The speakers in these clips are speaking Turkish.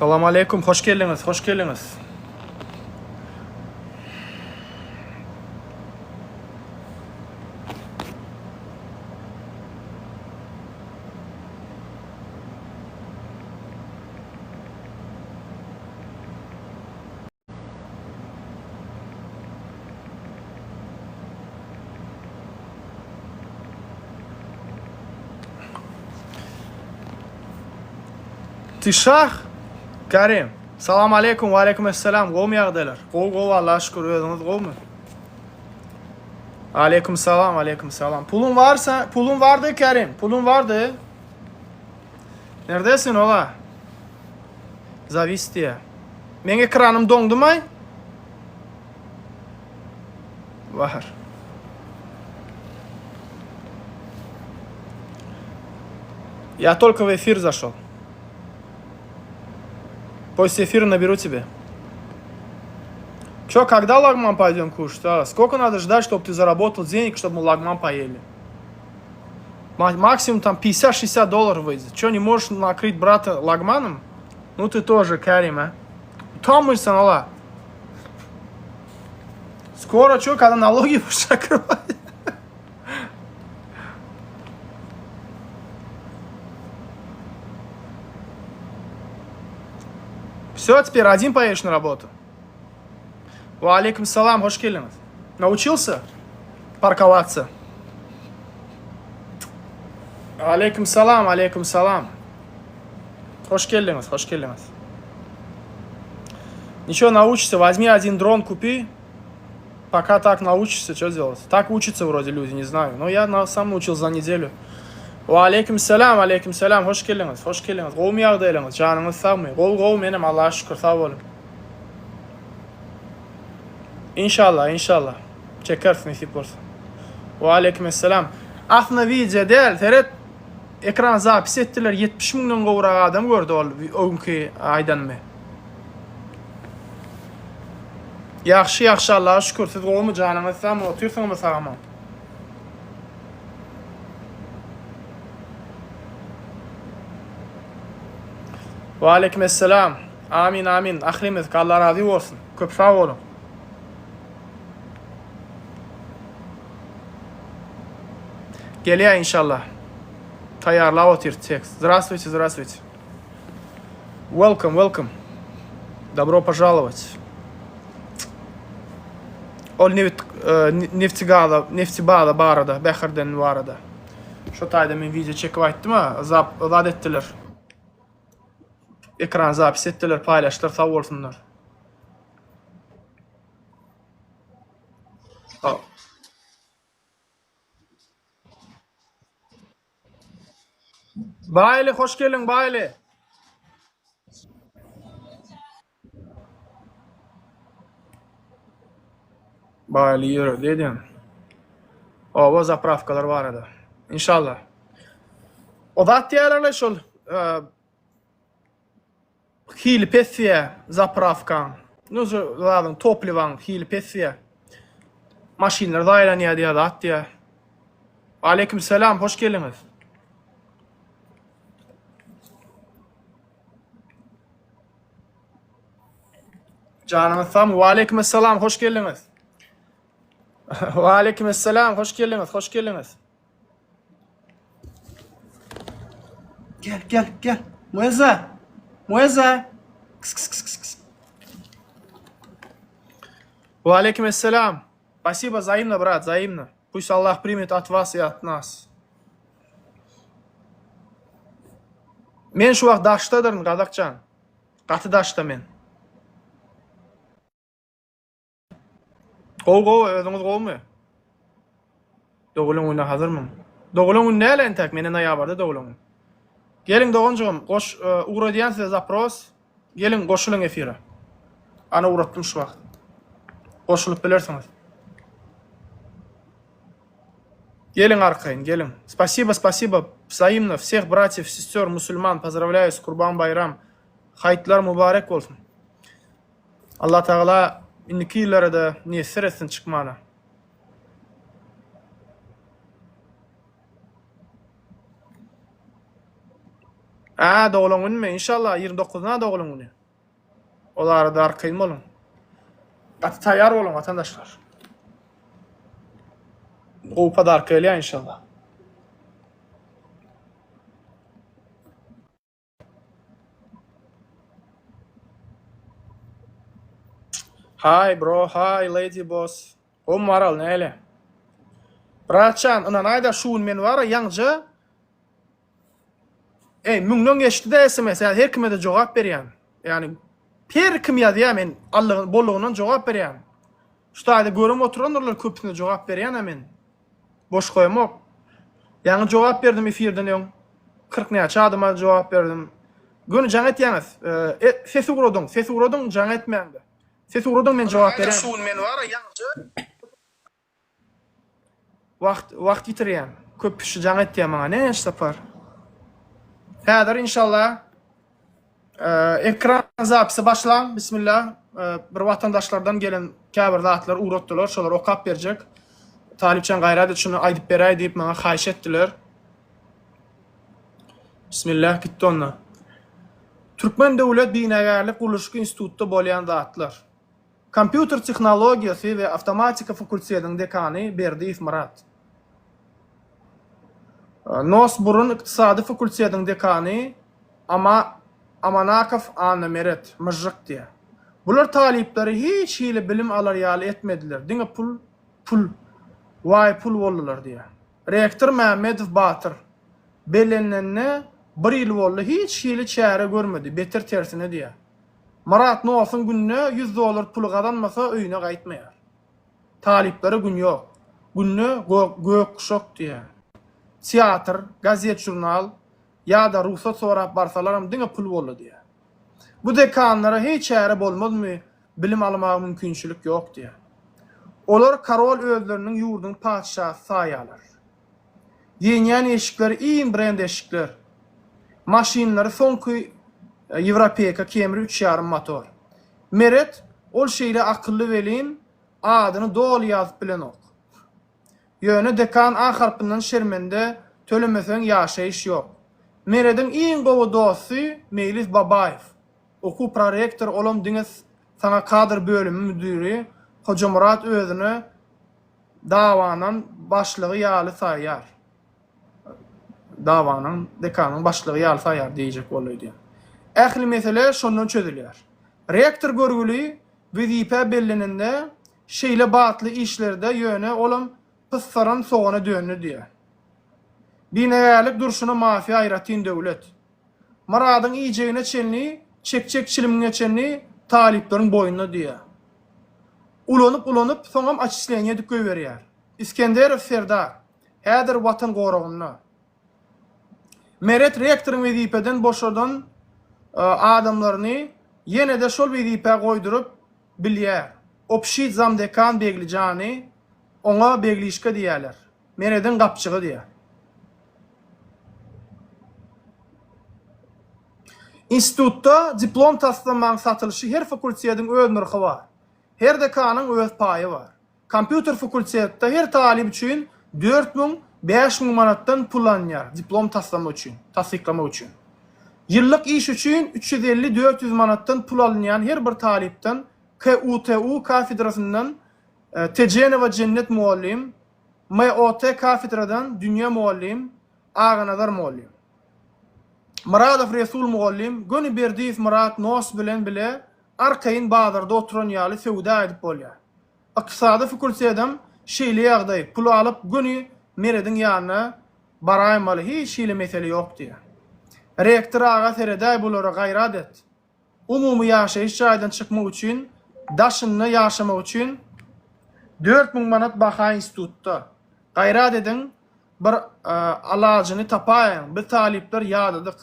Assalomu alaykum, hoş geldiniz, hoş geldiniz. Tişah Karim. Assalomu alaykum, va alaykum assalom. Qo'm yog'dilar. Qo'l, Allohga shukr, o'zingiz qo'mi? Alaykum salom, alaykum salom. Pulun vardı Karim. Pulun vardı. Neredesin ola? Zavistiye. Men ekranım dondu mu? Var. Я только в эфир зашел. После эфира наберу тебе. Че, когда лагман пойдем кушать? А? Сколько надо ждать, чтобы ты заработал денег, чтобы мы лагман поели? Максимум там $50-60 выйдет. Че, не можешь накрыть брата лагманом? Ну ты тоже, Карим, а? Там мы санала. Скоро, че, когда налоги будешь закрывать? Все, теперь один поедешь на работу. Ва алейкум салам, хош келдиңиз. Научился парковаться? Алейкум салам, алейкум салам. Хош келдиңиз, хош келдиңиз. Ничего, научишься, возьми один дрон, купи. Пока так научишься, что делать? Так учатся вроде люди, не знаю. Но я сам научился за неделю. Ва алейкум салам, хош келдиңиz, хош келдиңиz. Qo'm yog'dilaringiz, joningiz sog'mi? Qo'l menim, Allohga shukr, sog' bo'ling. İnşallah. Çekersin nasip olsa. Ve aleykümselam. Aslında video değil, teret ekran zapis ettiler. 70 milyon qovuraq adam gördü önkü aydan mı? Yaxşı, Allah'a şükür. Siz qo'mu canınız sağmı? Otursunuz sağmı? Ve aleykümselam. Amin. Ahlimiz, Allah razı olsun. Köp sağ olun. Geliyor inşallah. Tayarla otur текст. Здравствуйте. Welcome. Добро пожаловать. Ol Neftibada barada, Beherden varada. Şu tayda men video çekip aytdım ha, zap ettiler. Ekran zapis ettiler, paylaştılar, sağ olsunlar. Bayli, hoş geldin Bayli. Bayli yürü dedim. O zapravkalar var ada. İnşallah. O da diğerlerle şol hili pesiye zapravkan. Nuzu ladın toplivan hili pesiye. Maşinler dayılanıyor diye da at diye. Aleyküm selam, hoş geldiniz. Canımız sağ. Ve aleykümselam, hoş geldiniz. Ve aleykümselam, hoş geldiniz. Gel. Muezza. Кс. Ve aleykümselam. Спасибо, взаимно, брат, взаимно. Пусть Аллах примет от вас и от нас. Men şu vaqt daştadırım, Qadaqcan. Qatı daşta men. Qol, özünüz qol mu? Doğulun oyuna hazırmın. Doğulun oyuna neyle entek? Menen ayabarda doğulun. Gelin doğuncuğum, uğradiyen size zapros. Gelin qoşulun efira. Ana uğrattım şu vaqt. Qoşulup bilirsiniz. Gelin arkayın, gelin. Спасибо. Взаимно. Всех братьев, сестер, мусульман поздравляю с Kurban Bayram. Hayitler mübarek olsun. Allah Teala indiki yıllara da niyesir etsin çıkmana. Doğulan günü inşallah 29'una doğulan günü. Olar da arkayım olun. Tayar olun vatandaşlar. Kupa da arkayla inşallah. Hi bro, hi lady boss. O maral neyle? Bratçan, anan ayda şuun men var yancı. Müngden geçti de SMS, yani her kime de cevap berýän. Yani her kim ýazýar men Allah'ın bolluğundan cevap berýän. Şu taýda görüm oturanlar köpüne cevap berýän men. Boş koýmak. Yani cevap berdim efirden ýoň. 40 näçe adyma cevap berdim. Göni jaň etýäňiz. Sesi urodun jaň etmäňdi. Sesi urodun men cevap berýän. Şuun men var yancı. Wagt ýitirýän. Köp kişi jaň etýär maňa ne sapar. Häzir inşallah ekran zapisi başlan. Bismillah. Bir vatandaşlardan gelen käbir zatlar uğratdylar. Şolar okap berjek. Talipçan gaýrat şunu aýdyp beräý diýip maňa haýyş etdiler. Bismillah gitdi onda. Türkmen Döwlet Binägerlik Guruluşky institutda bolýan zatlar. Kompýuter tehnologiýasy we awtomatika fakultetining dekany Berdiýew Murat. Nosburun iktisadi fakultetining dekany Amanakov Anna Meret Mıjyk diýär. Bular talipleri hiç hili bilim alar ýaly etmediler. Diňe pul boldular diýär. Rektor Mehmedow Batyr belenenne bir ýyl boldy hiç hili çäre görmedi. Beter tersine diýär. Murat Nosun günne $100 pul gazanmasa öýüne gaýtmaýar. Talipleri gün ýok. Günne gök şok diýär. Teatr, gazet, jurnal ýa-da ruhsat sorap barsalaram diňe pul boldy diýär. Bu dekanlara hiç çäre bolmazmy? Bilim almagy mümkinçilik ýok diýär. Olar karol özleriniň ýurdun padşahy saýalar. Ýeňän eşikleri iň brend eşikler. Maşinlary soňky Ýewropeka kemri 3,5 motor. Meret ol şeýle akylly welin adyny dol ýazyp bilen ok. Ýöne dekan A harpynyň şermende tölemesen ýaşaýyş ýok. Meredin iň gowy dosty Meýlis Babaýew. Oku prorektor olam diňe sana kadr bölümi müdiri Hoca Murat özüni dawanyň başlygy ýaly saýar. Dawanyň dekanyň başlygy ýaly saýar diýjek bolýdy. Ähli mesele şondan çözülýär. Rektor görgüli wezipe bellenende şeýle batly işlerde ýöne olam pıssaran soğana dönü diye. Binägerlik durşuna mafi aýratyn döwlet. Maradyň iýjegine çenli, çekçek çilimine çenli taliplerin boyunna diye. Ulanyp soňam açyşlaýan ýetip berýär. Iskenderov Serdar, häzir watan goragyna. Meret rektoryň wezipeden boşadan adamlaryny ýene de şol wezipe goýdurup bilýär. Opşy zamdekan Beglijany ona beglişke diýerler. Meredin gapçygy diýär. Institutda diplom taslamaň satylşy her fakultetiň öz narxy bar. Her dekanyň öz paýy bar. Kompýuter fakultetinde her talip üçin 4.000-5.000 manatdan pul alınýar diplom taslamak üçin, tasdiklamak üçin. Ýyllyk iş üçin 350-400 manatdan pul alınýan her bir talipden KUTU kafedrasyndan Tejenova Cennet muallim, MOT kafedradan Dünya muallim, Ağanadar muallim. Muradov Resul muallim, Göni Berdiýew Murat Nos bilen bile arkaýyn bazarda oturan ýaly sewda edip bolýar. Iqtisady fakultetinem şeýle ýagdaý pul alyp Göni Meredin ýanyna baraýmaly hiç şeýle mesele ýok diýär. Rektor ağa seredäý bolara gaýrat et. Umumy ýaşaýyş ýaýdan çykmak üçin, daşynda ýaşamak üçin 4.000 manat baha institutda. Gaýrat edin, bir alagyny tapaýyn. Bir talipler ýadadyk.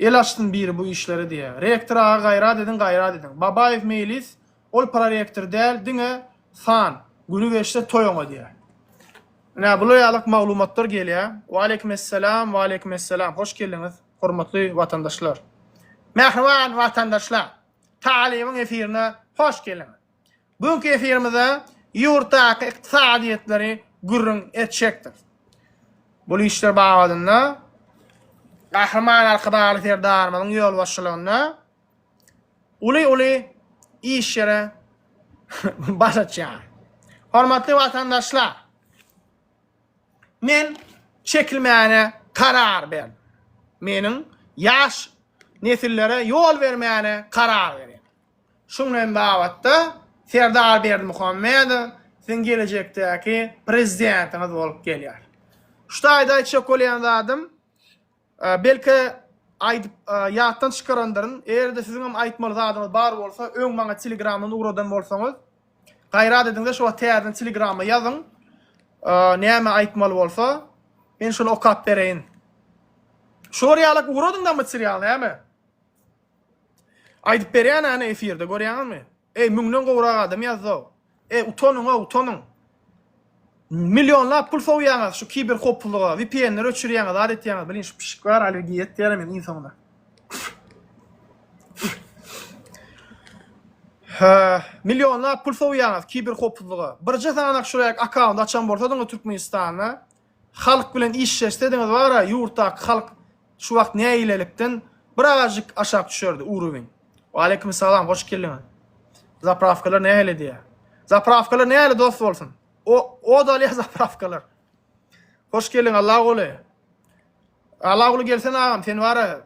El açdyn biri bu işleri diýär. Rektor ağa gaýrat edin. Babaýew Meýlis, ol prorektor däl, diňe san, günü geçde toýoňa diýär. Näme bu ýalyk maglumatlar gelýär? Wa aleykum esselam. Hoş geldiňiz, hormatly vatandaşlar. Mähriban vatandaşlar. Talimiň efirine hoş geldiňiz. Bugünkü efirimizde ýurtdaky iqtisadiýetleri gürrüň etjekdir. Bu işler bagada Kahraman arkadaşlar Serdarmyň ýol başçylygyna uly iş ýere başatýar. Hormatly watandaşlar, men çekilmäne karar berdim. Meniň ýaş nesillere ýol bermäne karar berdim. Şundan bagatda Serdar Berdimuhammedow sen gelejekdäki prezidentiniz bolup gelýär. Şu aýda aýtjak bolýan zadym, belki ýatdan çykarandyryn, eğerde sizin hem aýtmaly zadyňyz bar bolsa, öň maňa Telegramdan uradan bolsaňyz, gaýrat ediňiz şu täzeden Telegramma ýazyň. Näme aýtmaly bolsa, men şunu okap bereýin. Şoriýalyk uradan material näme? Aýdyp berýän ana efirde görýäňizmi? Müňden gowrak adam ýazdy. Utanın. Milyonlar pul soğuyanız şu kiber kopuluğa, VPN'leri öçürüyanız, adetyanız, bilin şu pişik var, alergiyet diyelim insanlar. Milyonlar pul soğuyanız, kiber kopuluğa. Birce sanak şuraya akaunt açan borsadan Türkmenistan'a, halk bilen iş istediğiniz var ya, yurtak, halk şu vakt ne eylelikten birazcık aşağı düşürdü, uğruvin. Aleykümselam, hoş geldiniz. Zapravkalar ne eyle diye. Zapravkalar ne eyle dost olsun. O da alya zapravkalar. Hoş geldin Allah oğlu. Allah oğlu gelsen ağam, sen var ya,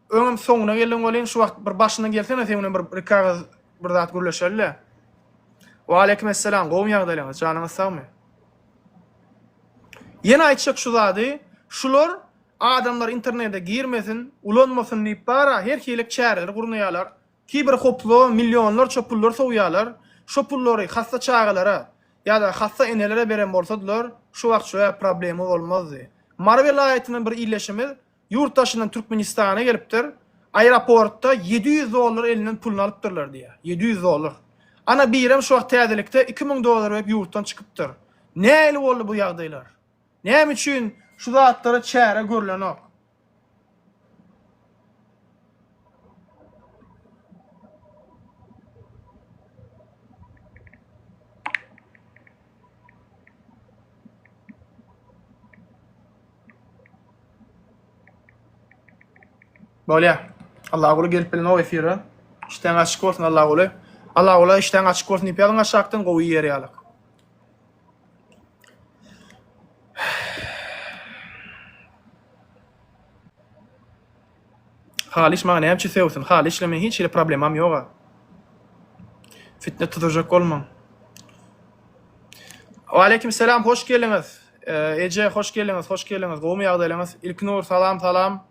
öňüm soňuna geldin bolyn, şu wagt bir başyna gelsene, sen bir rikaz bir zat gürleşelle. Wa aleykümselam, gowum ýagdaýlaryňyz, janyňyz sagmy? Ýene aýtjak şu zady, şular adamlar internete girmesin, ulanmasyn diýip bara her hilik çäreler gurnaýarlar. Kiber hoplo milyonlar çopullar soýýarlar. Şo pullary hassa çağalara ya da hassa enelere beren bolsadylar, şu wagt şoýa problemi bolmazdy. Marw vilayatynyň bir illeşimi yurttaşyndan Türkmenistana gelipdir. Aeroportda $700 elinden pulunu alypdyrlar diýe. $700. Ana birem şu wagt täzelikde $2000 berip yurtdan çykypdyr. Näle boldy bu ýagdaýlar? Näme üçin şu zatlary çäre görlenok? Bolýa. Allah goly gelip bilen o efire. İşten açyk bolsun Allah goly. Allah goly işten açyk bolsun diýip ýalyň aşakdan gowy ýere ýalyk. Haliş maňa näme çysewsin? Halişle men hiç problemam ýok. Fitne tutacak bolmaň. Wa aleykümselam, hoş geldiňiz. Ece, hoş geldiňiz, hoş geldiňiz. Gowum ýagdaýlaryňyz? İlknur, salam.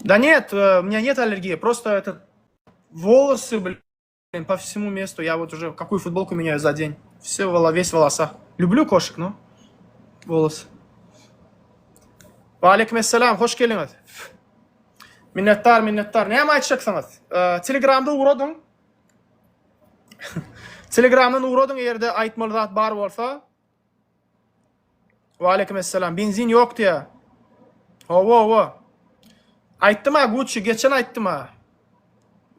Да нет, у меня нет аллергии, просто это волосы, блин, по всему месту. Я вот уже какую футболку меняю за день. Весь в волосах. Люблю кошек, но волосы. Aleykümselam, hoş geldiniz. Minnettar. Näme aýtjaksyňyz? Telegramda uradym. Telegramdan uradym, ýerde aýtmaly zat bar bolsa. Aleykümselam, benzin ýok diýe. Wo. Aýtdym ha, Gucci, geçen aýtdym ha.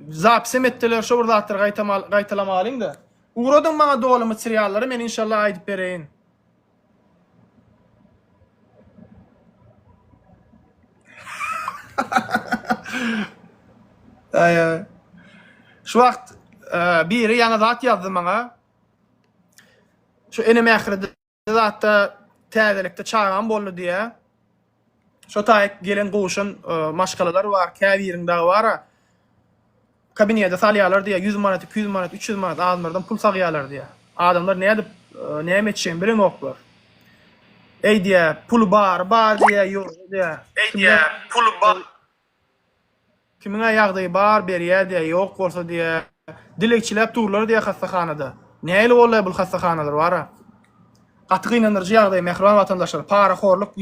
Zapsem etdiler, şu burdatlar gaýtalamalyň da. Uradym maňa doly materiallary, men inşallah aýdyp bereýin. Şu wagt biri ýana zat ýazdy maňa. Şu eneme ähirde zatda täzelikde çağan boldy diýe. Şu taýyk gelen goşun maşgalalar bar, käbirinde bar. Kabinede salýarlar diýe 100 manat, 200 manat, 300 manat adamlardan pul sagýarlar diýe. Adamlar näme etjän bilen oklar. Ey diýe, pul bar diýe, ýok diýe. Ey diýe, pul bar. Kimiňe ýagdaý bar berýär diýe, ýok bolsa diýe. Dilekçilep durlar diýe hastahanada. Näle bolýar bu hastahanalar bar? Gatygyňlandyryjy ýagdaý mehriban watandaşlar, para horluk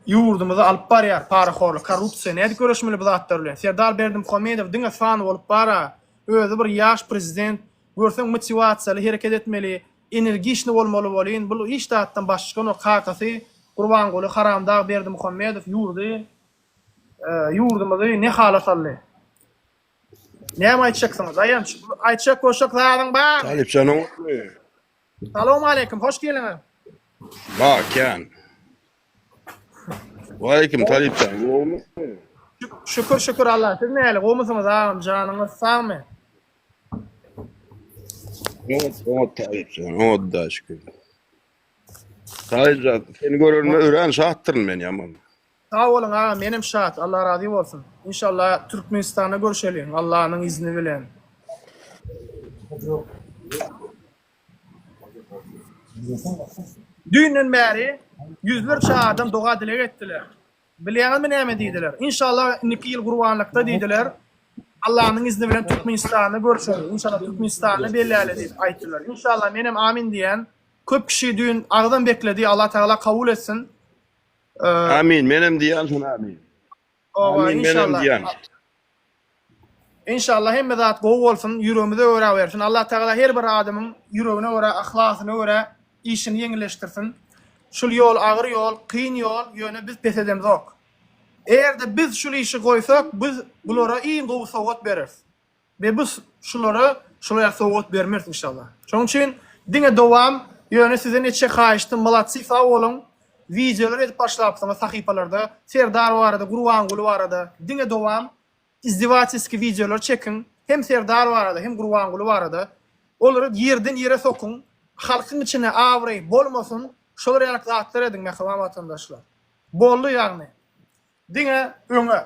yurdumuza alyp barýar, para horluk, korrupsiýa, näde görüşmeli bu zatlar bilen. Serdar Berdimuhammedow diňe fany bolup bara, özü bir ýaş prezident, görseň motivasiýaly hereket etmeli, energişni bolmaly bolýan. Bu hiç zatdan başga o kakasy Gurbanguly Haramdağ Berdimuhammedow yurdumuzy ne hala saldy. Näme aýtjaksyňyz? Aýam, aýtjak goşak zadyň bar. Talip canım. Salam aleykum, hoş geldiňiz. Bak yani. Aleyküm Talipcan. Oğlum. Şükür şükür Allah. Siz neyle? Olmasanız ağam canınız sağ mı? O Talipcan. O da şükür. Talipcan. Seni görürüm öğren şahtırın beni aman. Sağ olun ağam, benim şahat. Allah razı olsun. İnşallah Türkmenistan'da görüşelim. Allah'ın izni bilen. Düğünden beri yüzlerce adam doğa dilek ettiler. Bileğiniz mi neyme dediler. İnşallah 2 yıl kurbanlıkta dediler. Allah'ın izni bilen Türkmenistan'da görüşelim. İnşallah Türkmenistan'da belirli deyip ayttılar. İnşallah benim amin diyen köp kişi düğün ağdan bekledi. Allah Teala kabul etsin. Amin. Benim diyen sana amin. Amin benim İnşallah. diyen. İnşallah hem zat gow bolsun, yüreğimize öre versin. Allah Teala her bir adamın yüreğine öre, ahlakyna öre işini yeňilleşdirsin. Şul yol ağır yol, kıyın yol ýöne biz pes edemiz ok. Eğer de biz şul işi goýsak, biz bulara iň gowy sowgat bereriz. Ve biz şulara sowgat bermeriz inşallah. Şoň üçin diňe dowam ýöne size neçe haýyşdym, malatsy sag bolun. Videolar edip başlapsyňyz sahypalarda, Serdar barada, Gurbanguly barada. Diňe dowam izdivaçyski videolar çekin. Hem Serdar barada, hem Gurbanguly barada. Olary yerden yere sokun. Halkyň içine awry bolmasyn. Şolar ýaly zatlar ediň mehriban vatandaşlar. Bolly ýagny. Diňe öňe.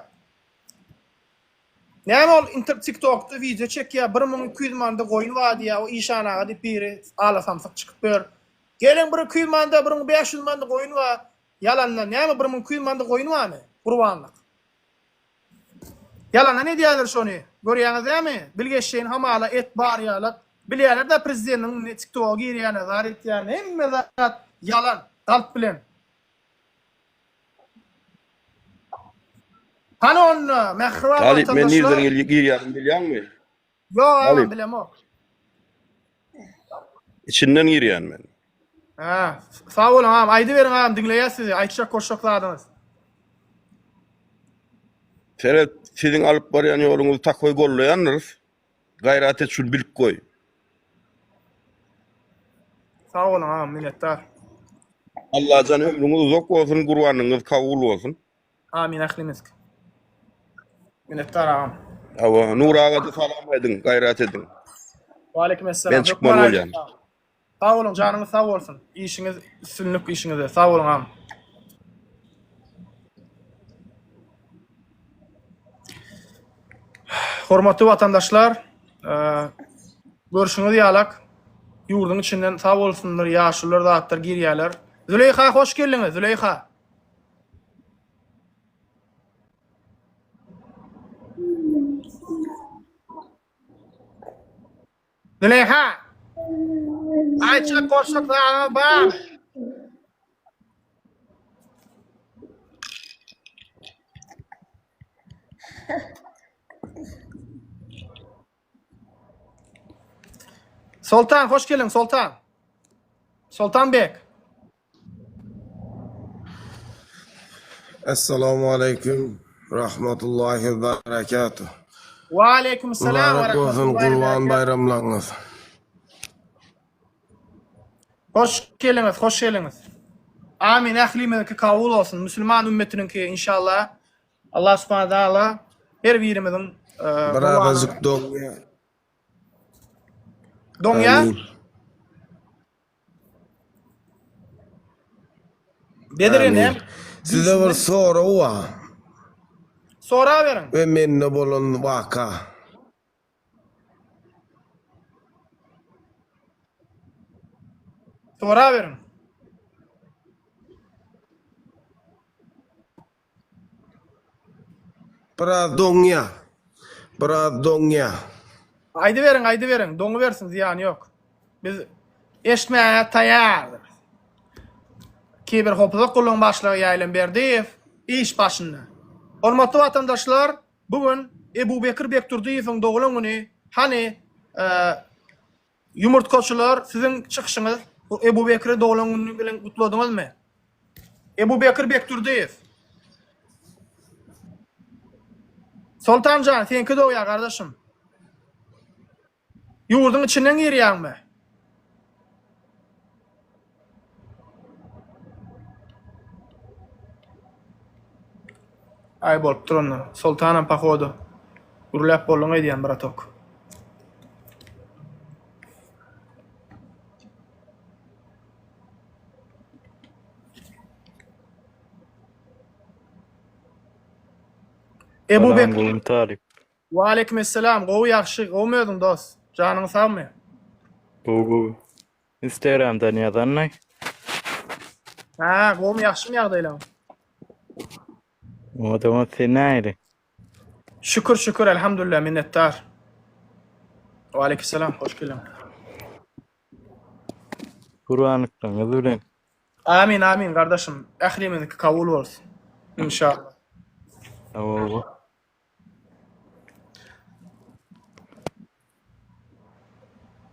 Näme ol TikTok'ta video çekýär, 1200 manda goýun wady ýa, o işanaga diýip biri alasamsyk çykyp ber. Gelen 1200 manda, 1500 manda goýun wa. Yalanlar, näme 1200 manda goýun wany? Gurbanlyk. Yalan ne diýerler şonu? Görýäňiz näme? Bilgeşeýin hamala et bar ýaly. Bilýärler da prezidentiň TikTok'a girýäni, zar etýäni, hemme zat yalan, galp bilen. Hani onu mehriban Talip men vatandaşlar. nereden girýärim bilýärmi? Ýok, Talip. ağam bilem ok. İçinden girýän men. Ha, sağ olun ağam. Aýdy berin ağam, dinleýär sizi. Aýtjak koşakladınız. Seret sizin alıp barýan ýoluňyzy takoy gollaýanlar. Gayrat et şunu bilip koy. Sağ olun ağam, minnettar. Allah can ömrüňiz uzak bolsun, gurbanyňyz kabul bolsun. Amin ahlimiz. Minnettar ağam. Awa Nur ağa da salam edin, gayrat edin. Wa aleykum esselam. Ben çıkmalı bolýan. Sağ olun, canınız sağ olsun. İşiniz, üstünlük işinize. Sağ olun ağam. Hormatly vatandaşlar, görüşüňiz ýalak. Ýurduň içinden sağ bolsunlar, ýaşlylar, zatlar girýärler. Züleyha, hoş geldiňiz Züleyha. Züleyha. Aýça koşaklarına bak. Sultan, hoş geldin Sultan. Sultan Bek. Assalamu alaikum rahmatullahi ve berekatuh. Wa aleykum selam ve Mübarek olsun rahmetullahi ve kurban berekatuh. bayramlarınız. Hoş geldiniz, hoş geldiniz. Amin, ahlimizdeki kabul olsun. Müslüman ümmetininkki inşallah. Allah subhanahu wa taala her birimizin Birazcık donya. Donya. Amin. Dedirin Amin. Size bir soru var. Sonra verin. Ve menne bolun vaka. Sonra verin. Biraz donya. Biraz donya. Aydı verin, aydı verin. Donu versin, ziyanı yok. Biz eşitmeye tayardır. Ki bir hopuzak kulun başlığı yayılın berdi, iş başında. Hormatly vatandaşlar, bugün Ebu Bekir Bekturdiýewiň doğulan günü, hani yumurtkaçylar sizin çıkışınız Ebu Bekir'e doğulan günü bilen kutladyňyzmy? Ebu Bekir Bekturdiýew. Sultancan, senki doğuya kardeşim. Yurdun içinden girýärmi? Ay bolup durunna. Sultanam pahodu. Urlap bolun ediyen bratok. Ebu Salam Bekir. Gowum Talip. Wa aleykümselam. Gowy ýagşy. Gowmedin dost. Janyň sagmy? Gow. Instagram danýadan näy? Ha, gowum ýagşymy ýagdaýlar? Odama sen näýdi? Şükür şükür elhamdülillah minnettar. Wa aleykümselam. Hoş geldin. Kur'anlykdan özülen. Amin amin kardeşim. Ählimeniki kabul bolsun. İnşallah. Awa.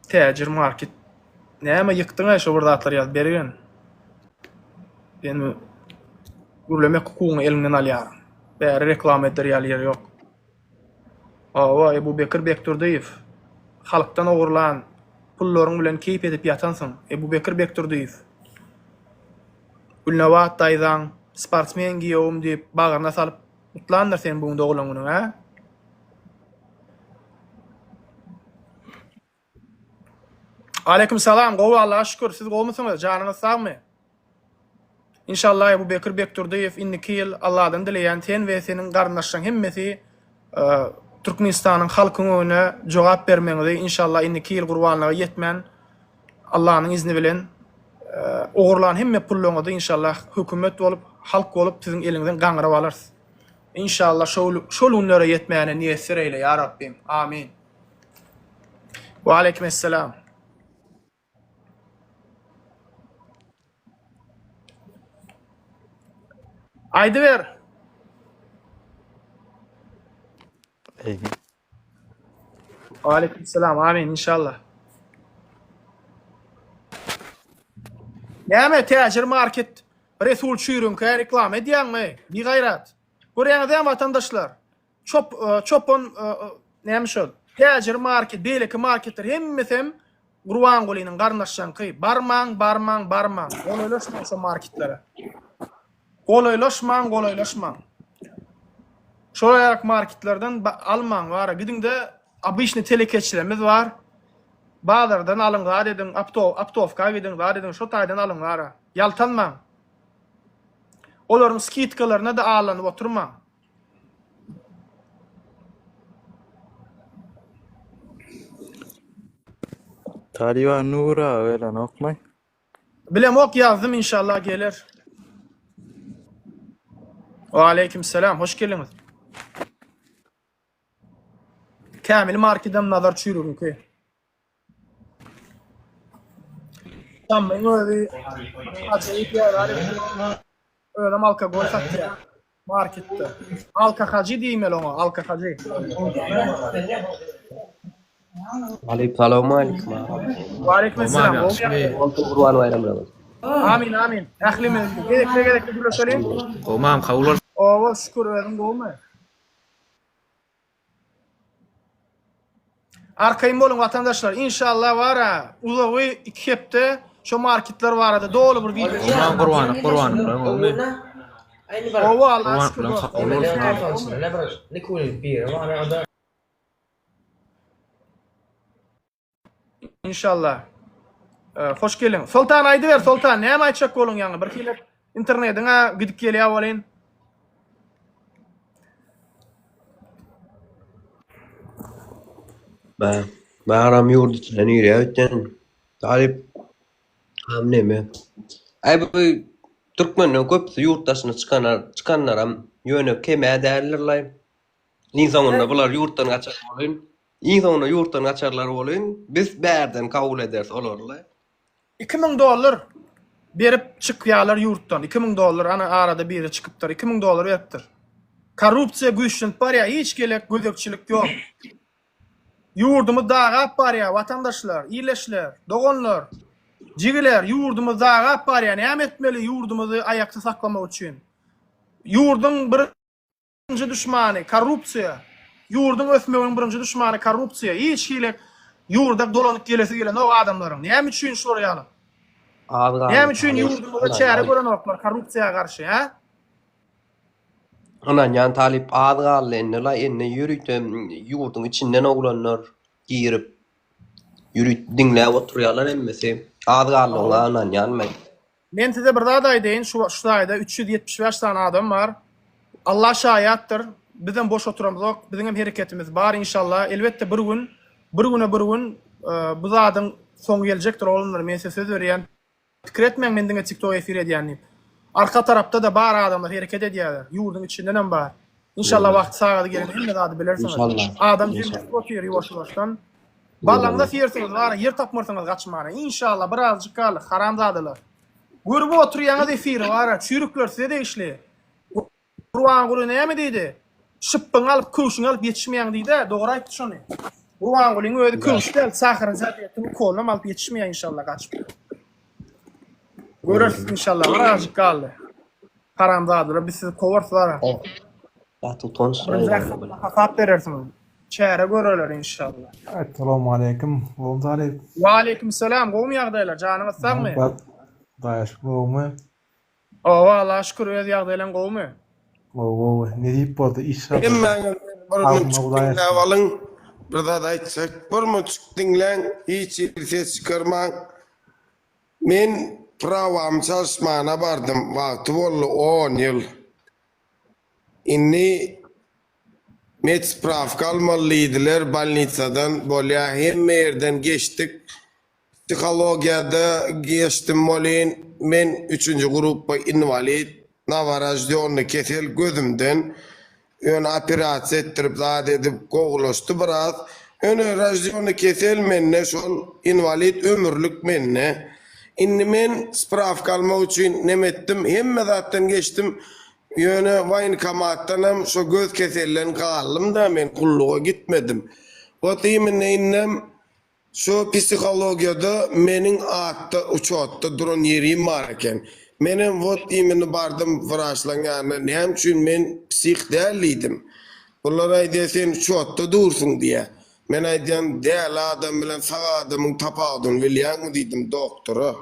Täjir market. Näme ýykdyň şu burada atlar ýaz bergen. Ben gürlemek hukugyny elimden alýarym. Bäri reklam eder ýaly ýok. Awa Ebu Bekir Bekturdiýew. Halkdan ogurlan pullaryň bilen keyip edip ýatansyň. Ebu Bekir Bekturdiýew. Gülnawat daýdan sportsmen giýewim diýip bagyna salyp mutlandyr sen bugun doglan günüň, ha? Aleyküm selam. Gowy Allaha şükür. Siz gowmusyňyz? Janyňyz sagmy? İnşallah Ebu Bekir Bekturdiýew inniki ýyl Allahdan dileýän sen we seniň garyndaşlaryň hemmesi Türkmenistanyň halkynyň öňüne jogap bermeňizi inşallah inniki ýyl gurbanlyga ýetmän Allah'ın izni bilen ogurlan hemme pullaryňyzy inşallah hökümet bolup halk bolup siziň eliňizden gaňryp alarsy. İnşallah şol günlere ýetmäne niýetler eyle ya Rabbim. Amin. Wa aleykümselam. Aydy ber. Aleykümselam. Amin inşallah. Näme täjir market resul çüýrünkä reklam edýärmi? Bir gaýrat. Görýäňiz watandaşlar. Çopon näme şol? Täjir market, beleki marketler hemmesem Gurban Gulynyň garnaşşanky. Barmaň. Golaýlaşmaň şu marketlere. Golaýlaşmaň. Şoýarak marketlerden almaň wara. Gidinde abyşny telekeçlerimiz var. Bazardan alıngar edin, aptovka gidin, var edin, şu taýdan alıngar. Ýaltanmaň. Olaryň skitkalarına da alanyp oturmaň. Taliban Nura ölen okmay. Bilem ok yazdım inşallah gelir. Wa aleykümselam, hoş geldiňiz. Kamil marketem nazar çüýrünki. Tamam, öyle acayip yer öyle alkogol satıyor markette. Alkahacı diýmeli ona, alkahacı. Assalamu alaikum. Wa aleykümselam. Qurban bayramlar. Amin. Ählimen, gerek görüşelim. Gowmam kabul bol. Owa şükür edin gowma. Arkaýyn bolun watandaşlar. İnşallah wara uzawy 2 hepde şu marketler barada dolu bir video. Gowmam Qurban. Owa Allah şükür. İnşallah. Hoş geldin. Sultan aydy ber Sultan. Näme aýtjak bolun ýaňy? Bir kile internetiňe gidip gelýär bolyn. Bahram yurdu içinden yürüye ötten. Talip hamneme. Ay bu Türkmenler köpüsi yurt dışına çıkanlaram yönü keme derlerler. İnsanlar bular yurttan kaçar bolyn. İnsanlar yurttan kaçarlar bolyn. Biz berden kabul ederiz olarlar. $2000 berip çykýarlar yurtdan. $2000 ana arada biri çykypdyr. $2000 beripdir. Korrupsiýa güýçlenip barýa, hiç gelek gözekçilik ýok. Yurdumy dağap barýa watandaşlar, iýleşler, dogonlar, jigiler yurdumy dağap barýa. Näme etmeli yurdumuzy aýakda saklamak üçin? Yurdun birinji düşmany korrupsiýa. Yurdun ösmeginiň birinji düşmany korrupsiýa. Hiç gelek yurda dolanyp gelesi gelen o adamlaryň. Näme üçin şoraýaly? Näme üçin yurdumyza çäre gören oklar korrupsiýaga garşy, ha? Anan yan talip az galy enne la enne yürütem yurdun içinden oglanlar girip yürüt dinläp oturýarlar emmesi az galy anan yan men. Men size bir daha da aýdaýyn, şu aýda 375 tane adam var. Allah şahiatdyr. Bizden boş oturamyz, bizim hem hereketimiz bar inşallah. Elbette bir gün bu zadyň soňu geljekdir oğlumlar. Men size söz berýän. Pikir etmeň men diňe TikTok efir edýänim. Arka tarapta da bar adamlar hereket edýärler. Ýurdun içinden hem bar. İnşallah wagt saýady gelen hemme zady bilersiňiz. İnşallah. Adam jemgyýet oturyr ýuwaşlaşdan. Balanda fiýersiňiz, bar yer tapmarsyňyz gaçmany. İnşallah birazjyk galy haramzadylar. Görüp oturýaňyz efir bar, çürükler size de işli. Ruwan guly näme diýdi? Şıppyň alyp, köşüň alyp ýetişmeýän diýdi, dogry aýtdy şonu. Ruwan gulyň özi köşdel, sahyryň zadyýetini kolunam alyp ýetişmeýän inşallah gaçyp. Görürsiz inşallah, birazjyk galy. Haramzadylar, biz sizi kowarslar. Batu tons. Hafat berersiňiz. Çäre görerler inşallah. Assalamu alaikum. Oğlum Talip. Wa aleykum selam. Gowmy ýagdaýlar? Janyňyz sagmy? Daşgowmy? Owa Allah şükür öz ýagdaýlaryň gowmy? Oo, ne diýip boldy? İnşallah. Emmäňe bir müçük dinläp alyň. Bir zat aýtsak, bir müçük dinläň, hiç bir ses çykarmaň. Men prawam çalışmana bardym, wagty boldy 10 ýyl. Inni met spravka almalydylar balnitsadan, bolýa hemme ýerden geçdik. Psixologiyada geçdim molin, men 3-nji gruppa invalid, navarajdiony kesel gözümden ön operasiýa etdirip zat edip goglaşdy biraz. Öňe rajdiony kesel menne şol invalid ömürlük menne. Inni men spravka almak üçin nemetdim, hemme zatdan geçdim. Ýöne waýnkomatdanam şo göz kesellerini gallym da men kulluga gitmedim. Otymen innem şo psikologiyada meniň atda uçatda duran ýerim bar eken. Menem wot imini bardym wraçlaňa, näme üçin men psih dälidim. Bular aýdy sen uçatda dursun diýe. Men aýdym däl adam bilen sag adamyň tapadyny bilýärmi diýdim doktora.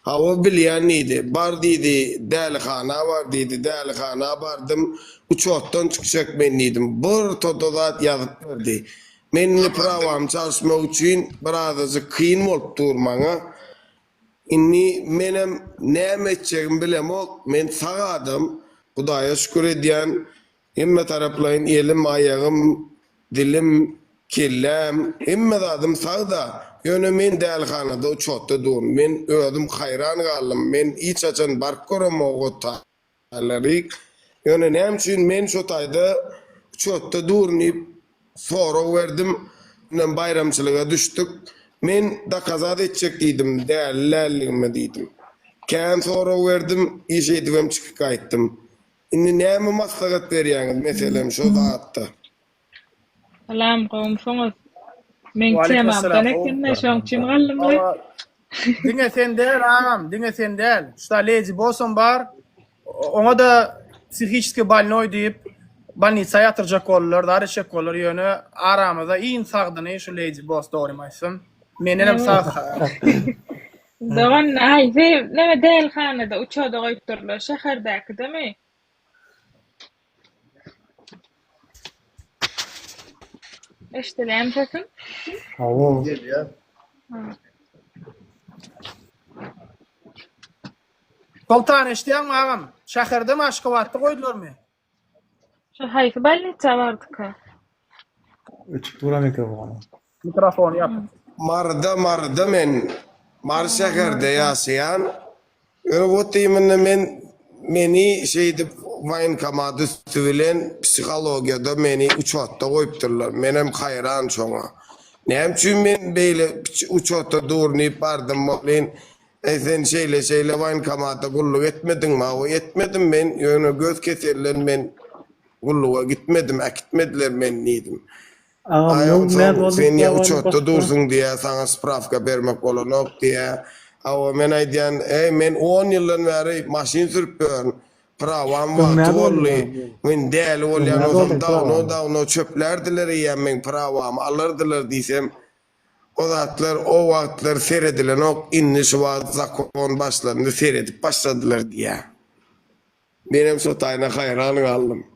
Ha o bilýän idi. Bar diýdi, dälixana bar diýdi, dälixana bardym. Uçatdan çykjak men diýdim. Bir todozat ýazyp berdi. Meni prawam çalışmak üçin birazajy kyn bolup durmaňa. Inni menem näme etjegim bilemok, men sagadım. Hudaýa şükür edýän, hemme taraplaryň elim, ayagym, dilim, kellem, hemme zadym sagda. Ýöne men dälixanada uçatda durum. Men özüm haýran galdym. Men hiç açan bark göremok otalaryk. Ýöne näme üçin men şo taýda uçatda durnyp soraw berdim. Men bayramçylyga düşdük. Men da kazat etjek diýdim, dälilligimi diýdim. Kän soraw berdim, iş edibem çykyp gaýtdym. Indi näme maslahat berýäňiz meselem şo zatda? Salam gowum şoňuz. Men Waalaikum kema assalam. benekinde şoň çym gallymly. Diňe sen däl agam, diňe sen däl. Şuda leji bolsun bar. Oňa da psihiçki balnoy diýip balnitsaýa ýatyrjak bollar, dary içek bollar ýöne aramyza iň sagdyny şu leji bos dogrymaýsyn. Menen hem sag. Dogan aýzy näme dälhanada uçada goýup durlar şäherdäki demi? Eşdelem sesin? Oo. Sultan eşdiýärmi agam? Şäherde maşgawatda goýdularmy? Şu haýsy balnitsa bardyka? Üçük dura mikrofonu. Mikrofon ýap. Marda men Mar şäherde ýaşaýan. Öwotymyny meni şeýdip waýnkomat üstü bilen psikologiyada meni uçatda goýupdyrlar. Menem haýran şoňa. Näme üçin men beýle uçatda durnyp bardym bolyn. Sen şeýle waýnkomata gulluk etmediňmi? O etmedim men. Ýöne göz keserler men gulluga gitmedim, akitmediler men diýdim. Sen ya uçatda dursun diye sana spravka bermek bolanok diye. Awa men aýdýan, men 10 ýyldan beri maşin sürüpdüm. Prawam wagty boldy. Men däl bolýan ozam dawno çöplerdiler ýa men prawam alyrdylar diýsem. O zatlar o wagtlar seredilen ok inni şu wagt zakon başlarynda seredip başladylar diye. Benim şu taýna haýran galdym.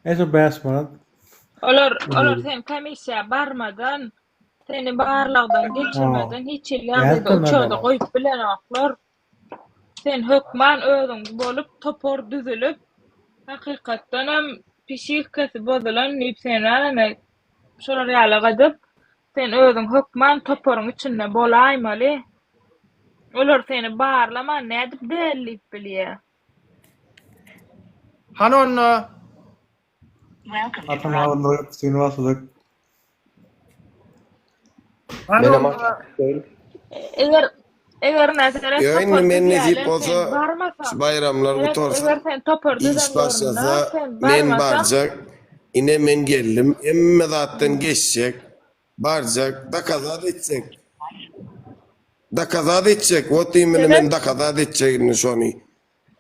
Eso bäs Murat. Olar sen komissiya barmadan, seni barlagdan geçirmeden hiç ýagdaýda Gerçekten uçada öyle. goýup bilen aklar. Sen hökman özüň bolup topor düzülüp hakykatdan hem pişik kesip bozulan nipsenana şolar ýaly gadyp sen özüň hökman toporuň içinde bolaýmaly. Olar seni barlama nädip dellip bilýär. Hanonno. Atan havalı sünvasılık. Hanonno. Eger näzere Ya indi men ne diyip olsa olsa şu bayramlar bitorsa eger sen topor iş düzen başlasa men barjak. Ine men geldim. Emme zattan geçecek. Barjak. Da kaza edecek. Da kaza edecek. O timini men da kaza edecek şonu.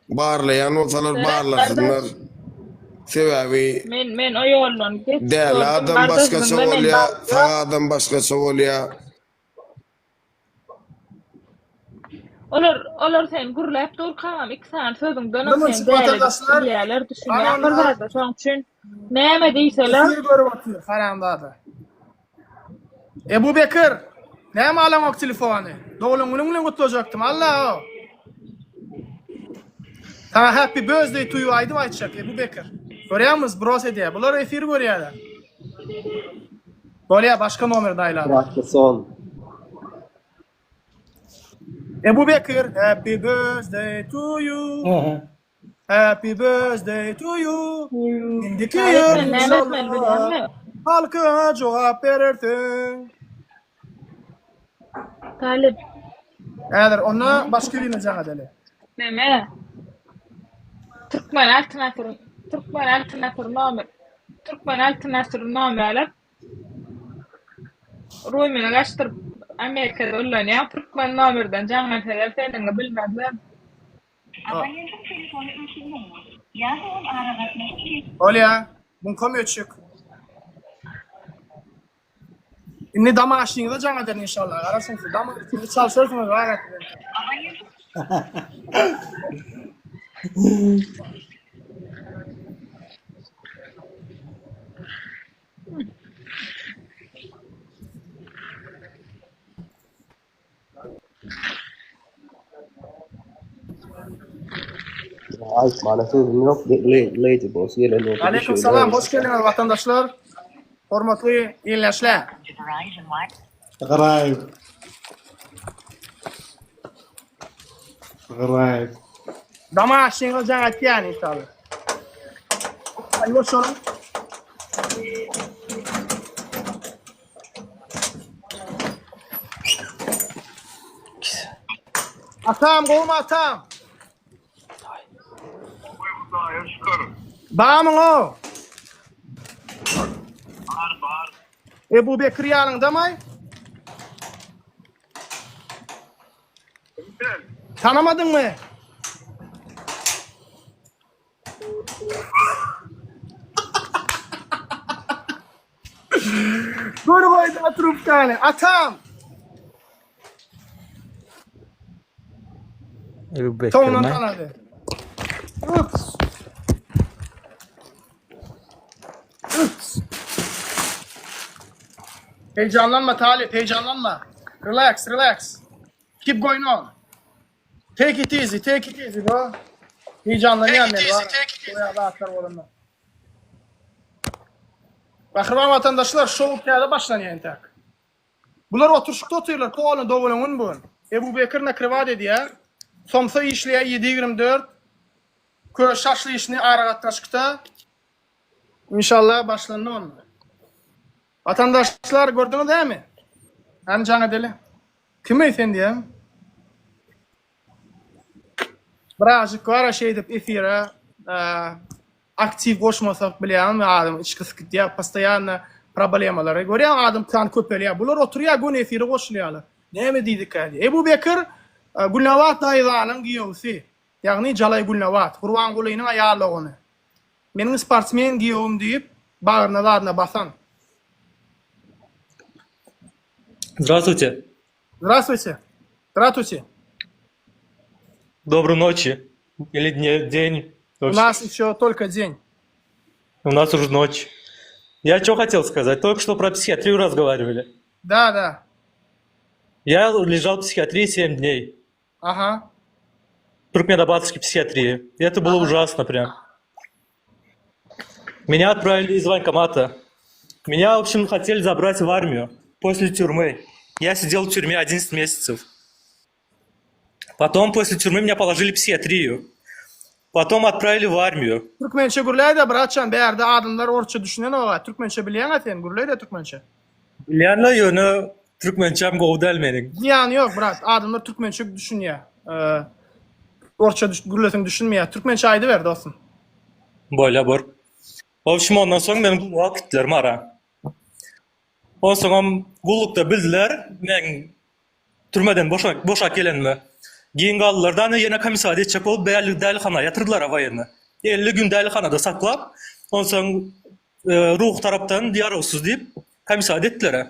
Barlayan olsalar barlasınlar. Sebebi men o yoldan geç. değerli adam başkası oluyor. Sana adam başkası oluyor. Olar sen gurlap durkam 2 saat sözüňden Bunun sen için vatandaşlar- değerler düşünýär. Anam- Barda şoň üçin näme diýseler Bir görüp oturuyor karandada. Ebu Bekir. Näme alan ok telefonu? Dogluňyň bilen gutlajaktym. Allah o. Sana happy birthday to you aýdyp aýtjak Ebu Bekir. Görýärmiz bros edýär. Bular efir görýärler. Bolýa başga nomer daýlar. Bıraktı son. Ebu Bekir, happy birthday to you. Happy birthday to you. Indiki näme ýyl etmeli bilýärmi? halka jogap berersin. Talip Häzir ona başga birine jaňa dele. näme? Türkmen altınasır nomer alıp Ruymina gaştırıp Amerika'da ullanýar Türkmen nomerden jaňa telefon seninle bilmezler. Olya, bun komýetçik. Inni damaşyňyza jaňa dele inşallah. Garasyň, damaşyňy çalşyrsyňyz garat. Ay manasız yok. Leydi boss. Gelen Aleyküm selam, hoş geldiniz vatandaşlar. Hormatly ýyllaşlar. Garayip. Garayip. Damaşyňyza jaňa etýän inşallah. Aýwa şonuň. Atam, gowma atam. Bamyň o. Ebu Bekir ýalyndamy? Tanamadyňmy? Dur goýda trubkany. Atam. Ebu Bekir Toňdan mi? tanady. Ups. Ups. Heyecanlanma Talip, heyecanlanma. Relax, relax. Keep going on. Take it easy bro. Heyecanlanýan men var. Şoňa rahatlar bolanlar. Bahriban vatandaşlar, şow käde başlanýar entek. Bular oturşykda oturýarlar, kowalyň dowulaňyn bugün. Ebu Bekir nakrivat edýär. Somsa işleýär 7-24. Köş şaşly işini aragatdaşykda. İnşallah başlandy onda. Vatandaşlar gördüňiz dämi? Hem jaňa deli. Kim eýsendi ýa? Birazjyk wara şey dep efire aktiv goşmasak bilýän adam içki sıkıntı postoyanno problemalary görýän adam tan köpelýär. Bular oturýar gün efire goşulýarlar. Näme diýdik hadi? Ebu Bekir Gulnawat daýzanyň giýewsi. Ýagny Jalay Gulnawat, Gurban Gulynyň aýalygyny. Meniň sportsmen giýewim diýip bagyryna zadyna basan. Здравствуйте. Здравствуйте. Здравствуйте. Доброй ночи. Или день. У нас еще только день. У нас уже ночь. Я что хотел сказать? Только что про психиатрию разговаривали. Да. Я лежал в психиатрии 7 дней. Ага. В Туркменабатской психиатрии. И это было ужасно прям. Меня отправили из военкомата. Меня, в общем, хотели забрать в армию после тюрьмы. Я сидел в тюрьме 11 месяцев. Потом после тюрьмы меня положили в психиатрию. Потом отправили в армию. Türkmençe gürleydi bratçan berde adamlar orça düşünen ola. Türkmençe bilen aten gürleydi Türkmençe. Bilenler yönü Türkmençem govdal mening. Ziyanı yok brat. Adamlar Türkmençe düşünüyor. Orça gürletin düşünmüyor. Türkmençe aydı ver dostum. Böyle bor. В общем, ondan sonra benim gulluk'a gittiler mara. Ondan sonra gullukta bildiler. Men türmeden boşa gelenme. Giyin kaldılardan yine komisariye edecek olup belli delikhana yatırdılar havayını. 50 gün delihanada saklap. Ondan sonra ruh taraftan diyarosuz deyip komisariye ettiler.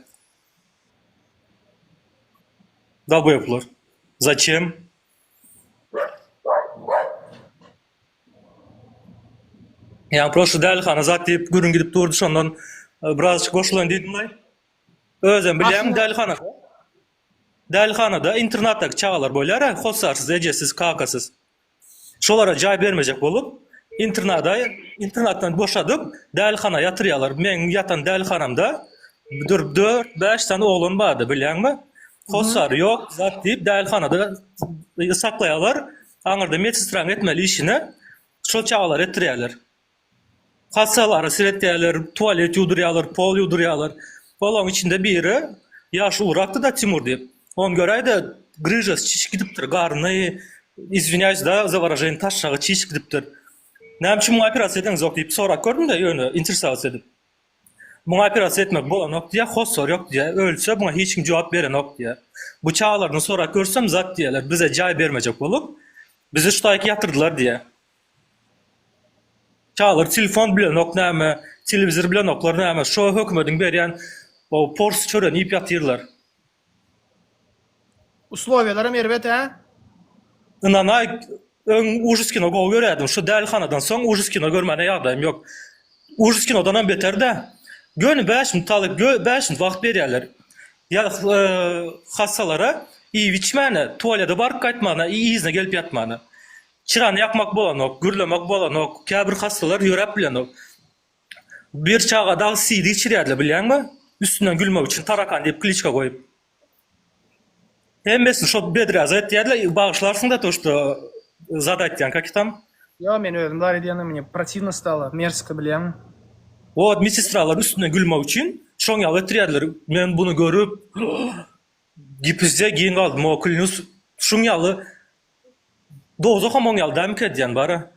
Da bu yapılır. Zачем? Yani proşu delikhana zat deyip gürün gidip durdu şondan birazcık koşulan dedim ben. Özüm bileyim Delihanada internatdaki çağalar boylar, hosarsız, ecesiz, kakasız. Şolara cay vermeyecek olup, internattan boşadıp, delihana yatırıyorlar. Men yatan delihanamda 4-5 tane oğlum vardı, bilen mi? Hosarı yok, zat deyip delihanada saklayalar. Anırda medistran etmeli işini, şu çağalar ettiriyorlar. Hastaları sirettiyorlar, tuvalet yuduryorlar, pol yuduryorlar. Onun içinde biri, yaşı uğraktı da Timur deyip. Он görey de gryjas çiş gidiptir, garny, извиняюсь da za выражение taşşağı çiş gidiptir. Näme üçin bu operasiya edeniz yok deyip sorak gördüm de ýöne interesasiya edip. Bu operasiya etmek bolan ok diye, hosor yok diye, ölse buna hiç kim cevap beren ok diye. Bu çağlardan sorak görsem zat diyeler, bize cay bermejek bolup, bizi şutayki yatırdılar diye. Çağlar telefon bilen ok näme, televizor bilen oklar näme, şo hökümetiň berýän o pors çören ip yatyrlar. Uslovyalara mervet ha? Nanay ujus kino go göredim. Şu delhanadan soň ujus kino görmene ýagdaýym ýok. Ujus kinodan beter de. Gönü 5 minut alyp 5 minut wagt berýärler. Ya hassalara iyi içmene, tuvalete barıp kaçmana, iyi izne gelip yatmana. Çırany yakmak bolan ok, gürlemek bolan ok, käbir hassalar ýörep bilen ok. Bir çağa da CD içirýärler bilýärmi? Üstünden gülmek için tarakan deyip kliçka koyup. Hemmesin şu bedraz etdiýärler, bağışlarsın da to что задать как там. Ya men özüm dar edýänim мне противно stalo, мерзко bilýän. O медсестралар üstüne gülmek için şoň ýaly etdirýärler. Men bunu görüp gipizde giyin galdym. O klinius şoň ýaly doza hamon ýaly dämik edýän bara.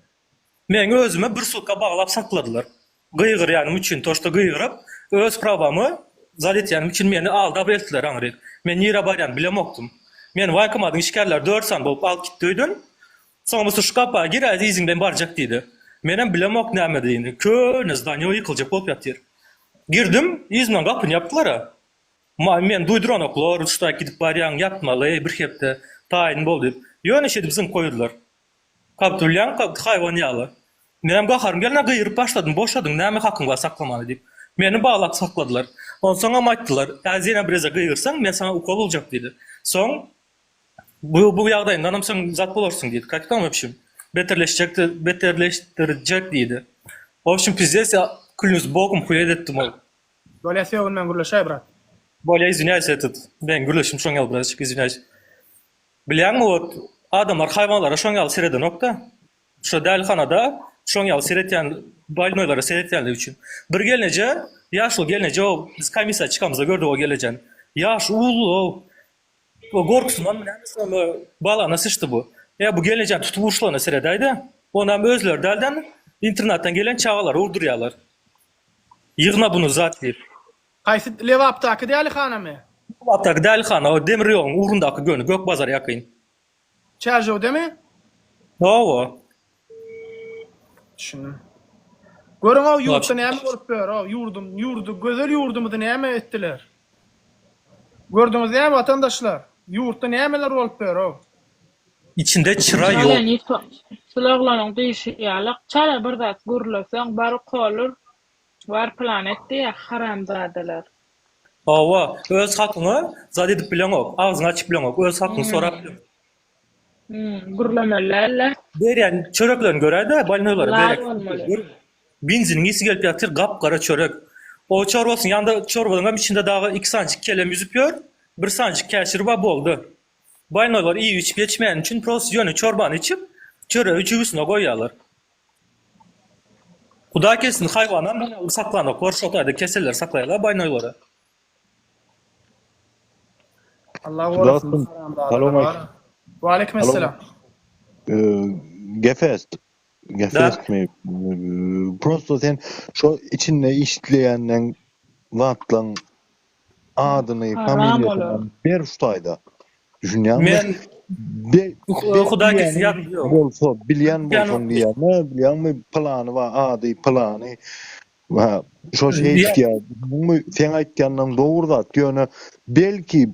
Men özüme bir sutka baglap sakladylar. Gyýgyrýanym üçin to что gyýgyryp öz prawamy zaletýanym üçin meni aldap etdiler aňry. Men nire barýan bilemokdum. Men waýkamadyň işgärler 4 san bolup alyp gitdiýdim. Soňra şu kapaa girädi iziňden barjak diýdi. Menem bilemok näme diýdi. Köne zdaniýa ýykyljak bolup ýatyr. Girdim, izmen gapyny ýapdylar. Men duýduran oklar, şuta gidip barýan ýatmaly, bir hepde taýyn bol diýip. Ýöne şeýle biziň koýdular. Kapdulyan, haýwan ýaly. Menem gaharym gelne gyýryp başladym, boşadym, näme hakyň bar saklamany diýip. Meni baglap sakladylar. Ondan sonra aýtdylar, "Äzine bireze gyýyrsaň, men sana ukol boljak" diýdi. Soň bu ýagdaýyndan hem sen zat bolarsyň diýdi. Kapitan öpüşüm. Beterleştirecek diýdi. Öpüşüm pizdesi külüns bogum huýet etdim ol. Dolayasy ýol men gürleşäý brat. Bolýa извиняюсь etet. Ben gürleşim şoň ýaly birazçyk извиняюсь. Bilýärmi o adamlar haýwanlara şoň ýaly sereden okda. Şu dälhanada şoň ýaly seretýän balnoýlara seretýänler üçin. Bir gelneje, ýaşly gelneje o biz komisiýa çykamyzda gördük o gelejen. Ýaş ulu o gorkusundan näme balana sıçdy bu. Bu gelejen tutup uşlana seredäýdi. Onam özleri dälden internatdan gelen çağalar urdurýarlar. Ýygna bunu zat diýip. Qaýsy lewapdaky dälhanamy? Lewapdaky dälhana o demir ýoluň urundaky gönü Gök bazar ýakyn. Çäjewdemi? Owa. Düşündüm. Görüň o ýurtda näme bolup ber, o ýurdu, gözel ýurdumyzy näme etdiler? Gördüňiz näme watandaşlar? Ýurtda nämeler bolup ber o? İçinde çıra yok. Sulaglaryň diýişi ýalyk, çara bir zat gürleseň bary kolur, Var planetde ya haramzadalar. Ava, öz hakyny zat edip bilen ok, agzyny açyp bilen ok, öz hakyny sorap bilen. Gurlamalarla Berýän çöreklerini görä-de balnolara Lar berek. bolmaly. Benzinin isi gelip ýatyr, gapgara çörek. O çorbasyň ýanynda çorbadan içinde dağı 2 sançyk kelem yüzüp ýör, 1 sançyk käşir ba boldy. Balnolar iyi içip geçmeyen için pros ýöne çorbany içip çöreği üstüne goýýarlar. Huda kesin hayvandan bunu saklanıp korşotayda keseler saklayalar baynoylara. Allah Dostum, korusun. selam aleyküm. Ve aleykümselam. Gefest. Gefest mi? Prosto sen şu içinde işleyenden vatlan adını, Haram familiyasını olur. bir şutayda. Düşünýän Men Huda kesin ýadyp ýok. bolsa, bilýän bolsun Yani- diýär. Bilýän mi plany we ady plany we şo şey diýär. Bu sen aýtgandan dogry zat ýöne belki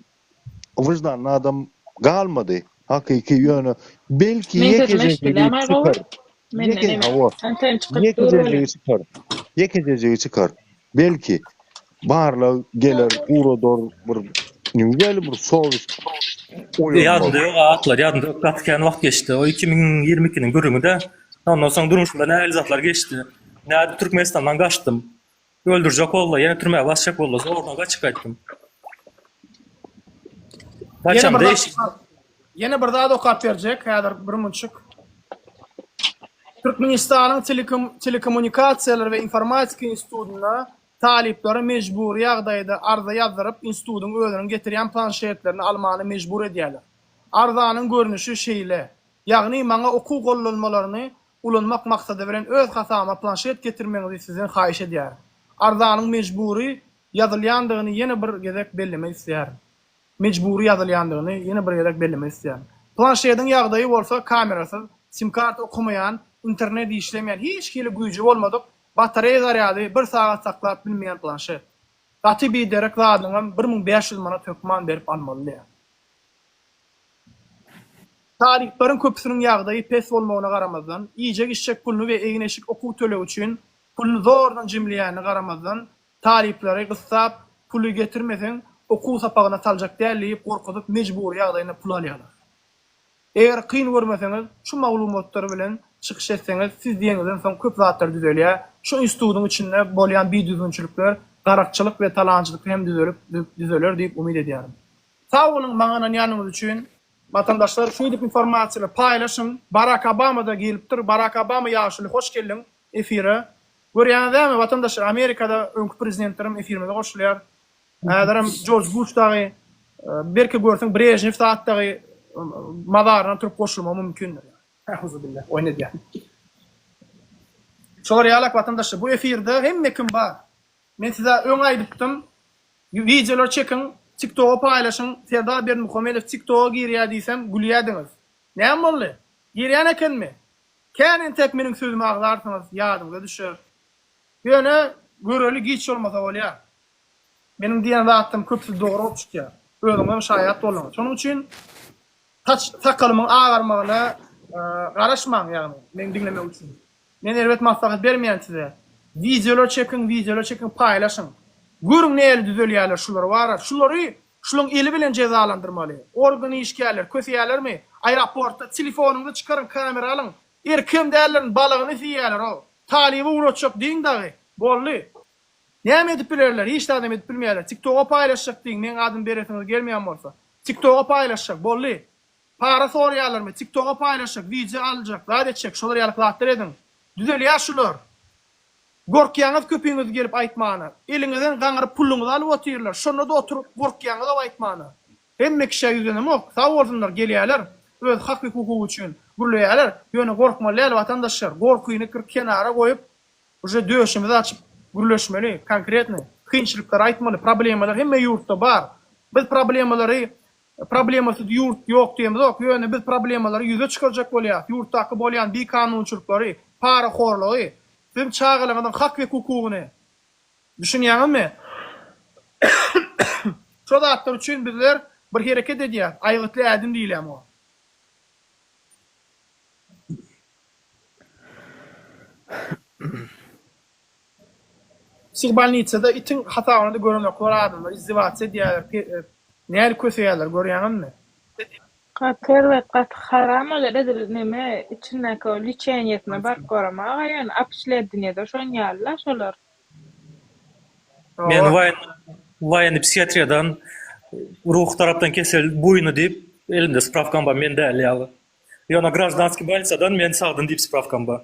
wyjdan adam galmady. Hakiki ýöne belki Men ýekejek sözüm eşdilemez çıkar. Menden Yeke- emas. Avo. Anten çıkıp Ýekejek çıkar. Ýekejek çıkar. Belki barla geler urodor bir güzel bir soğuz oyun Ýadynda ýok atlar, ýadynda ýok. Gatken wagt geçti. O 2022-niň gürrüňinde ondan soň durmuşymda näli zatlar geçti. Näde Türkmenistandan gaçdym. Öldürjek boldy, ýene türmäge basjak boldy. Zordan gaçyp gaýtdym. Gaçam değişik. Yine bir daha da okap verecek. Häzir bir munçuk. Türkmenistanyň telekommunikatsiýalar we informatika institutyna talipleri mecburi ýagdaýda arza ýazdyryp institutyň özüniň getirýän planşetlerini almany mecbur edýärler. Arzanyň görnüşi şeýle. Ýagny maňa okuw gollanmalaryny ulanmak maksady bilen öz hasama planşet getirmeňizi sizden haýyş edýär. Arzanyň mecburi ýazylýandygyny ýene bir gezek bellemek isleýär. Mecburi ýazylýandygyny ýene bir gezek bellemek isleýär. Planşetiň ýagdaýy bolsa kamerasyz, sim kart okumayan, internet işlemeyen, hiç kili güýji bolmadyk. Batareya zaryady 1 sagat saklap bilmeyen planşet. Gaty bir derek zadyňam 1500 manat tökman berip almaly. Tarihlerin köpüsünün ýagdaýy pes bolmagyna garamazdan, iýjek işçek pulunu we egneşik okuw töleg üçin pulunu zordan jimleýäni garamazdan, talipleri gysap pulu getirmesen okuw sapagyna saljak dälip gorkudyp mejburi ýagdaýyna pul alýarlar. Eger kyn görmeseňiz, şu maglumatlary bilen çykyş etseňiz, siz diýeňizden soň köp zatlar düzelýär. Şu institutyň içinde bolýan bir düzgünçilikler, garakçylyk we talançylyk hem düzeler diýip umyd edýärim. Sag bolun maňa ýanyňyz üçin. Vatandaşlar şu edip informasiýalar paýlaşyň. Barack Obama da gelipdir. Barack Obama ýaşuly hoş geldiň efire. Görýänizmi vatandaşlar Amerikada öňkü prezidentlerim efirime goşulýar. Adam George Bush dagy belki görseň Brejnev saatdagy madaryna turup goşulma mümkindir. Euzubillah. Oýna diýär. Şolar ýalak vatandaşlar bu efirde hemme kim bar. Men size öň aýdypdym. Videolar çekin, TikTok'a paylaşın. Serdar Bermuhamedov TikTok'a girýär diýsem gülýärdiňiz. Näme boldy? Girýän ekenmi? Känin tek meniň sözümi aglarsyňyz, ýadyňyza düşer. Ýöne göreli giç bolmasa bolýar. Meniň diýen zatym köpsü dogry bolup çykýar. Özüňem şaýat bolan. Şonuň üçin takalymyň agarmagyna garaşmaň ýagny. Men dinlemek üçin. Men elbet maslahat bermeýän size. Videolar çekin, paýlaşyň. Görüň näle düzelýärler şular var. Şularyň eli bilen cezalandyrmaly. Organ işgärler, kösýärlermi? Aeroportda telefonuňy çykarın, kamera alyň. Erkim dällerin balagyny siýärler o. Talibi uratjak diň dagy. Bolly. Näme edip bilerler? Hiç adam edip bilmeýärler. TikTok'a paýlaşjak diň, men adym beresiňiz gelmeýän bolsa. TikTok'a paýlaşjak, bolly. Para sorýarlarmy? TikTok'a paýlaşjak, video aljak, zat etjek, şolar ýaly platlar edin. Düzelýär şular. Gorkýaňyz köpüňiz gelip aýtmany. Eliňizden gaňyryp puluňyzy alyp otyrlar. Şonda da oturup gorkýaňyz aýtmany. Hemme kişi ýüzüne mok, sag bolsunlar gelýärler. Öz hak we hukuky üçin gurulýarlar. Ýöne gorkmaly vatandaşlar. Gorkuýny kir kenara goýup, uje döşümizi açyp gurulýşmeli, konkretny. Kynçylyklar aýtmaly, problemalar hemme ýurtda bar. Biz problemasyz ýurt ýok diýemiz ok. Ýöne biz problemaları ýüze çykarjak bolýar. Ýurtdaky bolýan bir kanunçylyklary, para horlugy, bizim çağılagynyň hak we hukugyny düşünýärmi? Şo zatlar üçin bizler bir hereket edýär. Aýgytly ädim diýilem o. Psih balnitsada itin hatagyny da göremek bar adamlar izdiwaç edýärler. Näle köseýärler görýäňmi? Qatar ve qat haram öyle neme içindeki o liçeniyetine bak gorama yani apşle dünyada şon yalla şolar. Men vaýany psihiatriýadan ruh tarapdan kesel buýny diýip elimde spravkam bar, men däl ýaly. Ýöne gражданский больницадан men sagdym diýip spravkam bar.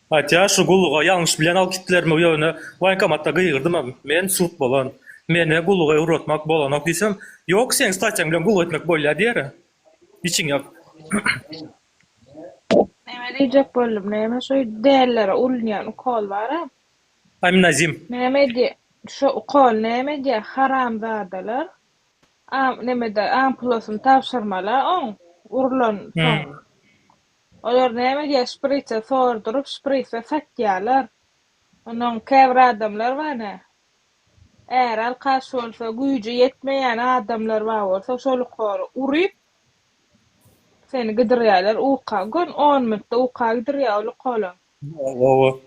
Hatya şu guluga ýalňyş bilen alyp gitdilermi ýöne waýnkomatda gyýgyrdym, men sut bolan. Mene guluga uğratmak bolanok diýsem, ýok sen statýaň bilen gulu etmek bolýar diýer. Içiň ýok. Neme diýjek boldum, neme şo dällere ulňan ukol bara. Aym nazim. Neme diýe, şo ukol neme diýe haram zadalar. Neme de ampulosyn tapşyrmalar, on urulan soň. Olar neme diýe şpritse sordurup şpritse satýarlar. Onuň käbir adamlar barna. Eğer alkaş olsa güýjü yetmeýän adamlar bar bolsa şol ukol uryp seni gıdırýarlar uqa gün 10 minutda uqa gıdırýar ukol. O.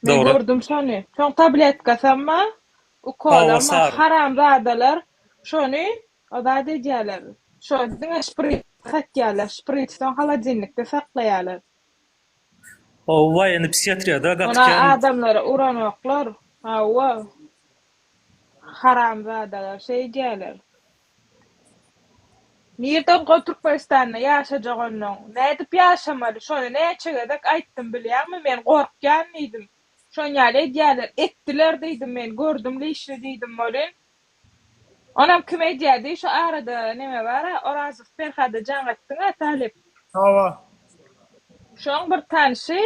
Men Doğru. gördüm şonu. Şoň tabletka samma ukol Ava ama sar. haram zadalar şonu oda edýärler. Şo diňe şprit satýarlar, şpritden halajynlykda saklaýarlar. O vaýany psihiatriýada Ona gatken adamlara uranoklar. Hawa haram zadalar şey diýerler. Nirden Türkmenistan'da yaşayacak onun. Ne edip yaşamalı? Şonu näçegedek aýtdym bilýärmi? Men gorkýan idim. Şon ýaly diýerler, etdiler diýdim men, gördüm leşli diýdim bolin. Onam kim edýärdi? Şu arada neme bar? Orazyk Ferhada Jaňatdyň talip. Hawa. Şoň bir tanşy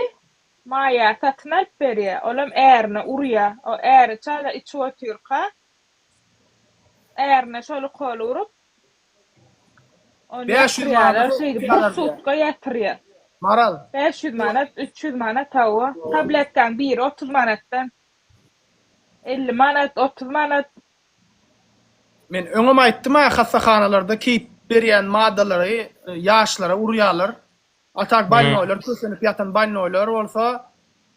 maýa tatyn alyp berýär. Olam ärini urýar. O äri çala içip otyrka. Ärini şol kol urup 500 manat bir sutka yatırıyor. Maral. 500 manat, 300 manat tava. Tabletkan biri 30 manattan. 50 manat, 30 manat. Men öňem aýtdym ha hassahanalarda kiýip berýän maddalary ýaşlara urýarlar. Atak balnoýlar, kösenip ýatan balnoýlar bolsa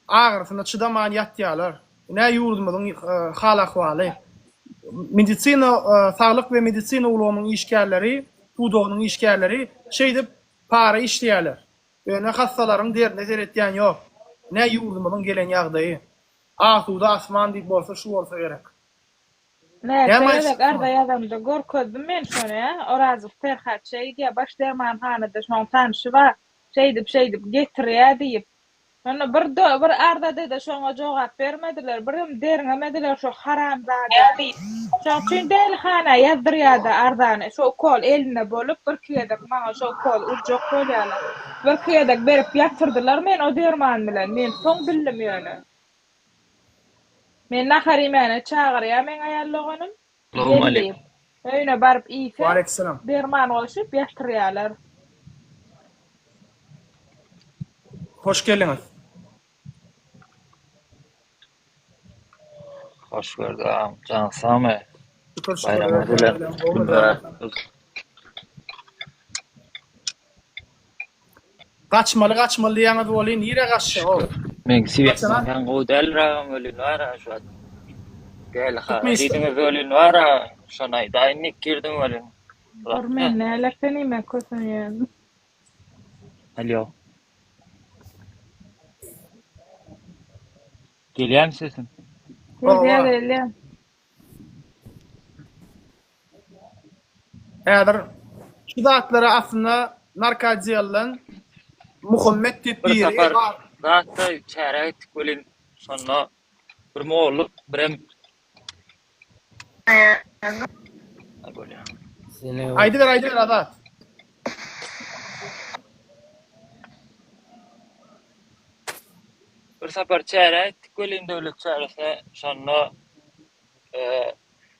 agyrysyna çydamaýan ýatýarlar. Näme ýurdumyň hal ahwaly. Medisina, saglyk we medisina ulgamyň işgärleri, Tudogyň işgärleri şey dip para işleýärler. Ýöne hassalaryň derde etýän ýok. Näme ýurdumyň gelen ýagdaýy. Asuda asman diýip bolsa şu bolsa gerek. Näçe arda ýadamda gorközdüm men şonu ya. Orazyk Ferhat şey diýe baş dermanhanada şoň tanşy bar. Şey dip getirýär diýip. Onu bir arda dedi şoňa jogap bermediler. Birim deriňemediler şo haram zada diýip. Şoň üçin delhana ýazdyrýardy ardany. Şo kol eline bolup bir kiýedek maňa şo kol urjak bolýarlar. Bir kiýedek berip ýatyrdylar men o derman bilen. Men soň bildim ýöne. Men naharimene çağırýar men aýallaganym. Assalamu alaykum. Öýüne barıp iýse. Wa aleykum Derman goşup ýatyrýarlar. Hoş geldiňiz. Hoş gördüm. Can sağmy. Şükür. Bayramı bilen. Kaçmalı diýäňiz bolýan, nire gaçşy o? Men Sivasdan Kaçan? kan godal ragam ölün wara şu an. Gel ha. Türkmenistan. Diňe ölün wara. Şonay daýnyk girdim ölün. Ormen nälepeni men kösünýän. Alo. Gelýär sesim? Gelýär. Häzir şu zatlara aslında narkotiýalan Muhammed diýip Bir biri safar bar. zatda çäre etdik ölün. Sonra bir moğulluk birem Aýdylar azat. bir safar çäre etdik ölün döwlet çärese. Sonra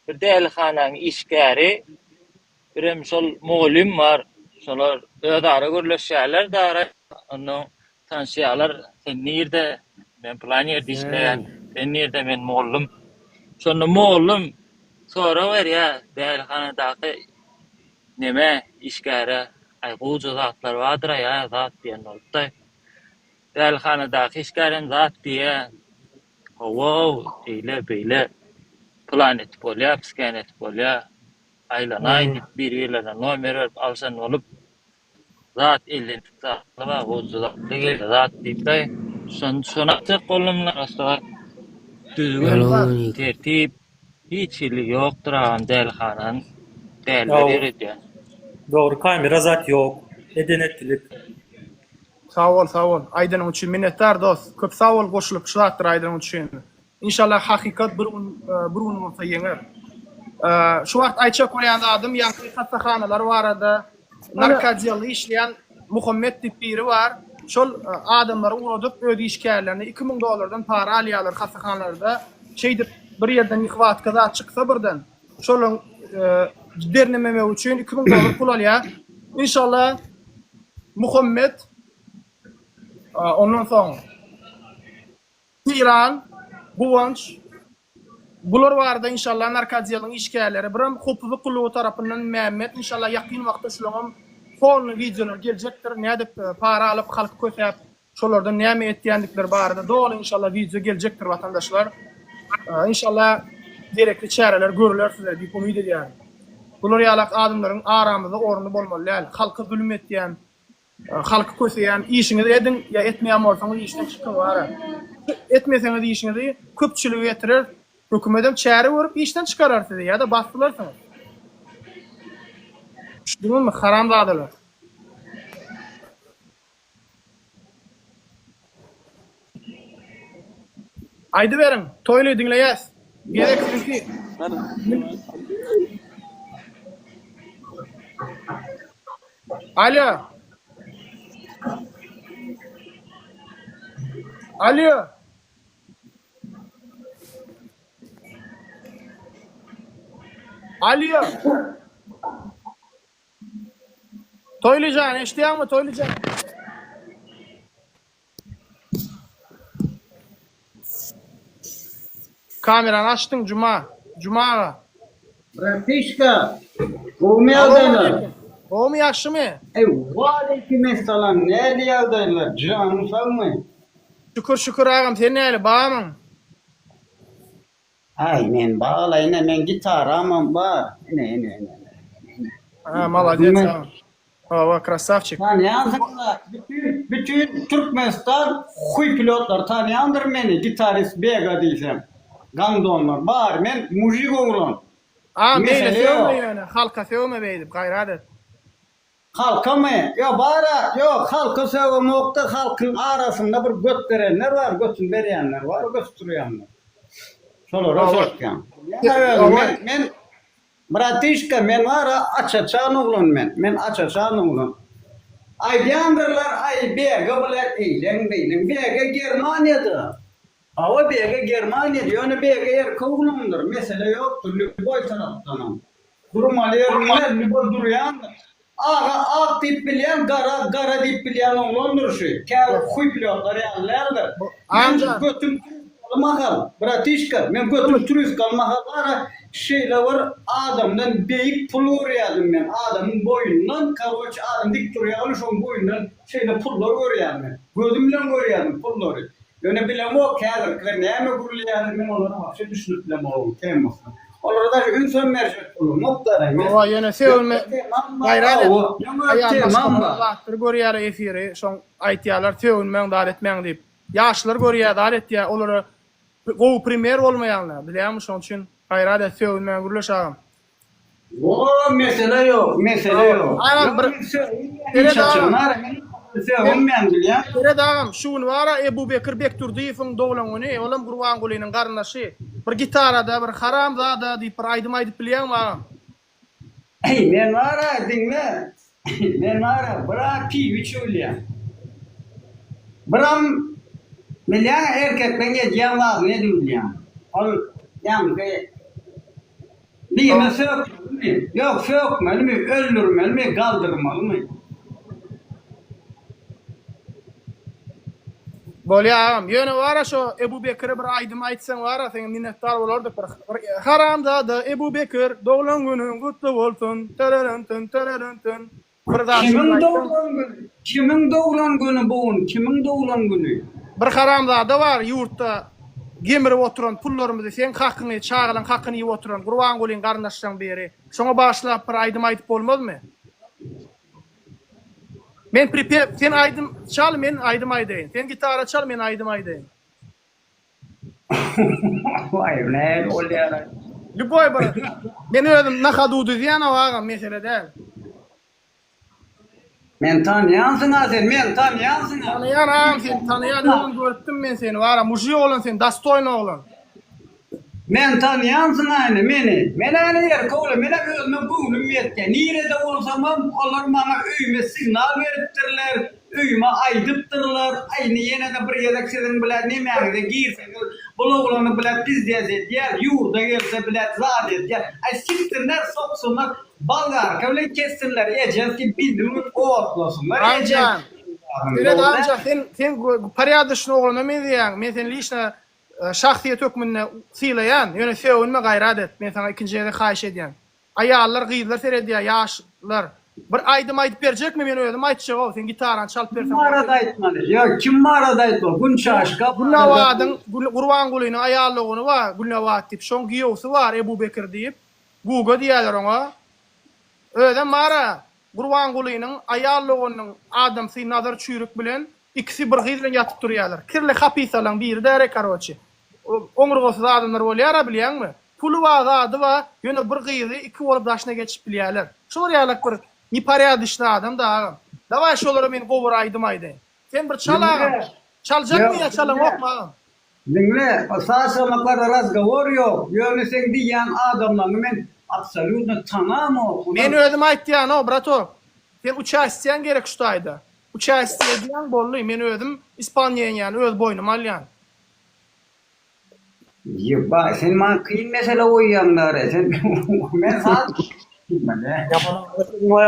bir dälhanaň işgäri birem şol moğulym bar. Şolar ödara görleşýärler dara. Onu tanşýarlar. Sen nirde? Men planier diýişleýän. Sen nirde? Men moğulym. Şonu moğulym sonra berýär. Dälhanadaky neme işgäri aýguja zatlar bardyr ya zat diýen boldy. Dälhanadaky işgären zat diýe Wow, eyle beyle planet bolýar, pskenet bolýar. Aylanay dip bir ýerlerden nomer berip alsan olup zat elden tutsaly we gozulap degel zat diýip-de şonu atyp golumlar aslında düzgün tertip hiç ýyly ýokdur agam dälxanan dälleri ýeredi. Doğru, kamera zat yok. Edenetlik. Sağ ol. Aydın için minnettar dost. Köp sağ ol goşulyp şulatdyr Aydın için. İnşallah hakikat bir gün bolsa ýeňer. Şu wagt aýtjak bolýan adam ýa-da hastaxanalar barada narkotiýaly işleýän Muhammed diýip biri bar. Şol adamlar uradyp öz işgärlerini $2000 para alýarlar hastaxanalarda. Şeýdir bir ýerden ihwatka zat çyksa birden. Şolun dernememe üçin $2000 pul alýar. İnşallah Muhammed ondan soň İran, Guwanç bular barada inşallah narkotiýalyň işgärleri biram hukuk kulugy tarapyndan Mehmet inşallah ýakyn wagtda şularyň fon videolar geljekdir. Nädip para alyp halk kösäp şolardan näme etýändikleri barada dogry inşallah video geljekdir watandaşlar. İnşallah gerekli çäreler görüler sizler diýip umyt edýär. Bular ýalak adamlaryň aramyzda orny bolmaly. Halka zulüm etýän, halky köseýän işiňizi edin ýa etmeýän bolsaňyz işden çykyň bara. Etmeseňiz işiňizi köpçüligi getirir. Hökümetem çäre görüp işden çykarar sizi ýa-da basdylarsyňyz. Şunuňmy haram zadalar. Aýdy beriň, toýly diňleýäs. Gereksinki. Alo. Alo. Alo. Toylucan, eşdiýärmi Toylucan? Kamerany açdyň Juma. Juma. Bratишка, умеldaylar. Oğum ýaşymy? Waaleykumesselam. Näde ýagdaýlar? Janyň sagmy? Şükür agam, sen näle bagamyň? Ay, men bağlayna, men gitaramam bar. Ne. Ha, молодец. Ava krasavчик. Tanıyanlar, bütün Türkmenistan huy pilotlar tanıyandır meni, gitarist Bega diýsem. Gandonlar, bar, men mujik oglan. Meýle söwme ýöne, halka söwme beýdip gaýrat. Halka mı? Ya bara, yok halka sevmekte halkın arasında bir götürenler var, götün berýänler var, götürýänler. Şolara sortýan. Men bratişka, men ara açaçan oglan men açaçan oglan. Aýdýandylar, ay Bega bilen eýlen, Bega Germaniýada. Awa Bega Germaniýada, ýöne Bega erkoglandyr, mesele ýokdur, Lüboy tarapdan. Durmaly ýerler, Lüboy durýandyr. Ak dip bilýän, gara dip bilýän oglandyr şu. Käbi huy pilotlar ýanlardyr. Amca Götüm kalmagal, bratişka, men götüm turist kalmagal ara şeýle bir adamdan beýik pul görýärdim men. Adamyň boýundan, karoç adam dik durýar, şoň boýundan şeýle pullar görýärdim. Gözüm bilen görýärdim pullary. Ýöne bilen o kädirler näme gurulýar men olara başa düşünüp bilen bolum, temmasy. Olara da ünsen merjet bolum, noktalar. ova ýöne söwme gaýrat. Aýalar görýär efiri, şoň aýtýarlar söwünmeň dar etmeň diýip. Ýaşlar görýär dar etýär, olara gowy primer bolmaýanlar. Bilýärmi şoň üçin gaýrat söwünmeň gurulýar. O mesele ýok. Aynen bir Tere dağım, şuun vara Ebu Bekir Bekturdiýewiň doglaňyny, olam Gurban Gulynyň garnaşy. Bir gitarada, bir haramzada diýip bir aýdym aýdyp bilýärmi agam? Ey, men vara diňle. Men vara bırak ki üçülýär. Biram bilýän erkek menge diýanlar ne diýýär? Ol ýa-da diýme sökmeli. Ýok, sökmeli, öldürmeli, galdyrmaly. Bolýar agam, ýöne wara şo Ebu Bekir'e bir aýdym aýtsaň wara, seň minnetdar bolardyk. Haramzada Ebu Bekir, doglan günüň gutly bolsun. Tararantın. Kimin doglan günü bugün? Kimin doglan günü? Bir haramzada bar ýurtda. gemirip oturan pullarymyzy sen hakyny çağılan hakyny ýyp oturan Gurban Gulyň garyndaşlaryň beri. Şoňa başlap bir aýdym aýdyp bolmazmy? Men sen aýdym çal, men aýdym aýdaýyn. Sen gitara çal, men aýdym aýdaýyn. Vay ne oluyor? Любой bir. Men özüm nakadudu diýen awagam mesele däl. Men tanıyansın ha sen, men tanıyansın ha. Tanıyan sen, tanıyan oğlum gördüm men seni. Vara muji oğlan sen, dastoyna oğlan. Men tanıyansın aynı meni. Men aynı yer kovla, men özümün buğulum yetke. Nirede olsamam, onlar bana öyüme signal veriptirler. Öyüme aydıptırlar. Aynı yine de bir yedek sizin bilen ne mağde girseniz. Bula olanı bilen biz diyecek yer. Yurda gelse bilen zat et yer. Ay siktirler, soksunlar. Balgar kavle kessinler. Ecez ki bildirin otlasınlar. Amcan. Evet amca, sen paryadışın oğluna men diýän. Men sen lişne şahsiyet hükmünde silayan, yöne sevünme gayrat et. Men sana ikinci yere haýyş edýän. Ayallar, gyzlar serediýär, ýaşlar. Bir aýdym aýdyp berjekmi men özüm aýtjak, sen gitaran çalyp bersen. Kim arada aýtmady? Ýok, kim arada aýtmady? Günçaşka. Gulnawadyň, Gurban Gulyň aýallygyny wa, Gulnawat diýip, şoň giýowsy bar, Ebu Bekir diýip, Gugo diýerler oňa. Öýdem mara, Gurban Gulynyň aýallygynyň adamsy nazar çüýrük bilen ikisi bir gyz bilen ýatyp durýarlar. Kirli hapisalaň biri däre karoçy. Oňurgosy adamlar bolýar bilýärmi? Pulu wa gady wa ýöne bir gyzy iki bolup daşyna geçip bilýärler. Şolar ýalak bir niparyadışly adam da. Daway şolary men gowur aýdym aýdy. Sen bir çalagam. Çaljakmy ýa çalan okmagam. Dinle, saçmaklarda razgovor yok. Ýöne sen diýen adamlaryny men absolutno tanamam. Men özüm aýtdýan o brato. Sen uçaşçyan gerek şu aýda. Uçaşçy diýen bolly, men özüm Ispaniýaň öz boýnuma alýan. Ýa, sen man kıyın mesele oýýanlar. Sen men saat o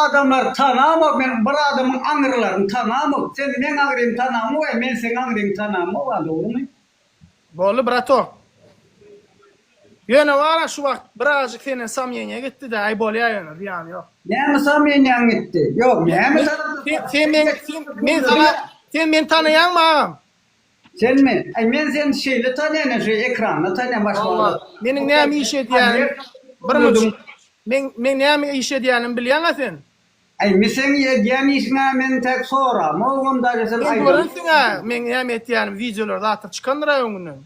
adamlar tanamam, men bir adamın aňyrlaryny tanamam. Sen men aňyrym tanamam, men sen aňyrym tanamam, dogrymy? Bolly brato. Ýöne wara şu wagt birazjyk senen samýeňe gitdi-de, aý bolýar ýöne, diýan ýok. Näme samýeňe gitdi? Ýok, näme sen men tanıyanmam. Sen mi? Ay men sen şeýle tanýan, şu ekranda tanýan başga. Meniň näme iş edýänim? Men näme iş edýänim bilýän sen? Ay men sen edýän işine men tek soram. Ogunda sen ay. Men näme etýänim videolarda atyp çykandyra öňünden.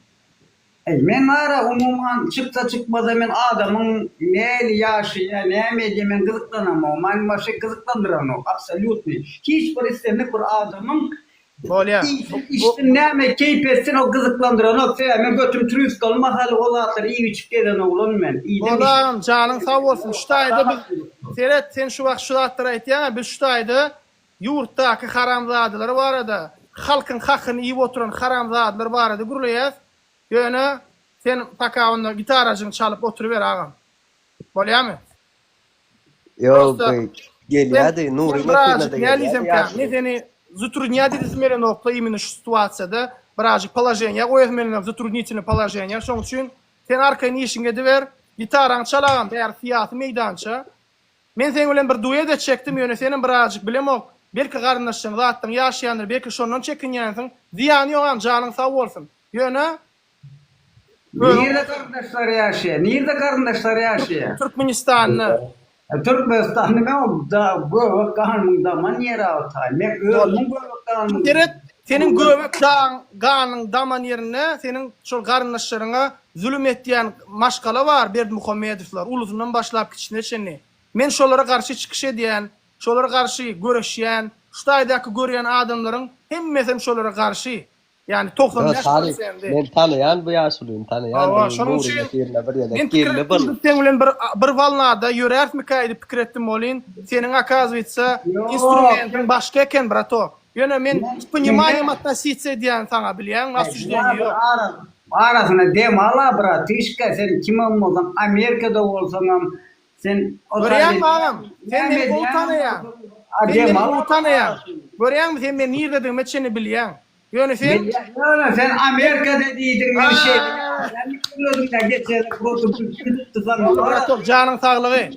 Ay men ara umuman çıksa çıkmasa men adamın näli ýaşy, näme edýän gyzyklanamam. Men başga gyzyklandyramam. Absolutly. Hiç bir istemlik bir adamın bolýar. İşte näme keyp etsin o gyzyklandyran o men götüm türüs galma hali olatlar iyi içip gelen oğlan men. Olam janyň sag bolsun. Şu taýda biz seret sen şu wagt şu zatlar aýtýan, biz şu taýda ýurtdaky haramzadlar barada, halkyň hakyny ýyp oturan haramzadlar barada gurulýar. Ýöne sen paka onda gitarasyny çalyp oturup ber agam. Bolýarmy? Ýok, gelýärdi, Nuri makina. Ne seni затруднять измерено именно şu situasyada birazcık положение koýmalyň, затруднительное положение. Şoň üçin sen arkaň işiňe diber, gitaraň çalagam, bäri fiýaty meýdança. Men sen bilen bir duet etjekdim, ýöne senin birazcık bilemok. Belki garyndaşyň zatdan ýaşaýanlar, belki şondan çekinýänsiň. Diýany ýokam, janyň sag bolsun. Ýöne Nerede kardeşler ýaşaýar? Nerede kardeşler ýaşaýar? Türkmenistanyň. Türkmenistan'da ben da göbek kanunda maniyera atay. Men ölüm göbek kanunda. Deret senin göbek kanın daman yerine senin şol garyndaşlaryňa zulüm etýän maşgala bar Berdimuhammedowlar uluzundan başlap kiçine çenni. Men şolara garşy çykyş edýän, şolara garşy görüşýän, şu taýdaky görýän adamlaryň hemmesi şolara garşy. Yani 90%. Men tanıyan bu ýaşulyň tanıyan. Şonuň üçin sen bilen bir walnada ýöräsmi kaýdy pikir etdim bolyn. Seniň akazyýetsa instrumentin başga eken brato. Ýöne men пониманием относиться edýän saňa bilýän, asujdenýe ýok. Arasyna demala brat, işke sen kim bolmasan Amerikada bolsaňam sen Görýän bagam, sen meni tanıyan. Demala tanıyan. Görýän sen meni nirde meçeni bilýän. Ýöne sen Amerikada diýdiň bir şey. Sen bilýärdiň da geçerek protokol janyň saglygy.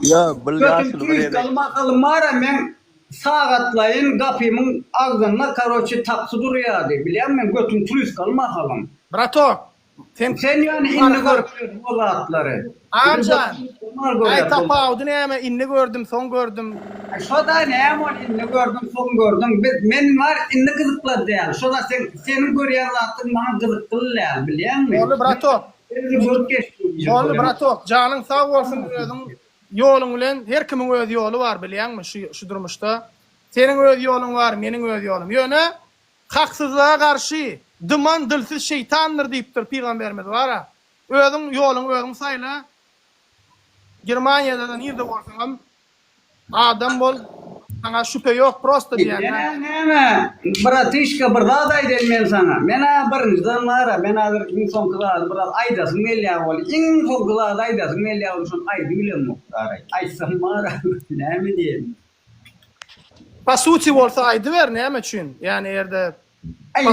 Ya, bilýärsiň. Kalma men sagatlayın kapımın ağzına karoçi tapsı duruyordu. Biliyor musun? Götün turist kalma falan. Bratok. Sen yani inni görüyorsun o zatları. Amcan. Onlar Ay görüyor. tapavdu neyme inni gördüm son gördüm. Şoda ne ama inni gördüm son gördüm. Men var inni kızıkladı yani. Şoda senin görüyen zatın bana kızıklı yani biliyor musun? Oğlu Bratok. Oğlu Bratok. Canın sağ olsun özün yolun bilen her kimin öz yolu var biliyor musun şu durmuşta. Senin öz yolun var, menin öz yolum. Yöne haksızlığa karşı dıman dilsiz şeytandır deyiptir Peygamberimiz var ha. Özün yolun özün sayla. Germanya'da da nerede olsan adam bol. Sana şüphe yok prosto diyen. Ne bratişka bradaydı men sana. Mena bir zamanlara mena bir son kılada brad aydasın melya ol. İn son kılada aydasın melya ol son aydı bilen mi? Ay samara ne mi diyeyim? Pasuti olsa aydı ver ne mi için? Yani yerde Ay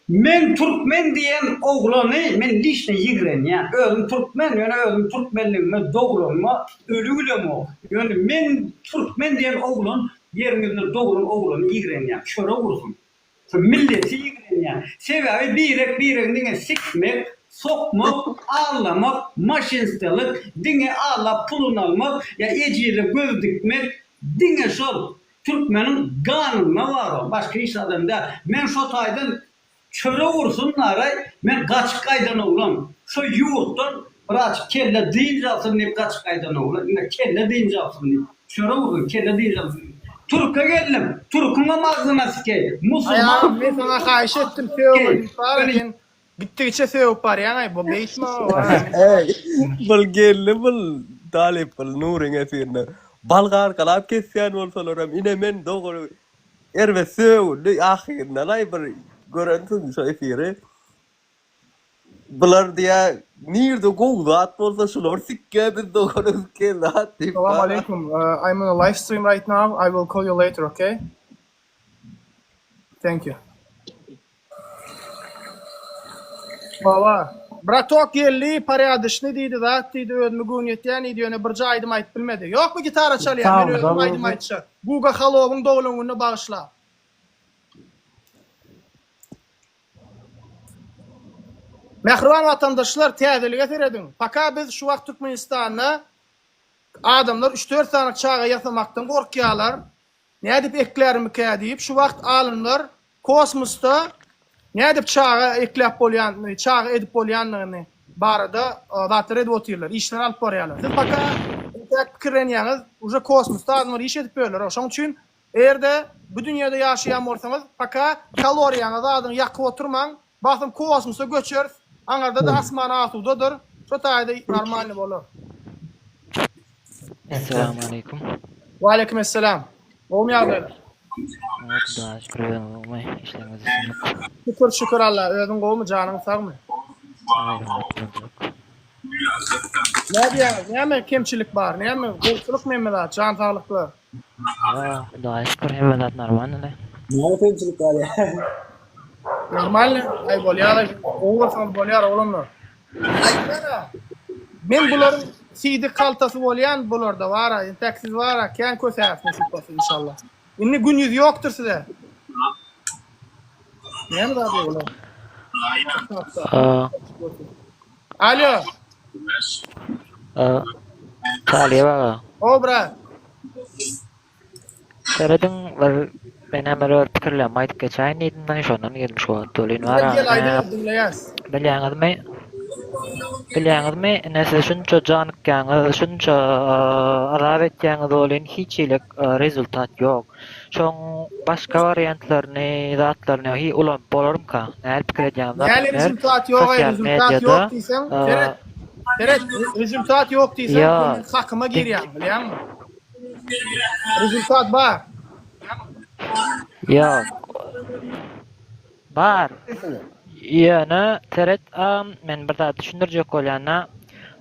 men Türkmen diyen oğlanı men lişne yigren ya. Özüm Türkmen yani özüm Türkmenliğime doğrulma ölüyle mi o? Yani men Türkmen diyen oğlan yerimizde doğulan oğlanı yigren ya. Şöyle vursun. Milleti yigren ya. Sebebi birek dine sikmek, sokmak, ağlamak, maşinstelik, dine ağla pulun almak, ya eciyle göz dikmek, dine sol. Türkmenin kanununa var o. Başka iş adamda. Men şu taydan çöre vursunlar. Men kaç kaydan oğlan. Şu yurttan bırak kelle deyincaksın ne kaç kaydan oğlan. Ne kelle deyincaksın ne. Çöre vursun kelle deyincaksın. Türk'e geldim. Türk'ün ağzına sikeyim. Musulman. ben sana karış ettim. Sevmedim. Gittikçe sevip var yani. Bu beytme o. Bul geldi bul talip bul nurin efirne. Balgar kalap kesyan bolsalaram ine men doğru erve sev de ahirna lay bir görüntü şu efire. Bular diye nerede goğdat bolsa şular sikke bir doğru kelat. Assalamu alaikum. I'm on a live stream right now. I will call you later, okay? Thank you. Baba. Bratok geldi, paryadışını deydi, zat deydi, ödümü günyetyen deydi, öne bir caydım ayıp bilmedi. Yok mu gitara çalıyor, ben ödüm aydım aytışa. Guga Halov'un doğulununu bağışla. Mehriban vatandaşlar təzeliğe teredin. Paka biz şu vaqt Türkmenistan'da adamlar 3-4 tane çağa yasamaktan korkuyorlar. Ne edip eklerimi deyip şu vaqt alınlar kosmosta ne edip çağa eklep bolyan, çağa edip bolyanlarını barada vatır edip otuyorlar. İşler alıp barıyorlar. Siz paka fikirleniyorsunuz, уже kosmosta adamlar iş edip böyler. Onun için eğer de bu dünyada yaşayan olsanız paka kaloriyanı da adını yakıp oturman, bakın kosmosa göçer, anarda da asmana atıdadır. Şu tayda normal olur. Esselamu aleyküm. Ve aleykümselam. Olmayalım. Daha şükür ederim olmay. İşleriniz Şükür Allah. Özün qoğmu canın sağ mı? Ne diyorsunuz? Ne mi kemçilik var? Ne mi? Korkuluk mu emmeler? Can sağlıklı. Daha şükür hemen normal ne? Ne temsilcilik var ya? Normal ne? Ay bolyar. Oğulsan bolyar oğlumlar. Men buların siydi kaltası bolyan bularda var. Taksiz var. Ken kösəf nasip olsun inşallah. İnni gün yüzü yoktur size. Ne mi daha diyorlar? Alo. Saliye baba. O bra. Seredin var. Ben hemen öyle fikirlem. Aydık geçen neydinden şondan gelmiş o. Dolin var. Gel ayda dinleyez. Bilýäňiz mi? Näse şunça janykýaňyz, şunça arab etýäňiz bolan hiç ilik rezultat ýok. Şoň başga variantlaryny, zatlaryny hi ulan bolarmka. Näme pikir edýäňiz? Yani rezultat ýok, rezultat ýok diýsen, Teret, rezultat ýok diýsen, hakyma girýär, bilýärmi? Rezultat bar. Ýok. Bar. Ýöne teret men bir daha düşündirjek bolýana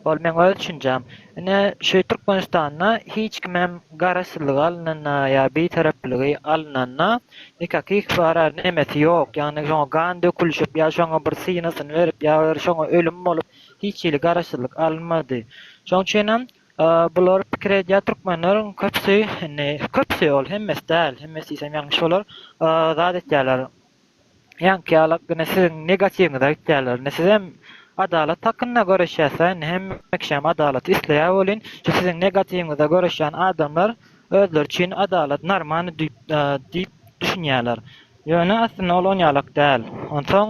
ol men öýe düşünjäm. Ine şu Türkmenistanda hiç kimem garaşlygy alnana ýa bir tarapligi alnana nikaki barar nemeti ýok. Ýani şoňa gan dökülşip ýa şoňa bir synasyny berip ýa şoňa ölüm bolup hiç ýyly garaşlyk almady. Şoň üçin Bular pikir edýär türkmenleriň köpsi ol, hemmes däl, hemmesi isem ýalňyş bolar. Zat etýärler. Ýanky ýalak gene siziň negatiwňyzy aýtýarlar. Ne sizem adalet hakkında görüşýärsen, hem mekşem adalet isleýär bolyn. Şu siziň negatiwňyzy görüşýän adamlar özleri üçin adalet narmany diýip düşünýärler. Ýöne aslynda ol onýalak däl. Onsoň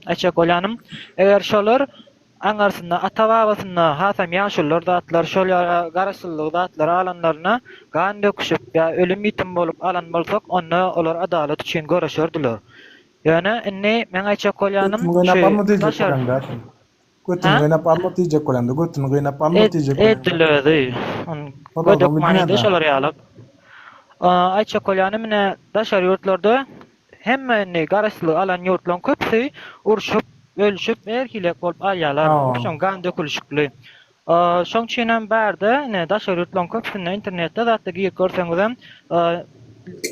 aýçak bolýanym, eger şolar aňarsynda ata-babasynda hasam ýaşullar zatlar şol garaşsyzlyk zatlar alanlaryna gan döküşip ýa ölüm ýetim bolup alan bolsak, onda olar adalet üçin görüşerdiler. Ýöne inni men aýçak bolýanym Götün gynap alma diýjek bolanda, götün gynap alma diýjek bolanda. Etdiler. Gödök manynda şolar ýalak. Aýçak bolýanym mine daşar ýurtlarda hemme garaşsyzlyk alan ýurtlaryň köpsi urşup ölüşüp erkilek bolup alýarlar. Şoň gan dökülüşikli. Şoň üçinem bärde daşar ýurtlaryň köpsinde internetde zatda girip görseňizem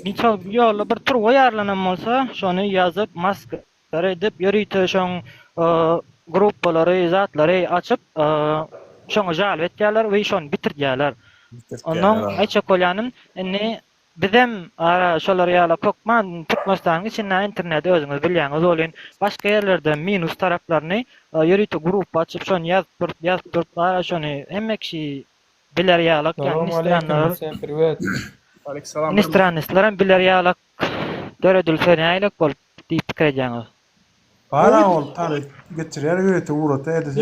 niçe ýolda bir turga ýarlanan bolsa, şonu ýazyp maskara edip ýörüýte şoň gruppalary, zatlary açyp şoňa jalp etýärler we şonu bitirýärler. Ondan aýçak bolýanym, bizem şolar ýala kökman Türkmenistan içinde internetde özüňiz bilýäňiz bolyn, başga ýerlerde minus taraplaryny ýörüýte grup açyp şonu ýazyp şonu hemme kişi biler ýalak, ýani Instagram'dan biler ýalak döredilse näýlek bolup diýip pikir edýäňiz. Para ol tale geçirýär ýöre uğrata edese.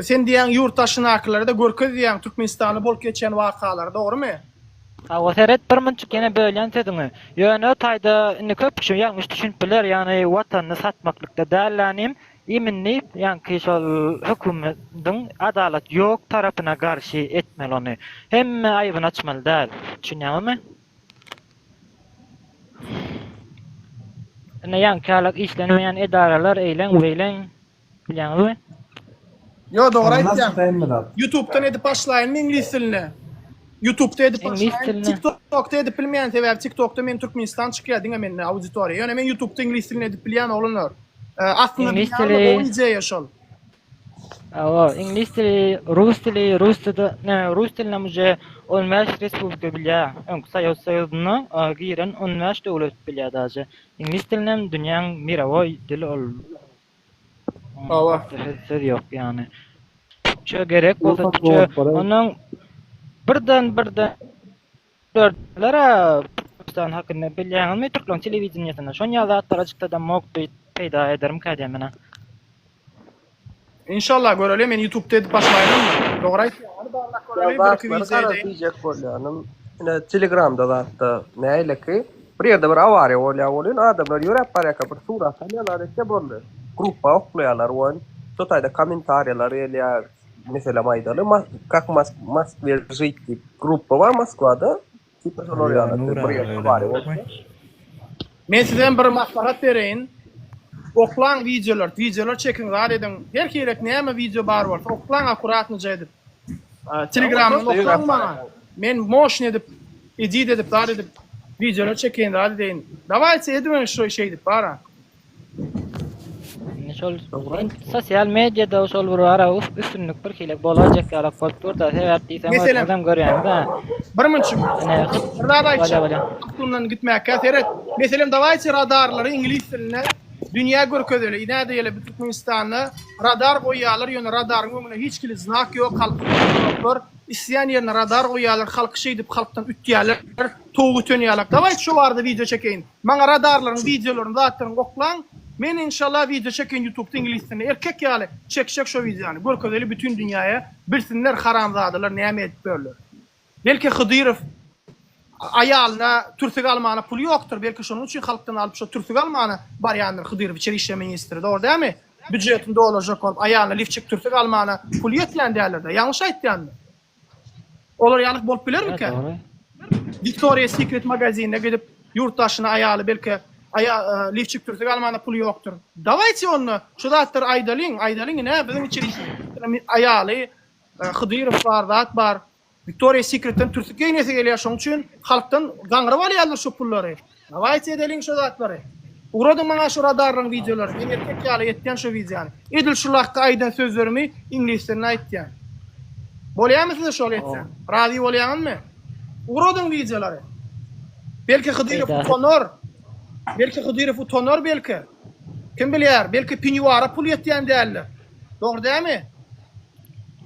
Sen diýen ýurtdaşynakylary da görkez diýen Türkmenistany bolup geçen wakalar dogrymy? O seret bir munçuk ýene bölýän sözüňi. Ýöne taýda indi köp kişi ýalňyş düşünip biler, ýani watanyny satmaklykda dällanym, iminni ýanky şol hökümetiň adalet ýok tarapyna garşy etmeli ony. Hemme aýbyny açmaly däl. Düşünýärmi? Ýanky halak işlenmeýän edaralar eýlen bilýäňizmi? Yo, dogry aýtýan. YouTube'dan edip başlaýyn ingliz diline. YouTube'da edip başlaýyn. TikTok'da edip bilmeýän sebäp TikTok'da men Türkmenistan çykýar diňe men auditoriýa. Ýöne men YouTube'da ingliz diline edip bilýän olanlar. Aslında İngiliz bir dili- ideya şol. İngiliz dili, Rus diline muje 15 respublika bilýär. Soýuz Soýuzyna giren 15 döwlet bilýär daja. İngiliz dilinem dünýäň mirawoy dili ol. Söz ýok ýani. Şu gerek bolsa onuň birden dörtlara Türkistan hakynda bilýäňizmi Türkmen telewizionyasynda şoň ýazatlar açykda mokdy peýda ederim kademine. İnşallah görelim, men YouTube'da edip başlaýyn. Dogry aýtýan. Barlak görelim, bir iki video edeyim. Diýjek bolýanym. Telegramda zatda näýleki bir ýerde bir awariýa bolýar bolyn, adamlar ýörep barýaka bir surat alýarlar eke boldy. Gruppa oklaýarlar won. Şotaýda kommentariýalar elýär. Mesela maýdaly Moskva жить gruppa var Moskvada. Tipe şolar ýaly. Men sizden bir maslahat bereýin. Oklan videolar çekin edin. Her kerek näme video bar bolsa, oklan akuratnyca edip. Telegramdan oklan bana. Men motion edip, edit edip, edip videolar çekin deyin. Dawajcie edin şu şey edip bara. Şol sosial mediada şol bir ara üstünlük bir kilek bolajak ýalak bolupdy. Sebäp diýsem adam görýän da. Bir munçuk. Aklımdan gitmäke seret. Meselem dawajcie radarlary ingliz diline dünýä görkezeli. Ine diýeli bu Türkmenistanda radar goýýarlar, ýöne radaryň öňüne hiç kili znak ýok, halk isýan ýerine radar goýýarlar, halk şeýdip halkdan ütýärler, towy tönýärler. Dawajcie şu barada video çekeýin. Maňa radarlaryň videolaryny zatlaryň oklan. Men inşallah video çekin YouTube'da ingliz diline. Erkek ýaly çekşek şu videony. Görkezeli bütün dünýäye bilsinler haramzadalar näme edip berler. Belki Hıdyrov ayalına türsük almana pul ýokdur. Belki şonuň üçin halkdan alyp şu türsük almana barýandyr Hıdyrov içeri işler ministri. Dogry dämi? Büdjetinde olajak bolup ayalına lifçik türsük almana pul ýetlendirler de. Ýalňyş aýtdym. Olar ýalyk bolup bilermi? Victoria's Secret magazinine gidip yurtdaşyna aýaly belki lifçik türsük almana pul ýokdur. Dawajcie onu şu zatlar aýdalyň ne bizim içeri aýaly Hıdyrov bar, zat bar. Victoria's Secret'ten türsük ýeňesi gelýär, şoň üçin halkdan gaňryp alýarlar şu pullary. Dawajcie edeliň şu zatlary. Uradym maňa şu radarlyň videolary. Men erkek ýaly etdiň şu videony. Edil şulakka aýdan sözlerimi ingilisçe aýtdym. Bolýarmy siz şol etsem? Razi bolýarmymy? Uradym videolary. Belki Hıdyrov utanor. Belki Hıdyrov utanor belki. Kim bilýär? Belki pinywara pul ýetýän däldir. Dogry dämi?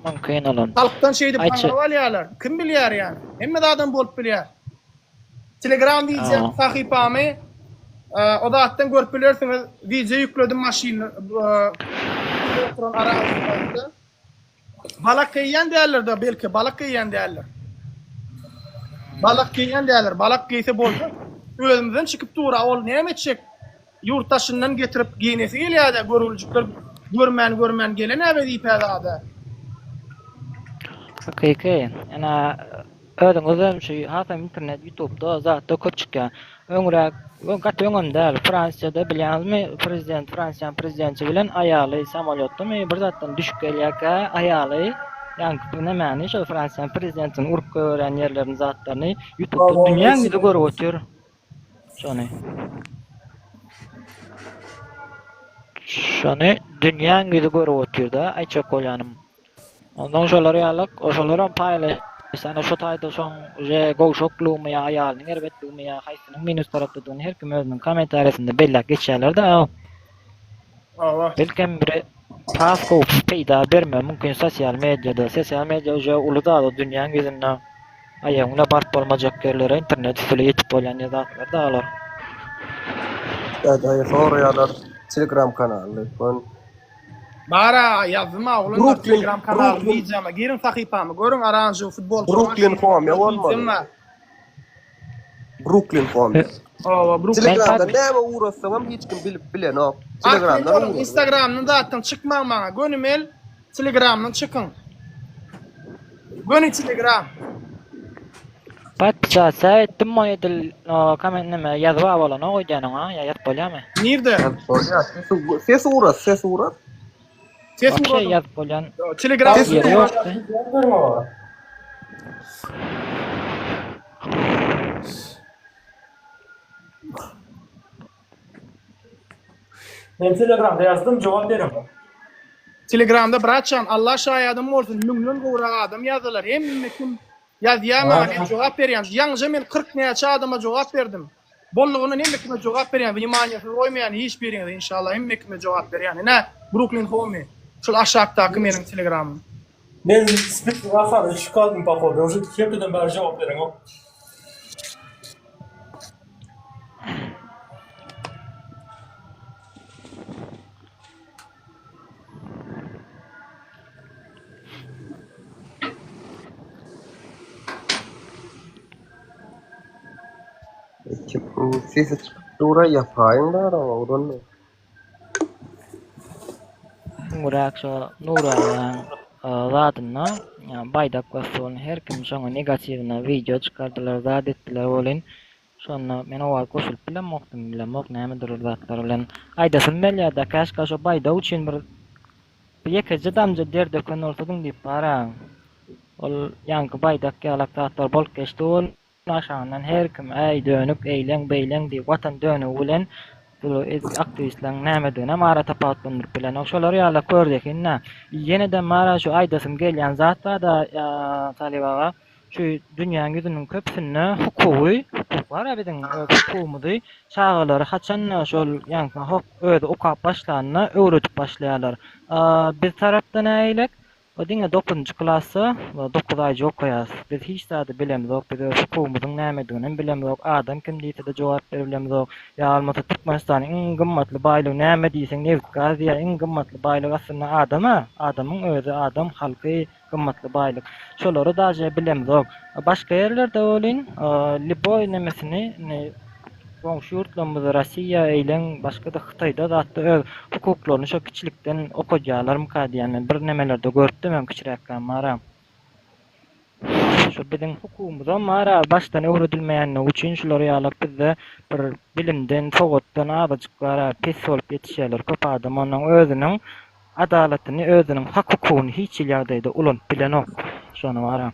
Mümkin olan. Halktan şeydi Ayçı. para alýarlar. Kim bilýär ýani? Hemme de adam bolup bilýär. Telegram video sahipamy o da atdan görüp bilersiňiz, video ýükledim maşyna oturan arazida. Balak giýen däldir de belki balak giýen däldir. Balak giýen däldir. Balak giýse bolsa özümizden çykyp dura ol näme etjek? Ýurtdaşyndan getirip giýnesi gelýär-de görüljükler görmän gelen näme diýipärde. Hakiki. Ana öňüňizem şu hatam internet YouTube'da zatda köp çykýar. Öňrek gat öňümde Fransiýada bilýäňizmi prezident Fransiýanyň prezidenti bilen aýaly samolyotda bir zatdan düşüp gelýärkä aýaly ýa-ni nämäni şu Fransiýanyň prezidentini urup gören ýerlerini zatlaryny YouTube'da dünýä gide görüp otur. Şonu dünýä gide görüp oturda aýçak bolýanym. Ondan şolary ýalyk, oşolary paýly. Sana şu taýda soň je goşoklumy ýa aýalyň erbetligimi ýa haýsynyň minus tarapdygyny her kim özüniň kommentarysynda bellek geçýärler de. Belkem bir pasko peýda berme mümkin sosial mediada. Sosial media je ulada dünýäň gözünde aýagyna barp bolmajak yerlere internet üstüne ýetip bolýan ýazatlar daglar. Ýa-da Telegram kanaly. Bara yazma oğlum Telegram kanalı diyeceğim. Girin sahipamı. Görün aranjı futbol. Brooklyn Home bolmaly. Brooklyn Home. Telegramda näme uğraşsam hiç kim bilip bilenok. Telegramda Instagramdan zaten çıkmam bana. Gönümel Telegramdan çıkın. Gönü Telegram. Patça saytym moýdil kommentneme ýazba bolan oýdanyň ha ýa ýat bolýarmy? Nerede? Ses uğraş. Ses ýaz bolýan. Telegram ýeri ýok. Men Telegramda yazdım, jogap berem. Telegramda braçan Allah şaýadym bolsun, müňden gowrak adam ýazylar. Hemme kim ýazýarmy, men jogap berýän. Ýalňyja men 40 näçe adama jogap berdim. Bollugyny hemme kime jogap berýän, ýymanyňy goýmaýan hiç birine inşallah hemme kime jogap berýän. Näme Brooklyn Home. Şol aşağıdaky meniň Telegramym. Men spit wafar şikaldym papoda. Уже hepden bäri jogap berem. Sesi çıktıra yapayım da oranı. Murak şu Nuraýan zadyna baýdak basýan her kim şoňa negatiwna video çykardylar, zat etdiler bolen. Şonu men owal koşup bilemok nämedir zatlar bilen aýdasyn belýärde kaşka şo baýda üçin bir ýekiji damja derde kön ortadyň diýip bara. Ol ýanky baýdak ýalak zatlar bolup geçdi ol. Aşağıdan her kim ay dönük eýleň beýleň diýip watan dönüp bilen bu aktivistler nämedigine mara tapatlandyryp bilen oşolary ýaly gördükinde ýene-de mara şu aýdasym gelýän zatlar da talibaga şu dünýäň ýüzüniň köpsünde hukuky var biziň hukumydy çağalary haçan şol ýanky hok öýde okap başlanyna öwretip başlaýarlar. Biz tarapdan aýlak o diňe 9-njy klasy we 9 aýjy okuýas. Biz hiç zady bilemizok, biz hukumyň nämedigini bilemizok, adam kim diýse de jogap berebilemizok. Ýa almaty Türkmenistanyň iň gymmatly baýlygy näme diýseň, Nevzat ýa iň gymmatly baýlyk aslynda adamyň özü, adam halky gymmatly baýlyk. Şolary daja bilemizok. Başga ýerlerde bolyn, Liboy nemesini Goňşy ýurtlarymyz Rossiýa eýlen başga da Hytaýda zatda öz hukuklaryny şo kiçilikden okujalar mukadiýany bir nemelerde görüpdim men kiçirekden mara. Şo biziň hukumymyza mara başdan öwredilmeýän üçin şolary ýalyp bizde bir bilimden, sowatdan abaçyklara pes bolup ýetişýärler. Köp adam onuň özüniň adalatyny, özüniň hak hukukyny hiç ýagdaýda ulanyp bilenok. Şonu mara.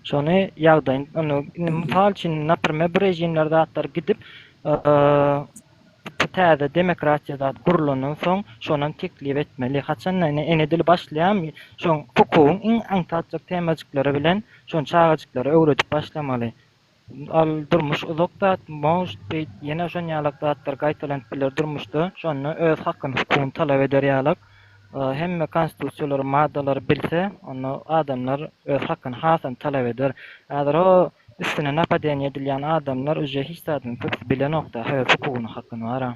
Şonu ýagdaýyn, onu misal üçin näpirme bir rejimlerde atlar gidip täze demokratiýa zat gurulanyň soň şonan teklip etmeli. Haçan ene dil başlaýan şoň hukugyň iň aňtatjak temajyklary bilen şoň çağajyklary öwredip başlamaly. Al durmuş uzakda moş beýt ýene şoň ýalak zatlar gaýtalanıp biler durmuşdy. Şonu öz hakyny hukugyny talap eder ýalak. Hemme konstitusiýalary maddalary bilse, onu adamlar öz hakyny hasan talap eder. Häzir o üstüne napaden edilýän adamlar uje hiç zadyň köpüsi bilen nokta öz hukugyny hakyny bara.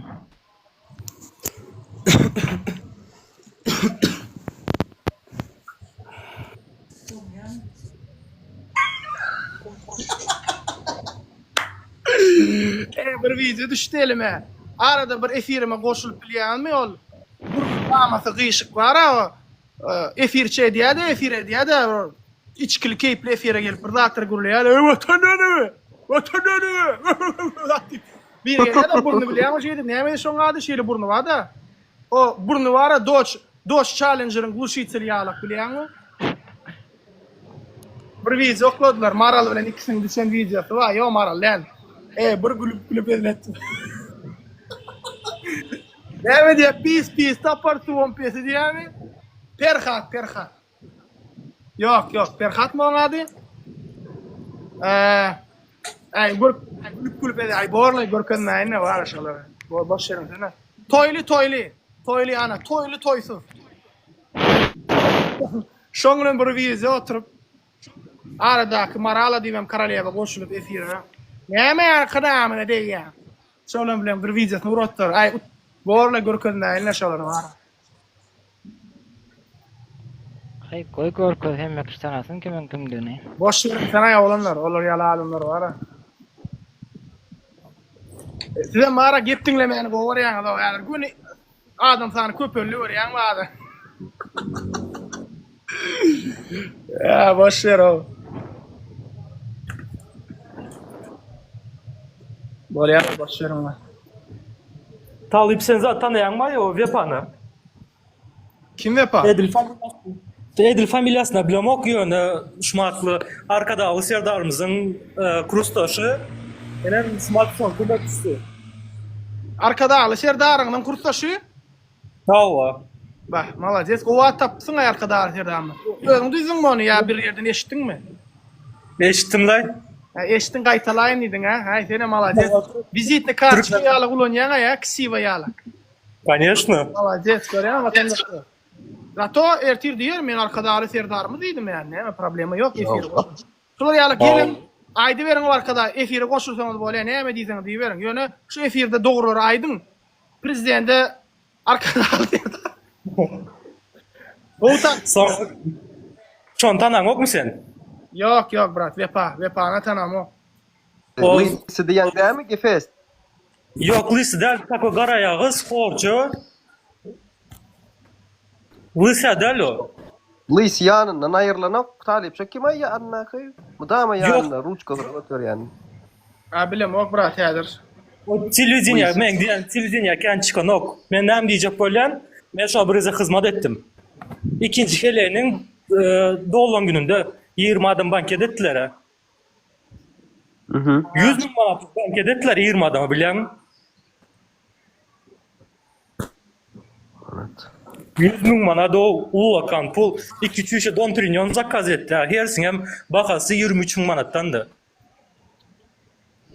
Bir video düşdi elime. Arada bir efirime goşulyp bilýänmi ol? Amasy gyşyk bar ha. Efirçe diýär-de, efir diýär-de. İçkili keypli efire gelip bir zatlar gurulýar. Vatanany! Vatanany! Bir ýerde de burnu bilýän şeýdi. Näme şoň ady şeýle burnu bar da. O burnu bar Dodge Challenger'ın gluşytsel ýalak bilýänmi? Bir video okladylar. Maral bilen ikisiniň düşen videosy bar. Yo Maral lan. Bir gülüp edildi. Näme diýär? Pis tapar tuwam pis diýärmi? Perhat. Yok, Perhat mı onun adı? Gülüp edildi. Ay borla görkünün ne var aşağıları. Boş yerin sana. Toyli ana. Toysuz. Şoňdan bir video oturup aradaky Marala diýmem Karalyeva goşulyp efire. Näme arkadaşymyna diýär. Şoňdan bilen bir videosy urotdur. Ay borla görkünün ne aşağıları var. Hay koy gorko hemme kiştanasyn kimen kimdigini. Boş yerin sana ya olar ýala alymlar var. Size mara gepdiňlemeni gowarýaňyz o ýa-da güni adam sany köpönli görýän wada. Ya boş yer o. Bolýar boş yer ona. Talip sen zaten tanıyanma o Vepa'nı. Kim Vepa? Edil familyasına bilem okuyor şumatlı arkada Serdarımızın kurustaşı. Benim smartphone kullanıcısı. Arkada Serdar'ın kurustaşı. Tava. Bak malades. O WhatsApp'sın arkada Serdar'ın. Özün duydun mu onu ya bir yerden eşittin mi? Eşittim lan. Eşittin qaytalayın idin ha. Hay sene malades. Vizitni kartçı ýaly ulanýan ya ksiva ýaly. Конечно. Malades görýän vatandaşlar. Zato ertir diýer men arkada Serdar'mı diýdim ýani. Näme problemi ýok efir. Şolar ýaly gelin aýdy beriň o arkada efire goşulsaňyz bolýar. Näme diýseňiz diýberiň. Ýöne şu efirde dogrury aýdym. Prezidente arkada Ota. Şon tanamok mu sen? Yok brat, Vepa'na tanamo. Lise diýen dämi Gefest? Yok lise del tako garaýagy sporçu. Lise del o. Lise ýanyndan aýrylanyp talip şokima ýa-anna köy. Mudama ýanynda ruçka götür ýani. Bilem ok brat häzir. O telewiziýa, men diýen telewiziýa kan çykanok. Men näme diýjek bolýan? Men şo birze hyzmat etdim. İkinci heleniň dolan gününde 20 adam banket etdiler. 100 000 manat banket etdiler 20 adama bilen. 100 000 manat o ulakan pul 2-3 trilyon zakaz etdi. Hersiňem bahasy 23 000 manatdandy.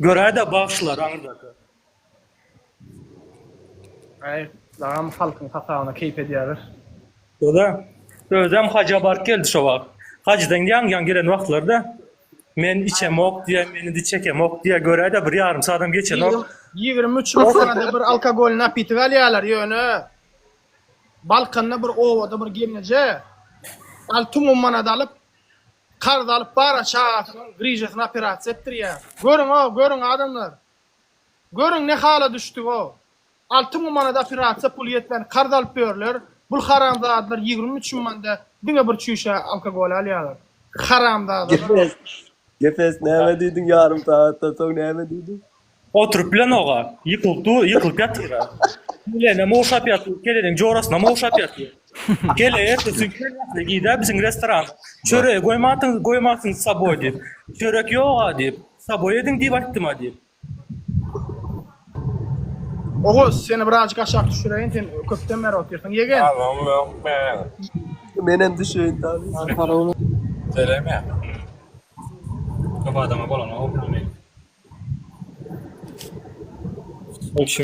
Görä-de bagşlar aňyrdaky. Ay, dağım halkın hasabyna keyip edýär. Oda özüm haja bar geldi şo wagt. Hajdan ýan gelen wagtlarda men içemok diýe, meni de çekemok diýe görä-de 1,5 saatdan geçen ok. 23 manada bir alkogol napitip alýarlar ýöne. Balkanda bir owada bir gemneje. Al tumum manada alyp karz alyp bara çağatynyň grijasyna operasiýa etdirýär. Görüň adamlar. Görüň ne hala düşdi o. Al tumum manada operasiýa pul ýetmän karz alyp berler. Bu haramzadlar 23 manda diňe bir çüşe alkogol alýarlar. Haramzadlar. Gefest näme diýdin ýarym saatdan soň näme diýdin? Oturup bilen oga yıkılıp yatır. Bilene moşap yatır. Keleden jorasına moşap yatır. Kele ertesi gün giydi bizim restoran. Çöreği koymasın saboy deyip. Çörek yok deyip. Saboy edin deyip attım deyip. Oğuz seni birazcık aşağı düşüreyim. Sen köpten beri oturuyorsun. Yegen. Men hem düşeyin tabi. Söyleme. Kafa adama bolana olmuyor.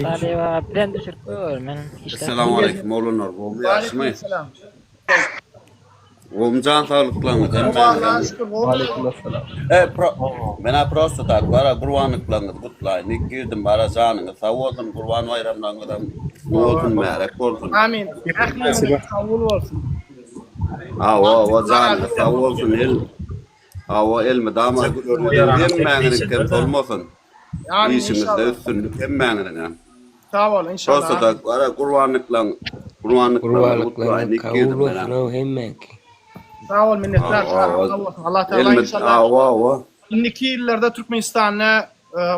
Tabii va bilen düşürüp koyuyorum men. Assalamu alaykum oğlunlar. Oğlum yaxşımı? Aleykümselam. Oğlum can sağlıklandı. Allah'a şükür. Mena prosto tak bara kurbanlıklandı kutlayın. İlk girdim bara canını. Sağ olsun kurban bayramlarından olsun merek olsun. Amin. Ahlimiz kabul olsun. O canlı sağ olsun el. O elmi damat hem mağırın kem olmasın. Amin İşimizde inşallah. üstünlük hem mağırın. Sağ ol inşallah. Prosto tak bara kurbanlıklandı kutlayın. İlk girdim mena. Sağ ol minnetler. Allah Teala inşallah. İndiki yıllarda Türkmenistan'ı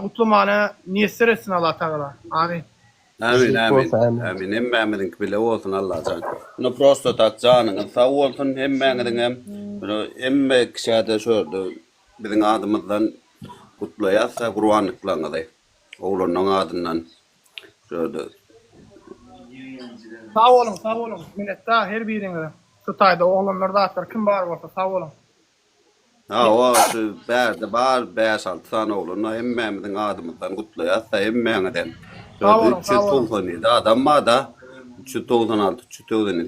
kutlamanı niyetler etsin Allah Teala. Amin. Amin. Hem mağırın bile olsun Allah can. Bunu prosto tak canını sağ olsun hem mağırın hem kişide şöyle bizim adımızdan kutlayasa kurbanlıklandı. Oğlunun adından şöyle. Sağ olun. Minnettar her birine. Tutayda oğlanlarda atlar kim var olsa sağ olun. O berde bar 5-6 tane oğlunu hem Mehmet'in adımından kutlayasa hem Mehmet'in. Sağ olun. Adamma da 396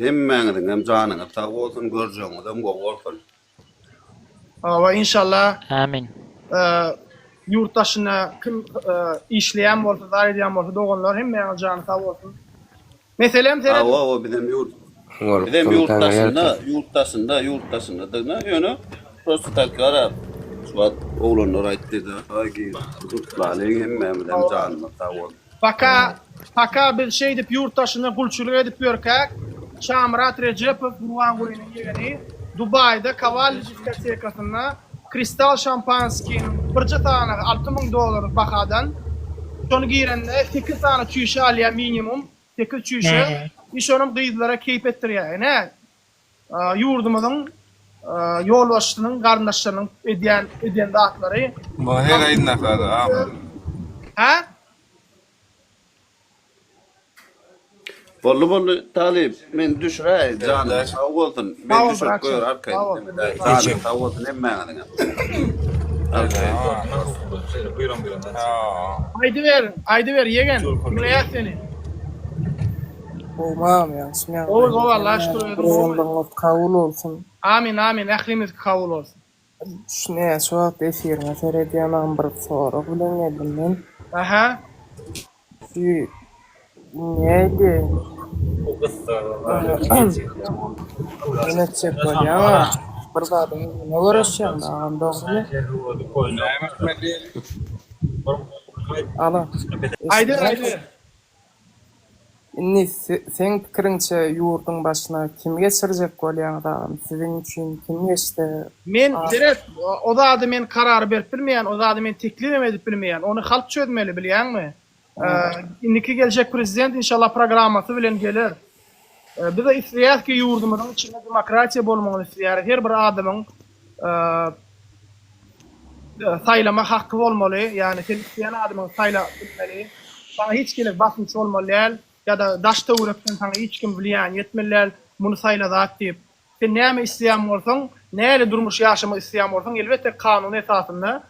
hem Mehmet'in hem canını sağ olsun göreceğiniz hem olsun. Ve inşallah Amin. Yurttaşına kim işleyen olsa, zar ediyen olsa doğanlar hem Mehmet'in canı sağ olsun. Mesela O bizim yurttasında da ne yönü prosto takara şu oğlunlar ayttı da hagi tutlalayın hem Mehmet'in canını sağ olsun. Paka bir şey edip yurttaşına kulçuluk edip yörkak Şamrat Recepov Ruan Guri'nin yegeni Dubai'de Kaval diskotekasında kristal şampanskinin bir tane $6000 bakadan şonu giyirende 8 tane çüşe alya minimum 8 çüşe iş onun kıyıdlara keyip ettiriyor. Ne? Yurdumuzun yolbaşçının, kardeşlerinin ediyen dağıtları. Bu her ayın nakları abi. Ha? Bollu talip men düşre canı sağ olsun. Ben düşüp koyar arkaya. Canı sağ olsun hem Mehmet'in. Buyurun. Haydi ver yegen. Buraya seni. Olmam ya. Şimdi Oğuz Allah şükür Allah'ın kabul olsun. Amin. Ahlimiz kabul olsun. Şune suat esirine serediyanan bir soru bilen geldim ben. Aha. Şu neydi? Yönetecek var ya ama bir kadın ne uğraşacağım da doğru mu? Ala. Haydi. Inni sen pikirinçe yurdun başına kim geçirecek bolýan adam? Sizin için kim geçti? Men direkt o da adı men karar berip bilmeyen, o da adı men teklif edip bilmeyen, onu halk çözmeli bilýänmi? Indiki gelecek prezident inşallah programması bilen gelir. Biz de istəyäs ki yurdumuzun içinde demokratiya bolmagyny istəyäris. Her bir adamın saylama hakkı bolmaly. Yani sen isteyen adamın sayla bilmeli. Sana hiç gelip basınç olmaly. Ya da daşta uğrapsan sana hiç kim bilýän yetmeler bunu sayladat diýip. Sen näme isteýän bolsaň, näle durmuş ýaşama isteýän bolsaň, elbetde kanun esasında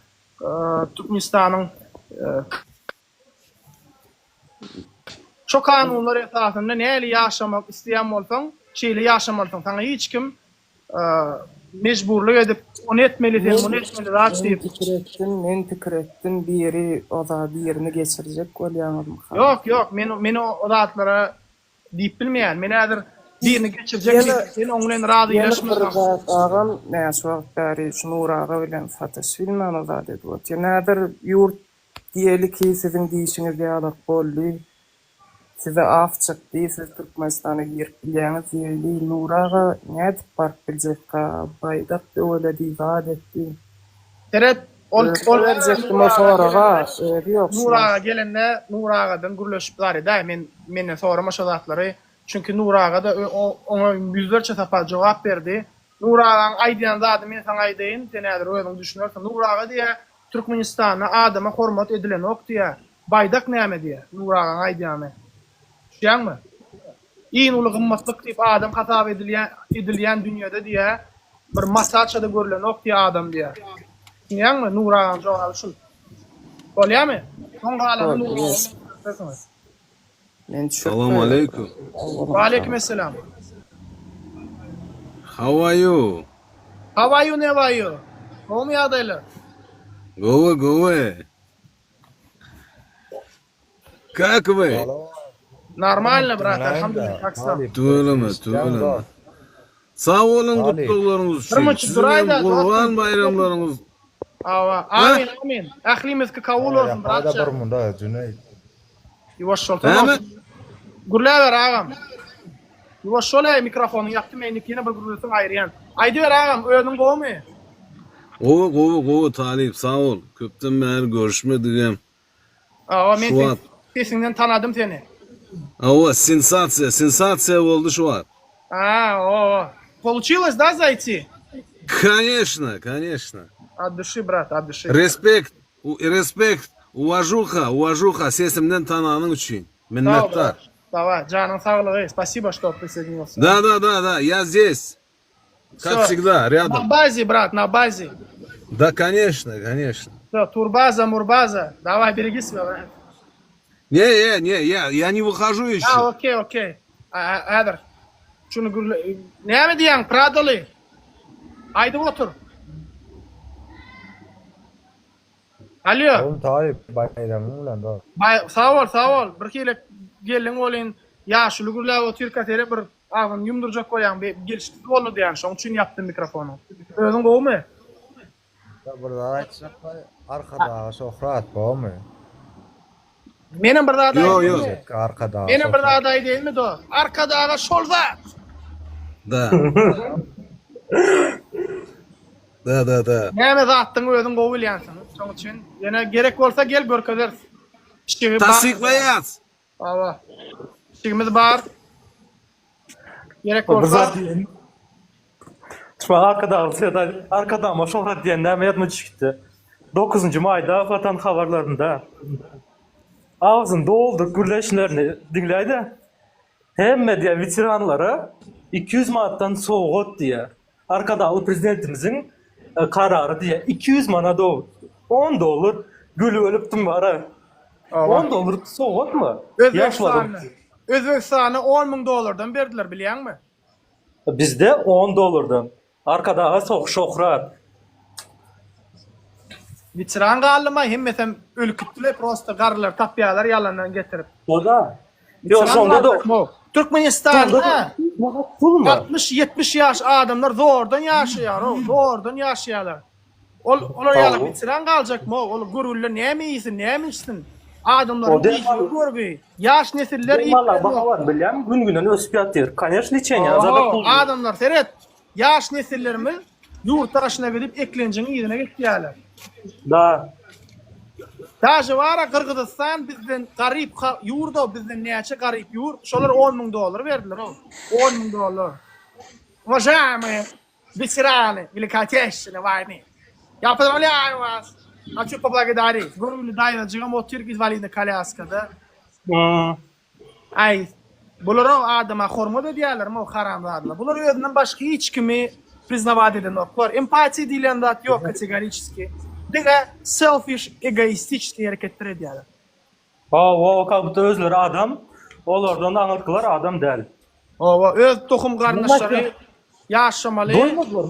Türkmenistanyň şu kanunlar esasında näle ýaşamak isteýän bolsaň, şeýle ýaşamalysyň. Sana hiç kim mecburluk edip onu etmeli diýip men pikir etdim biri o da birini geçirecek bolýan. Yok men o zatlara diýip bilmeýän. Men häzir birini geçirecek sen oňdan razy ýaşamasam. Agam näşe bäri şunu uraga bilen satış bilmem o da dedi. Näder yurt diýeli ki sizin diýişiňiz ýalyk boldy. Size af çıktı, siz Türkmenistan'a girip bilýäňiz ýerli Nuraga näde park biljekka baýdak öyle diýip etti. Teret ol verecekdim o soraga, ýok. Nuraga gelende Nuragadan gürleşip zary men menden sorama şo zatlary. Çünkü Nuraga da ona yüzlerce sefer cevap berdi. Nuragaň aýdýan zady men saňa aýdýyn, sen näder özüň düşünýärsiň. Nuraga diýe Türkmenistanda adama hormat edilen ok diýe. Baydak näme diýe? Nuragan aýdýamy. Şuýanmy? Iň uly gymmatlyk diýip adam hatap edilýän dünýede diýe bir masaçada görülen ok diýe adam diýe. Şuýanmy? Nuragan jogaly şul. Bolýarmy? Soňra alan Nuragan. Men Assalamu alaikum. Wa alaykum assalam. How are you? How are you, how are you? Komu ýagdaýlar? Go. Как вы? Nормально, брат, alhamdulillah, как сам. Tuğlama. Sağ olun kutlularınız için. Durmuş, durayda, Sizin Kurban bayramlarınız. Ava, amin. Ahlimiz ki kavul olsun, bratça. Yuvaş şol, tamam. Gürlever ağam. Yuvaş şol mikrofonu yaptım, menikine bir gürlesin ayrıyan. Aydı ver ağam, ödün goğu mu? Go Talip sağ ol. Köpten beri görüşmedik. Ava, men Şuat. sesinden tanıdım seni. Ava сенсация oldu şu an. Получилось, да, зайти? Конечно. От души, брат, от души. Respekt, уважуха sesimden tanıdığın için. Minnettar. Давай, canın sağlığı. Спасибо, что присоединился. Да, я здесь. Как Всё. всегда, рядом. На базе, брат, на базе. Да, конечно. Все, турбаза, мурбаза. Давай, береги себя, брат. Я не выхожу еще. Okey. Adar. Şunu gürle... Ne mi diyen? Pradalı. Haydi otur. Alo. Oğlum Talip bayramın ulan da. Sağ ol. Bir kere gelin olin. Yaşlı gürle o Türkiye'de bir ağın yumduracak koyan bir gelişti oldu diyen. Şunun için yaptım mikrofonu. Ödün kovu mu? Ya burada açsak arkada sofrat bu mu? Benim bir aday Yo. değil mi? Arkada. Benim bir aday değil mi do? Arkada ağa şolzat. Да. Ne mi zattın ödün kovu ilyansın. Şunun için. Yine gerek olsa gel görkezeriz. Tasdiklayat. Ava. İşimiz var. Gerek olsa. Şu an arkada ama şohrat diyenler meyatma çıktı. 9. mayda Vatan haberlerinde ağzın doldur gürleşlerini dinleydi. Hem medya veteranları 200 manattan soğuk diye arkada prezidentimizin kararı diye 200 manat o 10 dolar gülü ölüptüm var. 10 dolar soğuk mu? Özbekistan'a 10.000 dolardan verdiler biliyor musun? Bizde 10 dolardan. Arkada soğuk şohrat. Veteran kalma hem mesela ülkütüle prosta karılar tapyalar yalandan getirip. O da. Yok sonunda da. Türkmenistan'da 60-70 yaş adamlar zordan yaşıyorlar. Onlar yalan veteran kalacak mı? Oğlum gururla ne mi iyisin, ne mi içsin? Adamların işini görgü. Yaş nesiller iyi. Valla bakavar bilem gün günden ösüp yatır. Конечно içen ya. Adamlar seyret. Yaş nesillerimiz yurt taşına gidip eklencenin iyiliğine gittiler. Da. Daşı var Kırgızistan bizden garip yurda bizden neçe garip yurt. Şolar 10.000 dolar verdiler o. 10.000 dolar. Уважаемые ветераны Великой Отечественной войны, я поздравляю вас. Хочу поблагодарить. Гурулі дайна жигам o Türk invalidine коляскада. Ay, buların adama hormat ediyorlar mı o haramlarla? Bular özünden başka hiç kimi priznavat eden yok. Empati diyen de yok kategoriski. Diga selfish, egoistik hareketler ediyorlar. O kabıta özleri adam, onlardan anırkılar adam değil. Öz tohum kardeşleri yaşamalı. Doymadılar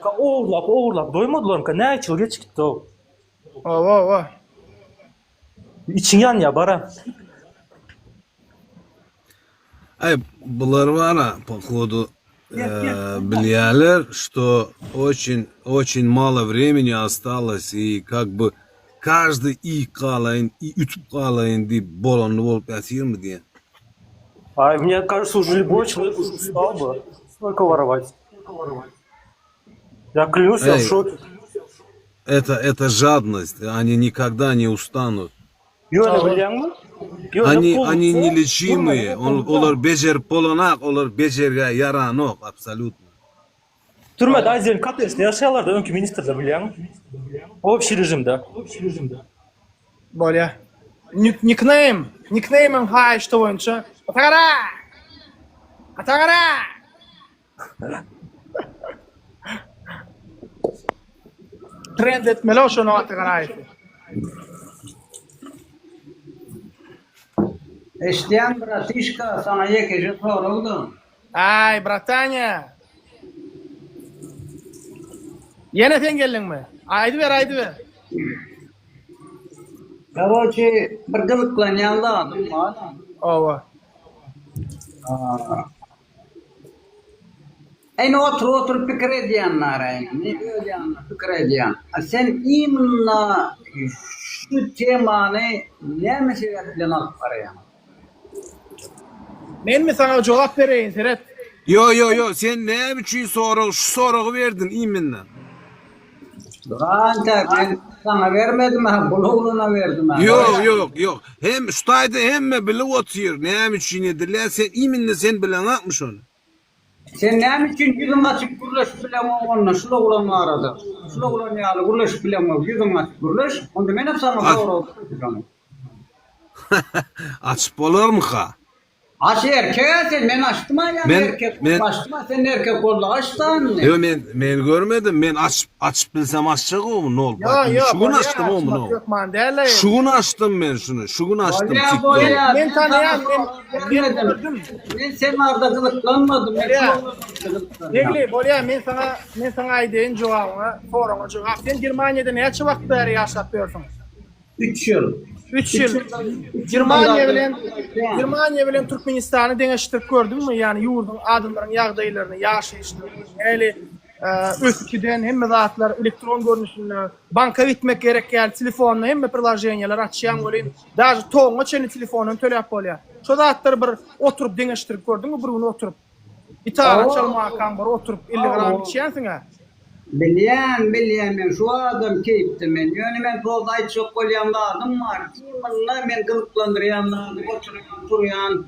ka oğurlap, doymadılar ka ne içil geç gitti o. İçin yan ya bara. Bunlar var походу влияли, что очень мало времени осталось, и как бы каждый и калайн, и ютуб калайн, и болон волк атирм где. Мне кажется, уже любой человек устал бы столько воровать. Я клянусь, я в шоке. Это жадность, они никогда не устанут. Они нелечимые, олар бежер полонак, олар бежерге яранок, абсолютно. Türmede Azer'in katesinde yaşayanlar da önkü ministrde biliyor musun? Общий режимde. Bolya. Nickname'im ha işte boyunca. Atagara! Atagara! Trend etmeli o şunu Atagara'yı. Estiyan bratişka sana yekeşi soruldu. Ay Bratanya. Yine sen geldin mi? Aydı ver. Kavoçi bir gılıkla yanladım bana. Ova. Aynı otur fikir ediyenler aynı. Ne diyorlar fikir ediyen. Sen imanla şu temanı ne meselesinden alıp arayan? Men mi sana cevap vereyim Seret? Yo sen ne biçim soru şu soruyu verdin iminle. Duranta ben sana vermedim ha buluğuna verdim ha. Yok. Hem şutaydı hem mi bile oturuyor. Ne biçim nedirler sen iminle sen bilen atmış onu. Sen ne için yüzün açık kurulaş bileme onunla şula ulan aradı. Şula ulan yalı kurulaş bileme yüzün açık kurulaş. Onda ben hep sana doğru Açıp olur mu ha? Aç erkeğe sen ben açtım ya erkek açtım sen erkek kolla açtın. Yo men görmedim. Men açıp bilsem açacak o mu ne oldu? Şunu açtım o mu ne oldu? Yok man derler. Şunu açtım ben şunu. Şunu açtım. Ben tanıyan ben sen arada kılıklanmadım. Degli bolya men sana aydeyin cevabına soruna cevap. Sen Germanya'da ne vaqtlar yaşapıyorsun? 3 yıl. 3 yıl. Germanya bilen Türkmenistan'ı deňeşdirip gördün mü? Yani yurdun adamların ýagdaýlaryny, ýaşaýyşyny, eli ösküden hemme zatlar elektron görnüşünü, banka gitmek gerek ýaly telefonyny hemme prilajenýalar açýan bolan, daşy toňa çeni telefonyny töläp bolýar. Şo zatlar bir oturup deňeşdirip gördün mü? Bir gün oturup itaat çalmak kan bar oturup 50 gram içýänsiň. Bilýän men şu adam keyipdi men. Ýöne men toz aýtjak bolýanlarym var. Kimler men gılıklandyrýanlar, oturup durýan,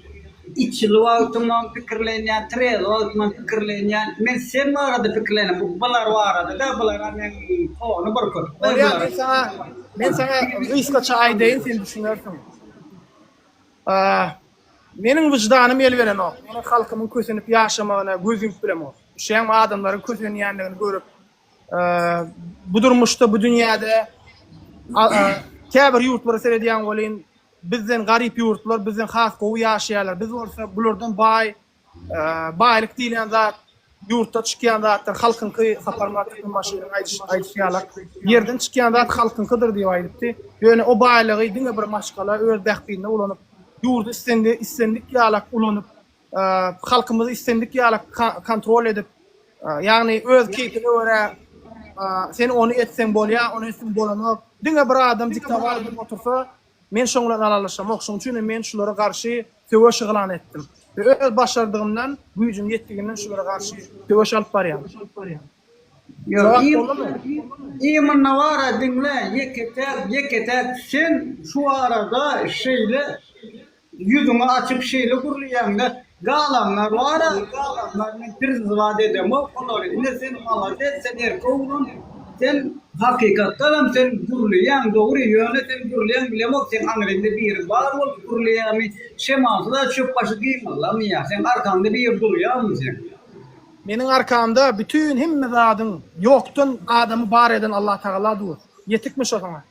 içli wagtymdan pikirlenýän, trez wagtymdan pikirlenýän. Men sen arada pikirlenýän, bu balar barada da balar men ony bir kör. Men sana ýyskaça aýdaýyn sen düşünersiň. Meniň wyjdanym el beren o. Meniň halkymyň kösenip ýaşamagyna gözüm bilemok. Şeň adamlaryň kösenýändigini görüp bu durmuşda bu dünyada käbir ýurtlar serediýän bolyn bizden garyp ýurtlar bizden has gowy ýaşaýarlar biz bolsa bulardan baýlyk diýilen zat ýurtda çykýan zatlar halkynky saparmatyk maşyny aýdýarlar ýerden çykýan zat halkynkydyr diýip aýdypdy ýöne o baýlygy diňe bir maşgala öz dähbine ulanyp ýurdu istendik ýalak ulanyp halkymyzy istendik ýalak kontrol edip ýagny öz keyfine görä sen onu etsen bolýar, onu etsen bolamak. Diňe bir adam diktator bir otursa, men şoňla aralaşamak. Şoň üçin men şulara garşy töweş ýylan etdim. Öz başardygymdan, güýjüm ýetdiginden şulara garşy töweş alyp barýar. İman navara dinle, yeketek sen şu arada şeyle yüzünü açıp şeyle kurlayan galanlar var galanlar ne kriz vaat edem o ne sen maladet sen erkoğun sen hakikaten sen kurlayan doğru yöne sen kurlayan bilemek sen angrende bir var ol kurlayan şemasla çöp başı giyim Allah'ım ya sen arkanda bir kurlayan mı sen? Meniň arkamda bütün hemme zadyň ýokdun adamy bar eden Allah Taala dur. Yetikmi şo sana?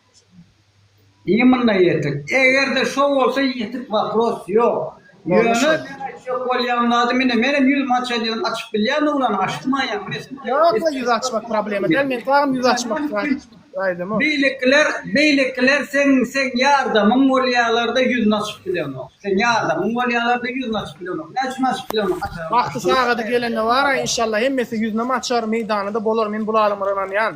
İmanla yetik. Eğer şo bolsa yetik vapros yok. Ýöne şo bolýanlary menem ýüz maç edýän açyp bilýän ulan açdym aýam. Ýok, ýüz açmak problemi değil. Men tagym ýüz açmak aýdym. Beýlekler sen ýardamyň bolýarlarda ýüz açyp bilýän. Sen ýardamyň bolýarlarda ýüz açyp bilýän. Näçe açyp bilýän? Wagty sagada gelende bar, inşallah hemmesi ýüzüne açar meýdanyda bolar men bulalymyran ýan.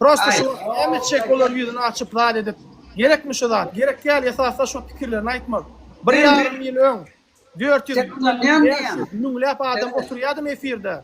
Prosta şu emçek bolar ýüzüni açyp zat edip gerekmi şu zat? Gerek ýaly esasda şu pikirlerini aýtmak. 1,5 ýyl öň 400 müňläp adam oturýardy efirde.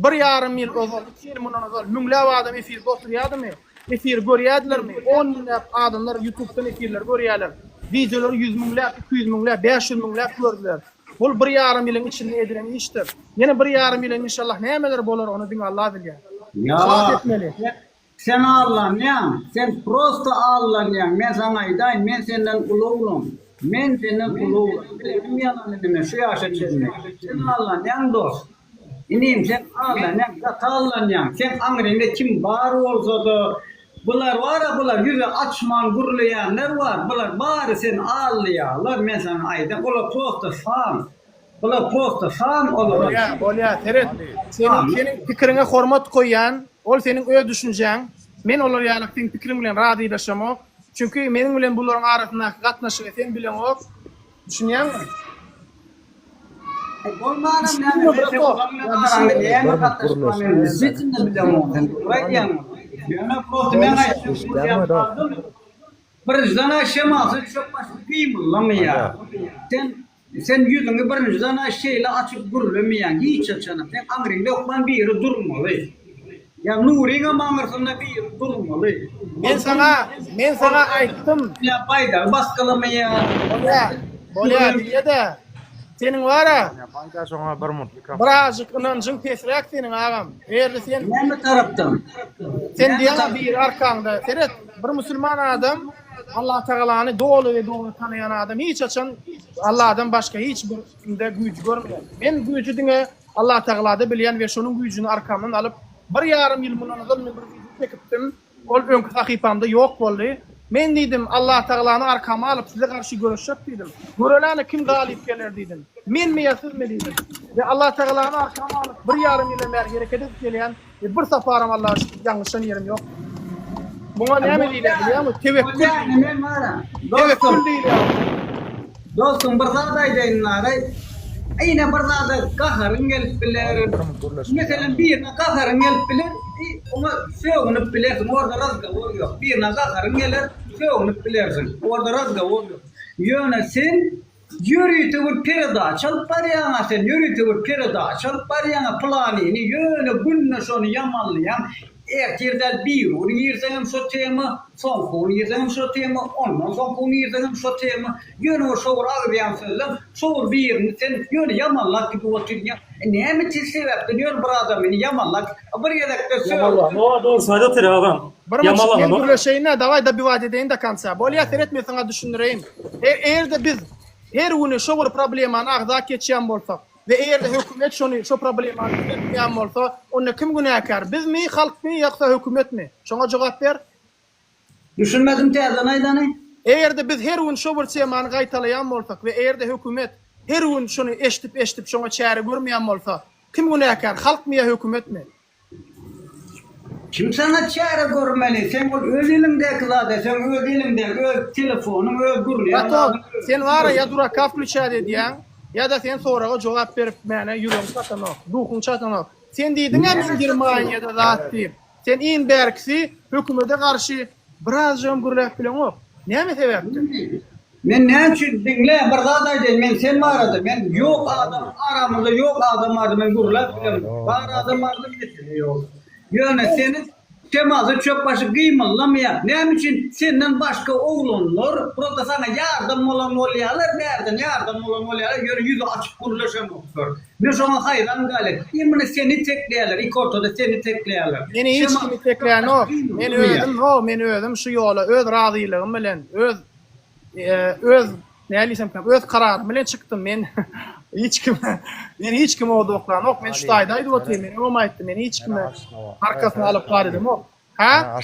1,5 ýyl ozal, 2 ýyl mundan ozal müňläp adam efirde oturýardymy? Efir görýärdilermi? 10 müňläp adamlar YouTube'dan efirler görýärler. Videolar 100 müňläp, 200 müňläp, 500 müňläp gördüler. Bol 1,5 ýylyň içinde edilen işdir. Ýene 1,5 ýylyň inşallah nämeler bolar onu diň Allah bilýär. Ya. Sen ağlanyan, sen prosto ağlanyan. Men sana aydayn, men senden uluğum. Men senden uluğum. Benim yalan edime, şu yaşa çizme. Sen ağlanyan dost. İneyim sen ağlanyan, kata ağlanyan. Sen angrinde kim var olsa da bular var ya, bular yüzü açman gurlayanlar var. Bular bari sen ağlayanlar. Men sana aydayn, ola prosto fan. Bular prosto fan olur. Bolya, Teret. Senin fikrine hormat koyan, ol senin öz düşünjen. Men olar ýaly senin fikrin bilen radylaşamak. Çünkü menin bilen bularyň arasynda gatnaşyk sen bilen ok. Düşünýärmi? Bolmanam näme sitin de bilen ok. Raýan. Ýa-ni prosto men aýtdym. Bir zana şemasy çok başy kıymyllamaya. Sen yüzüňi bir zana şeýle açyp gurulmaýan, hiç açana. Sen aňryňda okman bir ýeri durmaly. Ya nuriňe maňyrsynda bir ýeri durmaly. Men sana aýtdym. Ya paýda basgalamaya. Bolya, diýede. Senin wara. Banka soňa bir mutlyk. Birazjyk ynanjyň pesräk senin agam. Eğer sen Näme tarapdan? sen diýen bir arkaňda, Teret, bir musulman adam Allah Teala'ny dolu ve dolu tanıyan adam hiç açan Allah'dan başka hiçbir kimde güç görmeyen. Men gücü diňe Allah Teala'da bilýän ve şonuň gücüni arkamdan alıp 1,5 ýyl mundan men bir video çekipdim. Ol öňkü sahifamda ýok boldy. Men diýdim Allah Teala'ny arkama alıp size garşy görüşjek diýdim. Görelany kim galip geler diýdim. Men mi ýa siz mi diýdim. Ve Allah Teala'ny arkama alıp 1,5 ýyl mer gerek edip gelýän bir saparam Allah'a şükür ýalňyşan ýerim ýok. Buna näme diýler bilýärmi? Tevekkül. Men mara. Tevekkül diýler. Dostum bir zat aýdaýynlar. Ayna bir zat gaharyň gelip biler. Mesela birine gaharyň gelip biler. Ona söwünüp bilersin. Orada razgawar ýok. Birine gaharyň geler, söwünüp bilersin. Orada razgawar ýok. Ýöne sen yürütüp perda çalıp barýaňa sen yürütüp perda çalıp barýaňa planyny ýöne günne şonu ýamanlaýan. Erkirden bir onu yirseňem şo tema, soňky yirseňem şo tema, ondan soňky yirseňem şo tema. Ýöne şo agýan sözüm, şo bir sen ýöne ýamanlak gibi oturýan. Näme sebäpden ýöne bir adamyny ýamanlak, bir ýerdekde söýüp. No, doğru söýdip tir agam. Ýamanlak. Bu şeyine davay da biwat edeýin da kansa. Bolýa Teret men saňa düşündireyim. Eğer biz her güni şo bir problemany agda geçýän bolsak ve eğer de hökümet şu problemi çözýän bolsa, onda kim günäkär? Biz mi, halk mi, ýoksa hökümet mi? Şoňa jogap ber. Düşünmedim täzeden aýdany. Eğer de biz her gün şu bir temany gaýtalaýan bolsak ve eğer de hökümet her gün şonu eşitip şoňa çäre görmeýän bolsa, kim günäkär? Halk mi ýa hökümet mi? Kim sana çäre görmeli? Sen öz elinde kılada, sen öz elinde, öz telefonun, öz gurulýan. Sen wara ya dura kaflüçä edýän, ya da sen soraga jogap berip mene ýüregiň çatanok, duhuň çatanok. Sen diýdiň hem Germaniýa ýa-da zat diýip. Sen in berkisi hökümete garşy biraz jom gurulap bilen ok. Näme sebäpdi? Men näçe diňle bir zat aýdym, men sen barada, men ýok adam, aramyzda ýok adam bardy, men gurulap bilen. Bar adam bardy ýok. Ýöne senin temazy çöp başy gıymyllamaya. Näme üçin senden başga oglanlar burada sana yardım bolan bolýarlar, nerden yardım bolan bolýarlar, ýöne ýüzü açyp gurulşan bolýar. Men şoňa haýran galy. Ýemine seni tekleýärler, iki ortada seni tekleýärler. Meni hiç kimi tekleýän ok. Men özüm şu ýola öz razylygym bilen, öz öz kararym bilen çykdym men. Hiç kim o doklan ok. Men şu taýda aýdyp oturýan, men oma aýtdym, men hiç kimi arkasyna alyp barydym ok. Ha?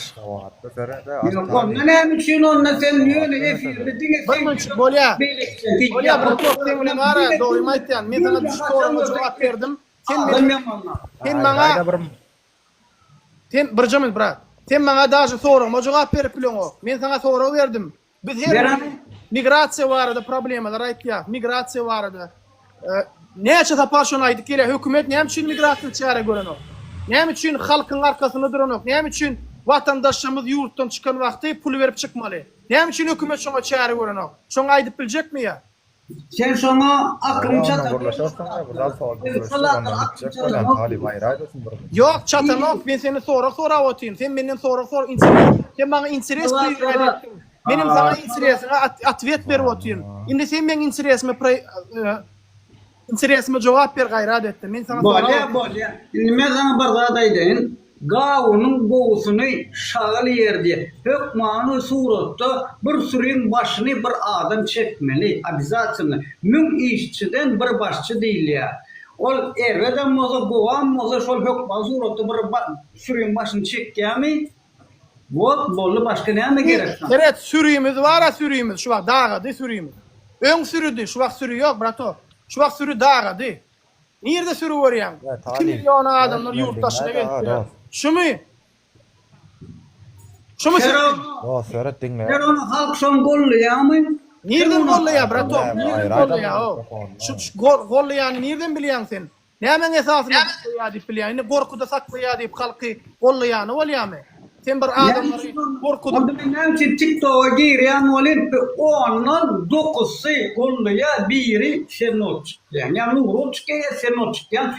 Näme üçin onda sen ýöne efirde diňe bolýa. Bolýa bir top sen bilen ara dogry aýtýan. Men sana düş soragyma jogap berdim. Sen maňa bir jamyl brat. Sen maňa daşy soragyma jogap berip bilen ok. Men sana sorag berdim. Biz her migrasiýa barada problemalar aýtýar. Migrasiýa barada. Näçe tapar şonu aýdyp gele hökümet näme üçin migrasiýa çäre görenok? Näme üçin halkyň arkasyna duranok? Näme üçin vatandaşlarymyz ýurtdan çykan wagty pul berip çykmaly? Näme üçin hökümet şoňa çäre görenok? Şoňa aýdyp biljekmi ýa? Sen şoňa aklym çatar. Ýok, çatanok, men seni sorag otyryn. Sen menden sorag sen maňa interes bildirýän. Menim sana interesime atwet berip otyryn. Indi sen men interesime jogap ber gaýrat etdim. Men sana bolýa. Men sana bir zat aýdyn. gawunun gowusunu şagal yerdi. Hökmanı suratda bir sürüň başyny bir adam çekmeli. Abizatyny. Mün işçiden bir başçı değil ya. Ol erweden moza gowan moza şol hökman suratda bir sürüň başyny çekkämi? Bot bolly başka näme gerek? Evet, sürüyümüz var ha sürüyümüz. Şu bak dağıdı sürüyümüz. Ön sürüdü. Şu bak sürü yok brato. Şu bak sürü dağıdı. Nerede sürü var yani? 2 milyon adamlar yurt dışına gitti. Şu mu? Şu mu sürü? O Serhat dinle. Her onu halk son golluýarmy? Nereden gollaýar brato? Nereden gollaýar o? Şu gollaýany nereden bilýän sen? Nämen esasyny gollaýar diýip bilýän? Indi gorkuda saklaýar diýip halky gollaýany bolýarmy? Sen bir adamlary gorkuda Ben TikTok'a girýän bolýan, ondan 9'sy golluýar, biri Şenol çykýan. Yani Nurul çykýan, Şenol çykýan.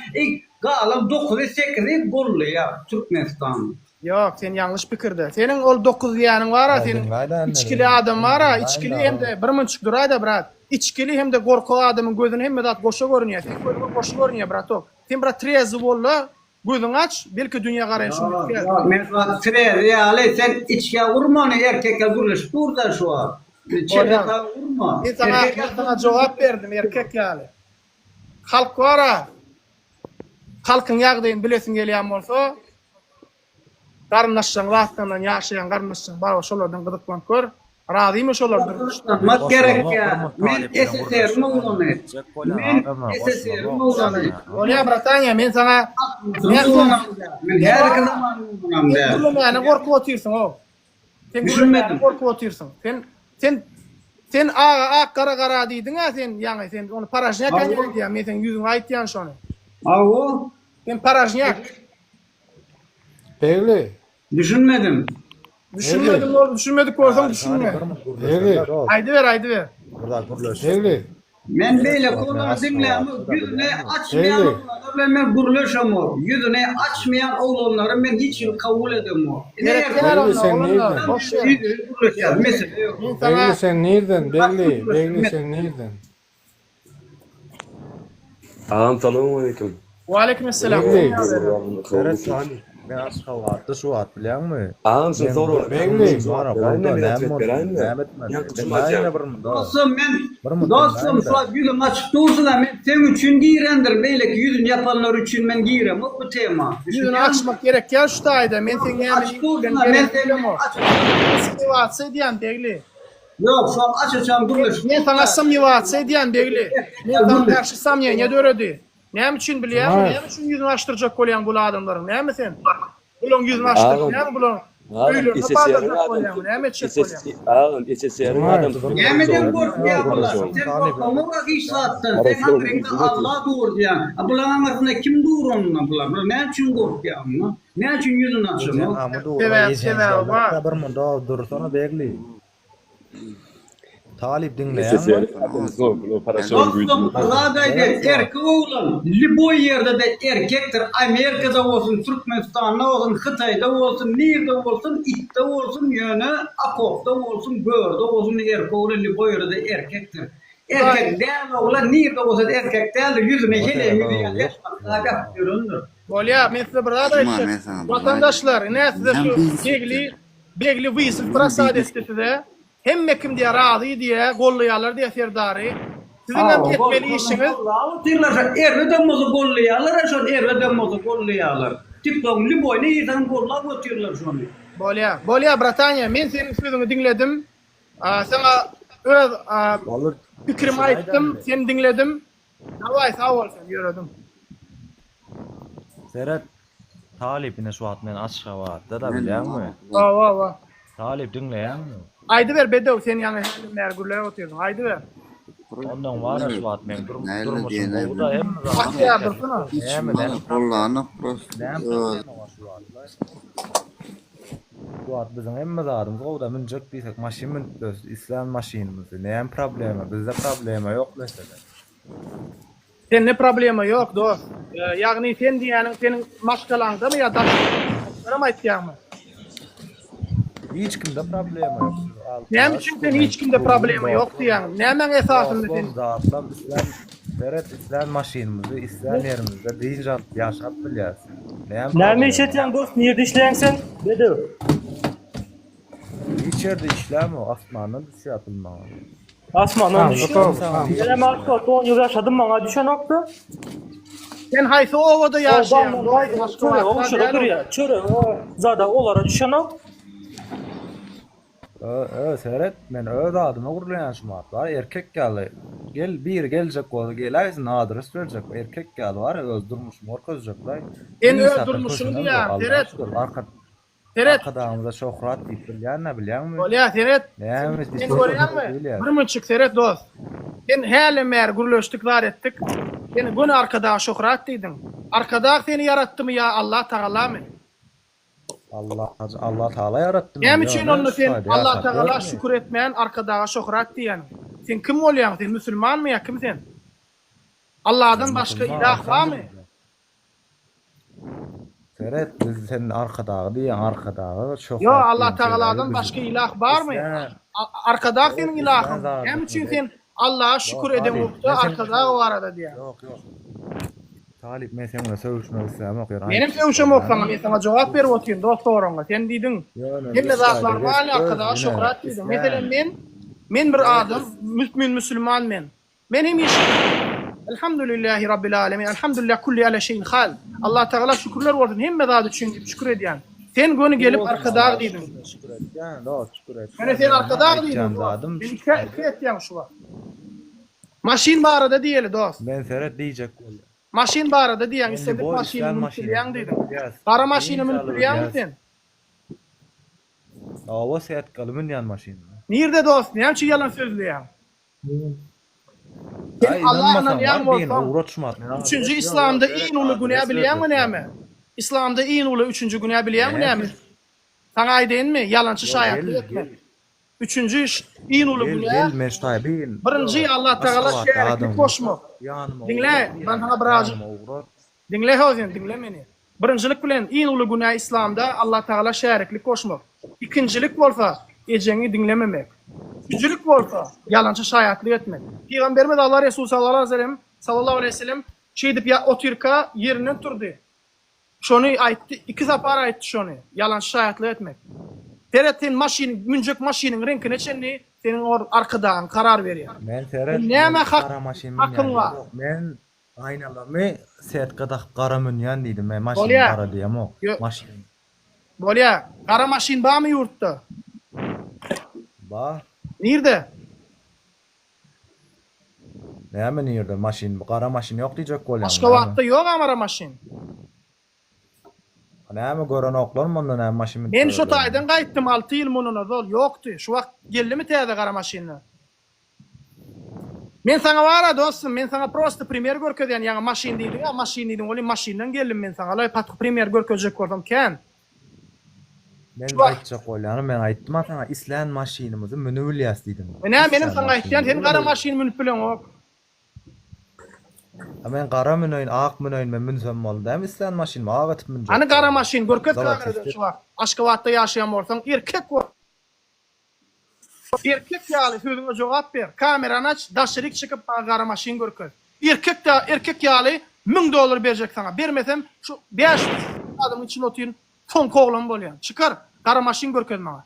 Galan 9'y 8'y golluýar Türkmenistan. Yok, sen yanlış pikirde. Senin ol 9 ýanyň bar ha, senin içkili adam bar ha, içkili hem de bir mınçık durayda brat. İçkili hem de gorko adamın gözüne hem de goşa görünýär. Sen gözüne goşa görünýär brato. Sen brat trezi bolla, gözüň aç, belki dünýä garaýşyň bitýär. Men trezi ýaly sen içke vurmany erkekle gürleş durda şu an. Çekata vurma. Ben sana jogap berdim erkek ýaly. Halk bar ha. Halkyň ýagdaýyny bilesiň gelýän bolsa, garnaşyň wagtyndan ýaşaýan garnaşyň bar şolardan gyzyklanıp gör. Razymy şolardan? Mat gerek ya. Men SSR mowlany. Men SSR mowlany. Olya Bratanya, men sana Men her zaman mowlany. Sen gorkup otyrsyň o. Sen Düşünmedim. gorkup otyrsyň. Sen ağa kara diýdiň ha sen ýaňy sen onu parajňak diýýän. Men sen ýüzüňe aýtýan şonu. Awo. Sen parajňak. Belli. Düşünmedim. Düşünmedim oğlum, düşünmedik olsam düşünme. Belli. Haydi ver. Burada gürleş. Belli. Men beýle konular dinlämi, ýüzüne açmayan oğlanlar men gurleşem o. Yüzüne açmayan oğlanları men hiç kabul edem o. Belli sen nereden? Belli sen nereden? Belli sen nereden? Selamun aleyküm. Ve aleykümselam. Serhat Salih. Ben aşk havatta şu at biliyor musun? Ağam sen soru. Belli. Bana burada Dostum şu yüzüm açık dursun da men sen üçün giýrendir. Beýle ki yüzün yapanlar üçün men giýrem bu tema. Yüzünü açmak gerek ya şu taýda. Men sen näme men sen diýen begli. Yok şu an açacağım durmuş. Men sana samywatsy diýen begli. Men sana karşı samyýa döredi. Näme üçin bilýär? Näme üçin yüzünü açtyrjak bolýan bu adamlaryň? Näme sen? Bulan yüzünü açtyrjak, näme bulan? Ağam Yemeden korkuyor bunlar. Sen korkma bak iş sattın. Sen hatırında Allah doğurduyan. Bunların arasında kim doğur onunla bunlar? Ne için korkuyor ama? Ne için yüzünü açıyor? Sever var. Bir munda dursana bekli. Talip dinle. Dostum radayda erkek oğlan. Liboy yerde de erkektir. Amerika'da olsun, Türkmenistan'da olsun, Hıtay'da olsun, nerede olsun, İt'te olsun, yönü Akop'ta olsun, Gör'de olsun, erkek oğlan Liboy yerde de erkektir. Erkek değil oğlan, nerede olsun erkek değil, yüzüne hele görünür. Bolya, men size bir raday vatandaşlar, ne size begli vysyp prasad etdi size. Hemme kim diye razı diye gollaýarlar diye ferdari. Sizin hem etmeli işiniz. Erweden mozu gollaýarlar, şol erweden mozu gollaýarlar. TikTok'un Liboy'ny ýeten gollap ötýärler şonu. Bolya Bratanya, men senin sözüňi dinledim. Sana öz fikrimi aýtdym, sen dinledim. Daway sağ ol sen ýöredim. Serhat Talip ine şu at men açyk havatta da bilýärmi? Va. Talip dinleýärmi? Aydy ver bedew sen ýa-ni mergurlere otyrdyň. Aydy ver. Ondan var şu at men durmuşum. Bu da hem Ahya dursana. Allah'ına prost. Bu at bizim hemme zadymyz o da minjek diýsek maşin islam maşinimiz. Näme problema? Bizde problema ýok mesela. Sen ne problema yok dost. Ýagny sen diýäniň senin maşgalaňdamy ýa da Näme aýtýarmy? Hiç kimde problema yok. Näme üçin sen hiç kimde problema yok diýäň? Näme esasynda sen? İslam maşinimizi, İslam yerimizde deyince yaşap bilýärsin. Näme işetýän dost, nerede işleýän sen? Bedew. İçeride işlem o asmandan düşýärtylmagy. Asmandan Tamam, düşýär. tamam. Ýene Marko 10 ýyl ýaşadym, maňa düşen okdy. Sen haysi ovada yaşayan. Çöre, o şurada durýar. Çöre, o zada olara düşen ok. Seyret, men öz adyma gurulýanşymat bar, erkek geldi. Gelecek bolsa gelaýsyn, adres berjek. Erkek geldi var, öz durmuşum orkazjaklar. En öz durmuşunu diýär, Seyret. Seyret. Arkadağımıza şöhret diýip bilýän, bilýänmi? Bolýa Seyret. Näme Sen görýänmi? Bir münçük Seyret dost. Sen häle mer gurulýşdyk zar etdik. Sen bunu arkadağa şöhret diýdin. Arkadağa seni yaratdymy ya Allah Taala mı? Allah Taala yaratdy. Näme üçin onu sen Allah Taala şükür etmeýän arkadağa şöhret diýen? Sen kim bolýan? Sen musulmanmy ya kim sen? Allah'dan başka ilah barmy? Seret, biz senin arkadağı diýen arkadağı şöhret. Yo Allah Taala'dan başka ilah barmy? Arkadağa senin ilahyň. Näme üçin sen Allah'a şükür eden bolsa arkadağa barada diýen? Yok. Talip, men seninle söwüşmek islämem yok. Benim söwüşüm oksaňa men sana jogap berip oturýan dost soraňa. Sen diýdiň. Hemme zatlar bar arkadağa şöhret diýdiň. Meselen men bir adam, müslüman men. Men hem elhamdülillahi rabbil alamin. Elhamdülillah kulli ala şeyin hal. Allah Teala şükürler bolsun. Hemme zat üçin şükür edýän. Sen göni gelip arkadağa diýdiň. Şükür etýän, dost şükür etýän. Men sen arkadağa diýdiň. Ben etýän şuwa. Maşin barada diýeli dost. Men seret diýjek bolýar. Maşin barada diýen, istedik maşiny mülkleýän diýdim. Gara maşiny mülkleýän sen. Awa seýat galymyn ýan maşiny. Nirde dost? Näçe yalan sözleýän? Allah'ın yan bolsa. Üçüncü İslam'da iň uly günä bilýänmi näme? İslam'da iň uly üçüncü günä bilýänmi näme? Saňa aýdynmy? Yalançy şaýatlyk etme. Üçüncü iň uly günä. Birinji Allah Taala şeýerlik koşmak. Dinle, ben sana birazcık. Dinle hozin, dinle meni. Birinjilik bilen iň uly günä İslam'da Allah Taala şeýerlik koşmak. İkinjilik bolsa ejeňi dinlememek. Üçüncülük bolsa yalançy şaýatlyk etmek. Peygamberimiz Allah Resulü sallallahu aleyhi ve sellem şeýdip ya oturka ýerinden turdy. Şonu aýtdy, iki zapar aýtdy şonu. Yalançy şaýatlyk etmek. Teretin maşin, münjek maşiniň renki neçeni senin or arkadaň karar berýär. Men seret näme kara maşin hakyň men aýnalamy set gadak kara münýän diýdim. Men maşin kara diýem o. Maşin. Bolýa, kara maşin barmy ýurtda? Bar. Nirde? Näme nirde? Maşin, kara maşin ýok diýjek bolýan. Başga wagtda ýok amara maşin. Näme gören oklar munda näme maşin? Men şu taýdan gaýtdym 6 ýyl mununa zol ýokdy. Şu wagt geldimi täze kara maşinler? Men sana wara dostum, men sana prosta primer görkezýän ýa maşin diýdim, ýa maşin diýdim, oly maşinden geldim men sana. Lay patry primer görkezjek boldum ken. Men aýtjak bolýany, men aýtdym sana islan maşinymyzy minip bilýäs diýdim. Menem sana aýtýan, sen kara maşin minip bilen ok. Men kara münöýün, ak münöýün men münsem boldy. Hem islan maşin ma gatyp münjek. Any kara maşin görkez kamerada şu wagt. Aşgabatda ýaşaýan bolsaň erkek bol. Erkek ýaly sözüňe jogap ber. Kamerany aç, daşyryk çykyp kara maşin görkez. Erkek ýaly $1000 berjek sana. Bermesem şu 5 adamyň içine oturýan son koglan bolýan. Çykar, kara maşin görkez maňa.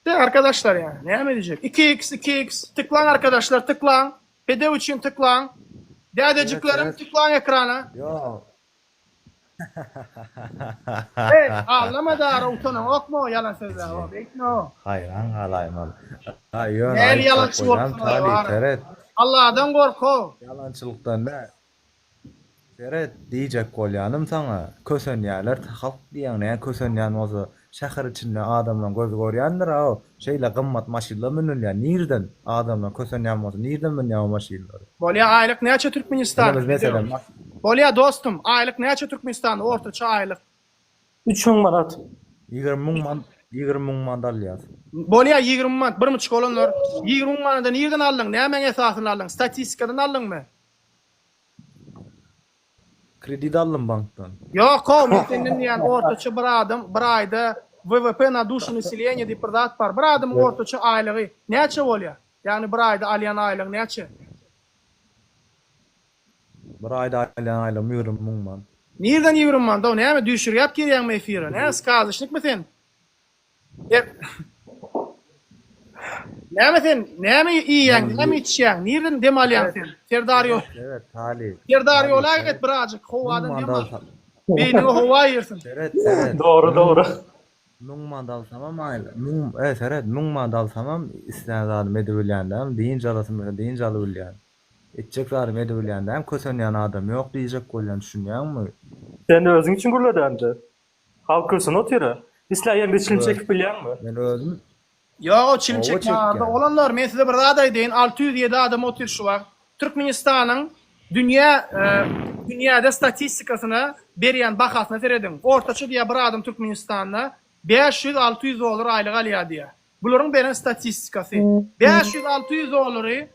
De arkadaşlar yani. Ne diyecek? 2x tıklan arkadaşlar, tıklan. Bedev için tıklan. Dedeciklerim tıklan ekrana. Yo. Evet, ağlama da ara utanın. Ok mu yalan sözler? O bekno. Hayır, ağlayma. Hayır, el yalançı olsun. Allah'dan korku. Yalançılıktan ne? Seret diyecek bolýanym sana. Kösenýärler halk diýen ne? Kösenýän bolsa şäher içinde adamdan göz görýändir ha. Şeýle gymmat maşinler minilýär. Nirden adamdan kösenýän bolsa nirden minilýär maşinler? Bolýa aýlyk näçe Türkmenistan? Bolýa dostum, aýlyk näçe Türkmenistan ortaça aýlyk? 3000 manat. 20.000 manat alýar. Bolýa 20 manat, bir myçyk olanlar 20 manatdan nirden aldyň? Näme esasyny aldyň? Statistikadan aldyňmy? Kredit aldım banktan. Yok, men senden ýan ortaça bir adam bir aýda WWP na duшу населения diýip bir zat bar. Bir adam ortaça aýlygy näçe bolýar? Yani bir aýda alýan aýlyk näçe? Bir ayda aylan ýürüm muňman. Nereden yürüm man? Da näme düşürýäp girýän efire? Näme skazışlyk mı sen? Näme sen? Näme iýýän? Näme içýän? Nereden dem alýan sen? Serdaryo. Evet, talip. Serdaryo olaýat birazjyk howadan dem al. Beýnine howa ýersin. Evet. Doğru. Muňman dalsamam aýla. Evet, muňman dalsamam isläňdäm edebilýändäm, diň jalasymda diň jaly bilýän. Etjek zary edebilýändäm, kösenýän adam ýok diýjek bolýan düşünýärmi? Sen özüň için gürledändi. Halk kösün otyra. İsläýärde çilim çekip bilýärmi? Men özüm Yo, çilim çekmärde olanlar men size bir zat aýdyn, 607 adam oturşy bar. Türkmenistanyň dünyada statistikasyna berýän bahasyna seredim. Ortaça diýe bir adam Türkmenistanda 500-600 dolar aýlyk alýar diýe. Bularyň beren statistikasy. 500-600 dolary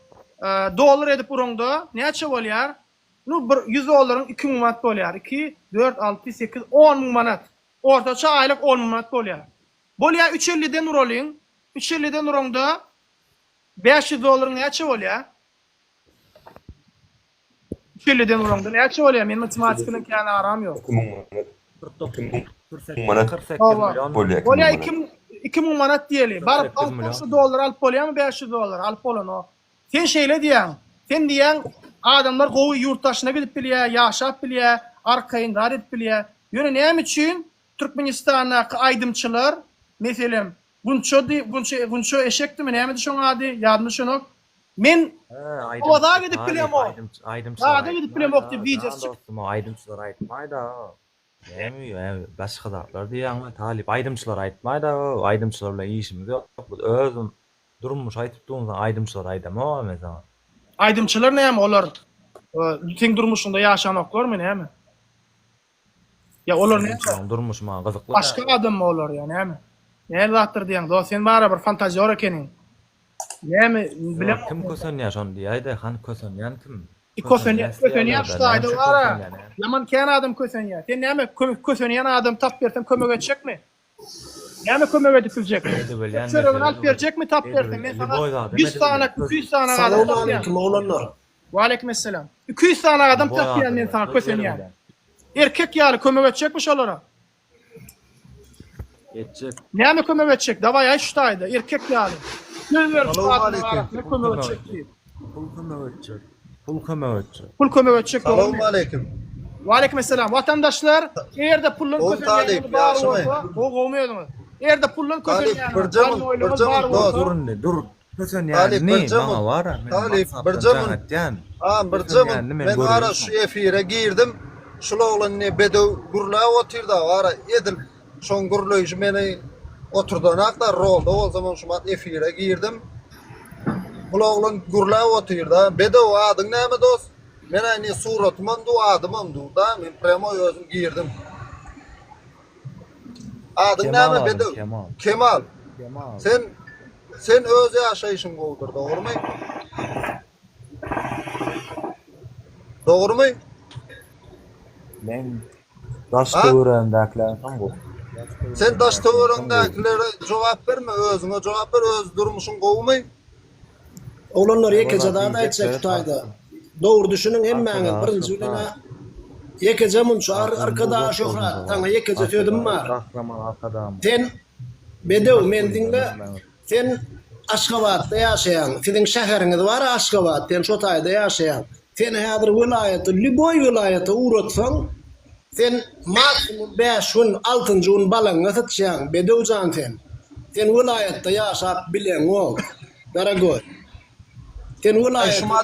dolar edip urunda näçe bolýar? Nu 100 dolaryň 2000 manat bolýar. 2, 4, 6, 8, 10 manat. Ortaça aýlyk 10 manat bolýar. Bolýar 350-den uralýyn. 350-den urunda 500 dolaryň näçe bolýar? 350-den urunda näçe bolýar? Men matematikadan kän aram ýok. 48 milyon Bolýar 2000 manat diýeli. Baryp 600 dolar alyp bolýarmy 500 dolar alyp bolan o. Sen şeýle diýäň. Sen diýäň adamlar gowy ýurtdaşyna gidip bilýär, ýaşap bilýär, arkaýynda edip bilýär. Ýöne näme üçin Türkmenistanyň aýdymçylar, meselem, bunço eşekdimi näme diýşoň ady? Ýadyma şonok. Men owada gidip bilýär o. Owada gidip bilýär o diýip video çyk. aýdymçylar aýtmaýda. Näme başga zatlar diýäňmi? Talip aýdymçylar aýtmaýda. Aýdymçylar bilen işimiz ýok. Özüm durmuş aýtyp durýan aýdymçylar aýdama mesela. Aýdymçylar näme olar? Sen durmuşunda ýaşanoklarmy näme? Ya olar näme? Durmuş maňa gyzykly. Başka adam mı olar ya näme? Näme zatdyr diýäň? Do sen bara bir fantaziýa ekeniň. Näme bilem Kim kösenýär şonu diýäýdi, han kösenýän kim? Kösenýär şaýda bara. Yaman kän adam kösenýär. Sen näme kösenýän adam tap bersem kömek etjekmi? Näme kömek edip biljek? Şerewini alyp berjekmi tap bersem? Men sana 100 tane, 200 tane adam. Salamu alaykum oğlanlar. Wa alaykumussalam. 200 tane adam tap berýän men sana kösenýär. Erkek ýaly kömek etjekmi şolara? Etjek. Näme kömek etjek? Daway aýş şaýda erkek ýaly. Salamu alaykum. Ne kömek etjek? Pul kömek etjek. Salamu alaykum. Wa alaykumussalam. Watandaşlar, erde pullun kösenýär bar bolsa, o gowmaýdymy? Erde pullun kösenýär Dur. Kösenýär ne? Maňa bara. Talip, bir jaman. Men ara şu efire girdim. Şulan ne bedew gurla otyrda ara edil. Şoň gurlaýjy meni oturdan aktar rolda o zaman şu mat efire girdim. Bulan gurla otyrda. Bedew adyň näme dost? Men aýny suratymam du adymam du da men premo özüm girdim. Adyň näme bedew? Kemal. Sen öz ýaşaýyşyň boldur, dogrymy? Dogrymy? Men daşdöwrendäkler tam bu. Sen daşdöwrendäklere jogap berme, özüňe jogap ber, öz durmuşyň gowmy? Olanlar ýekece daha da aýtsak tutaydy. Doğru düşünün hemmäňiz birinji bilen ýekece munça arkadaş ýokrat, taňa ýekece söýdim bar. Sen bedew men diňle sen Aşgabatda ýaşaýan, senin şäheriňiz bar Aşgabat, sen şo taýda ýaşaýan. Sen häzir vilayaty, Liboy vilayaty uratsaň, sen maksimum 5 gün 6-njy gün balaňa satýan, bedewjan sen. Sen vilayatda ýaşap bilen ok. Daragoy. Sen vilayatda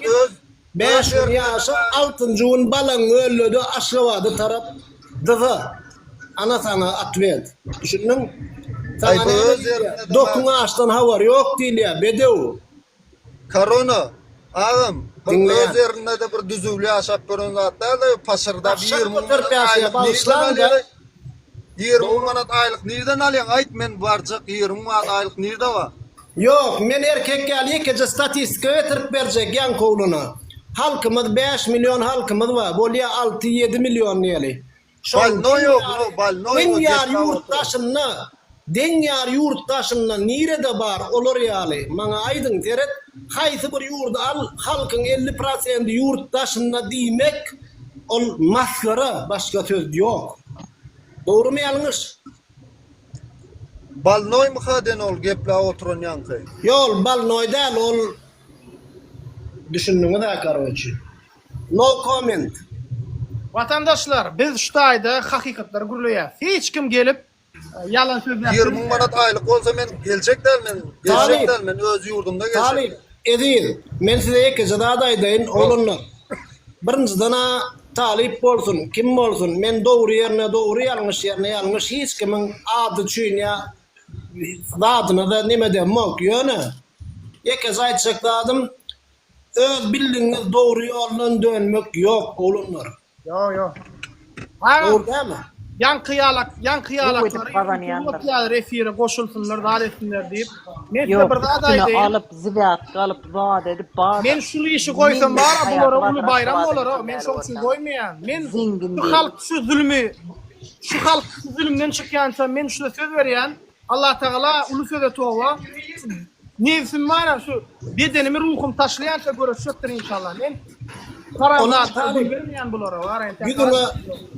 5 gün ýaşap 6-njy gün balaňa öldü Aşgabatda tarap dıza. Ana sana atmet. Düşündün? Dokun ağaçtan havar yok diýilýär, bedew. Korona, ağam, öz ýerinde de bir düzüwli ýaşap gören zatlar da paşyrda 20 manat aýlyk nerden alýan? Aýt men barjak 20 manat aýlyk nerde bar? Yok, men erkek ýaly ýekece statistika getirip berjek ýan kowluny. Halkymyz 5 milyon halkymyz bar, bolýa 6-7 milyon ýaly. Balno yok, balno yok. Deňýar ýurtdaşyndan nirede bar olar ýaly. Maňa aýdyň teret, haýsy bir ýurda al, halkyň 50% ýurtdaşynda diýmek ol maskara, başka söz yok. Doğru mu yanlış? Balnoy mu kaden ol gepla oturan yankı? Yol balnoy değil, ol düşündüğünü de karoçi. No comment. Vatandaşlar, biz şu ayda hakikatlar guruluyaz. Hiç kim gelip yalan söz 20 manat aylık olsa men gelecekler men öz yurdumda Talip, geçerim. edil. Men size ekece daha daydayın, oğlunlar. Birinciden talip olsun, kim olsun, men doğru yerine doğru, yanlış yerine yanlış, hiç kimin adı çüğünya, adına da neme demek, yönü. Ekece aytacak da adım, öz bildiğiniz doğru yoldan dönmek yok, oğlunlar. Yo. Doğru değil mi? Yan kıyalakları refire koşulsunlar, daha etsinler deyip. Men size bir daha daydayım. Alıp zivat kalıp vaat edip bağır. Men şunu işi koysam var, bulara ulu bayram olur. Men çok için koymayan. Men şu halk şu zulümden çıkyansa men şuna söz veriyen. Allah Teala ulu söze tova. Nefsim var şu bedenimi ruhum taşlayansa görüşecektir inşallah. Men karanlığa tabi vermeyen bulara var.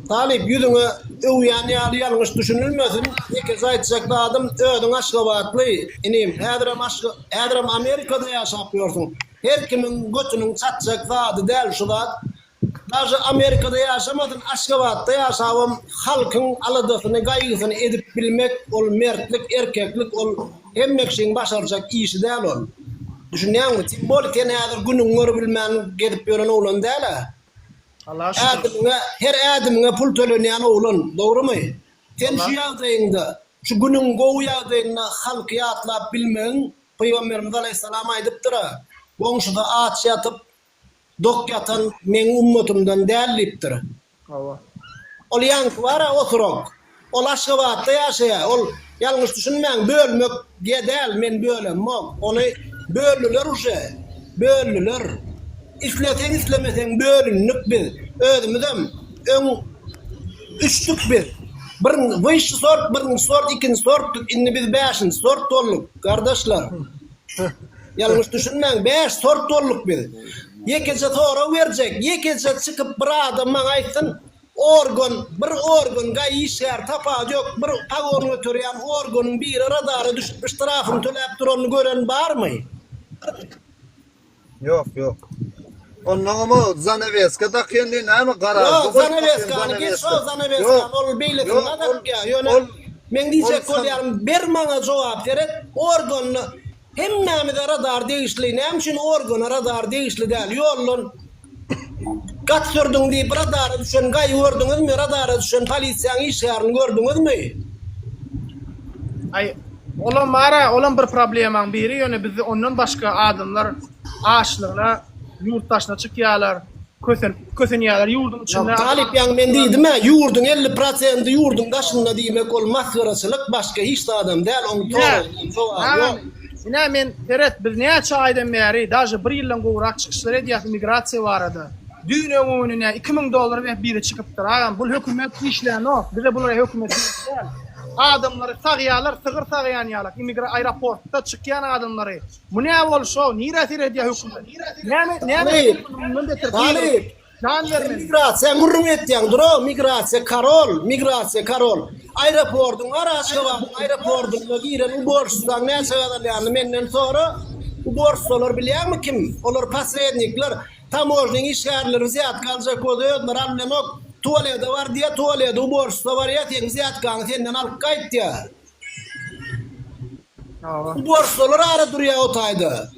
Talip yüzüne uyan yanlış düşünülmesin. İki aytacak da adım ödün aşkabatlı. İneyim. Edrem Amerika'da yaşapıyorsun. Her kimin götünün satacak da adı değil şu da. Daha Amerika'da yaşamadın, Aşkabat'ta yaşavım, halkın alıdığını, gaygısını edip bilmek, ol mertlik, erkeklik, ol emmek şeyin başaracak işi değil ol. Düşünüyor musun? Timbolik nedir günün bilmeyen gidip yören oğlan değil ha? Her adımına pul töleneyen oğlan, doğru mu? Sen şu yağdayında, şu günün goğu yağdayında halkı atlap bilmeyin, Peygamberimiz Aleyhisselam'a ediptir ha. Onşuda ağaç yatıp, dok yatan men ummatumdan değerliptir. Ol yankı var ha oturok. Ol Aşkabat'ta yaşaya. Ol yanlış düşünmeyin bölmek diye değil men bölem. Onu bölüler uşa. Bölüler. İfleten islemesen bölünlük biz. Özümüzüm ön üçlük biz. Birinci sort, birinci sort, ikinci sort, inni biz beşinci sort olduk kardeşler. Yanlış düşünmeyin 5 sort olduk biz. Yekece sonra verecek. Yekece çıkıp bir adam bana aytsın bir organ gay işler tapa yok. Bir pagon ötürüyen organın bir radarı düşmüş tarafını tölep duranı gören var mı? Yok. Ondan ama Zaneveska da kendine ama karar. Yok Zaneveska'nı git o Zaneveska'nı ol beyletin adak ya. Men diyecek kolyarım bir bana cevap veret organını hem namide radar değişli, nem için organa radar değişli değil. Yollun kat sürdün deyip radara düşen gay gördünüz mü? Radara düşen polisiyan iş yarını gördünüz mü? Ay, olan bir problemin biri yöne bizi ondan başka adamlar ağaçlarla yurttaşına çıkıyorlar. Kösen yerler yurdun içinde. Talip yan men deydim ha, yurdun 50% yurdun taşında demek olmaz karasılık başka hiç adam değil. Onu doğru. Ne men evet biz ne çaydan beri daha bir yıldan go'rak çıkışlar ediyat migratsiya vardı. Dünya önüne $2000 ve biri çıkıp duran bu hükümet işleyen o. Bize bunlara hükümet değil. Adamları sağıyalar, sağıyan yalar. Aeroportta çıkan adamları. Bu ne olsa nirati rediya hükümet. Talip. Migrasiya gurrum etdiyan duro migrasiya karol. Aeroportun aeroportun giren uborsuzdan ne sağadalyany menden sonra uborsular bilýärmi kim? Olar pasrednikler, tamojning işgärleri ziyat kaljak boldy ödler allenok. Tuvalede var diye tuvalede uborsuzda var ya ten ziyat kanı senden alıp gaýtdy. Uborsular ara durýar otayda.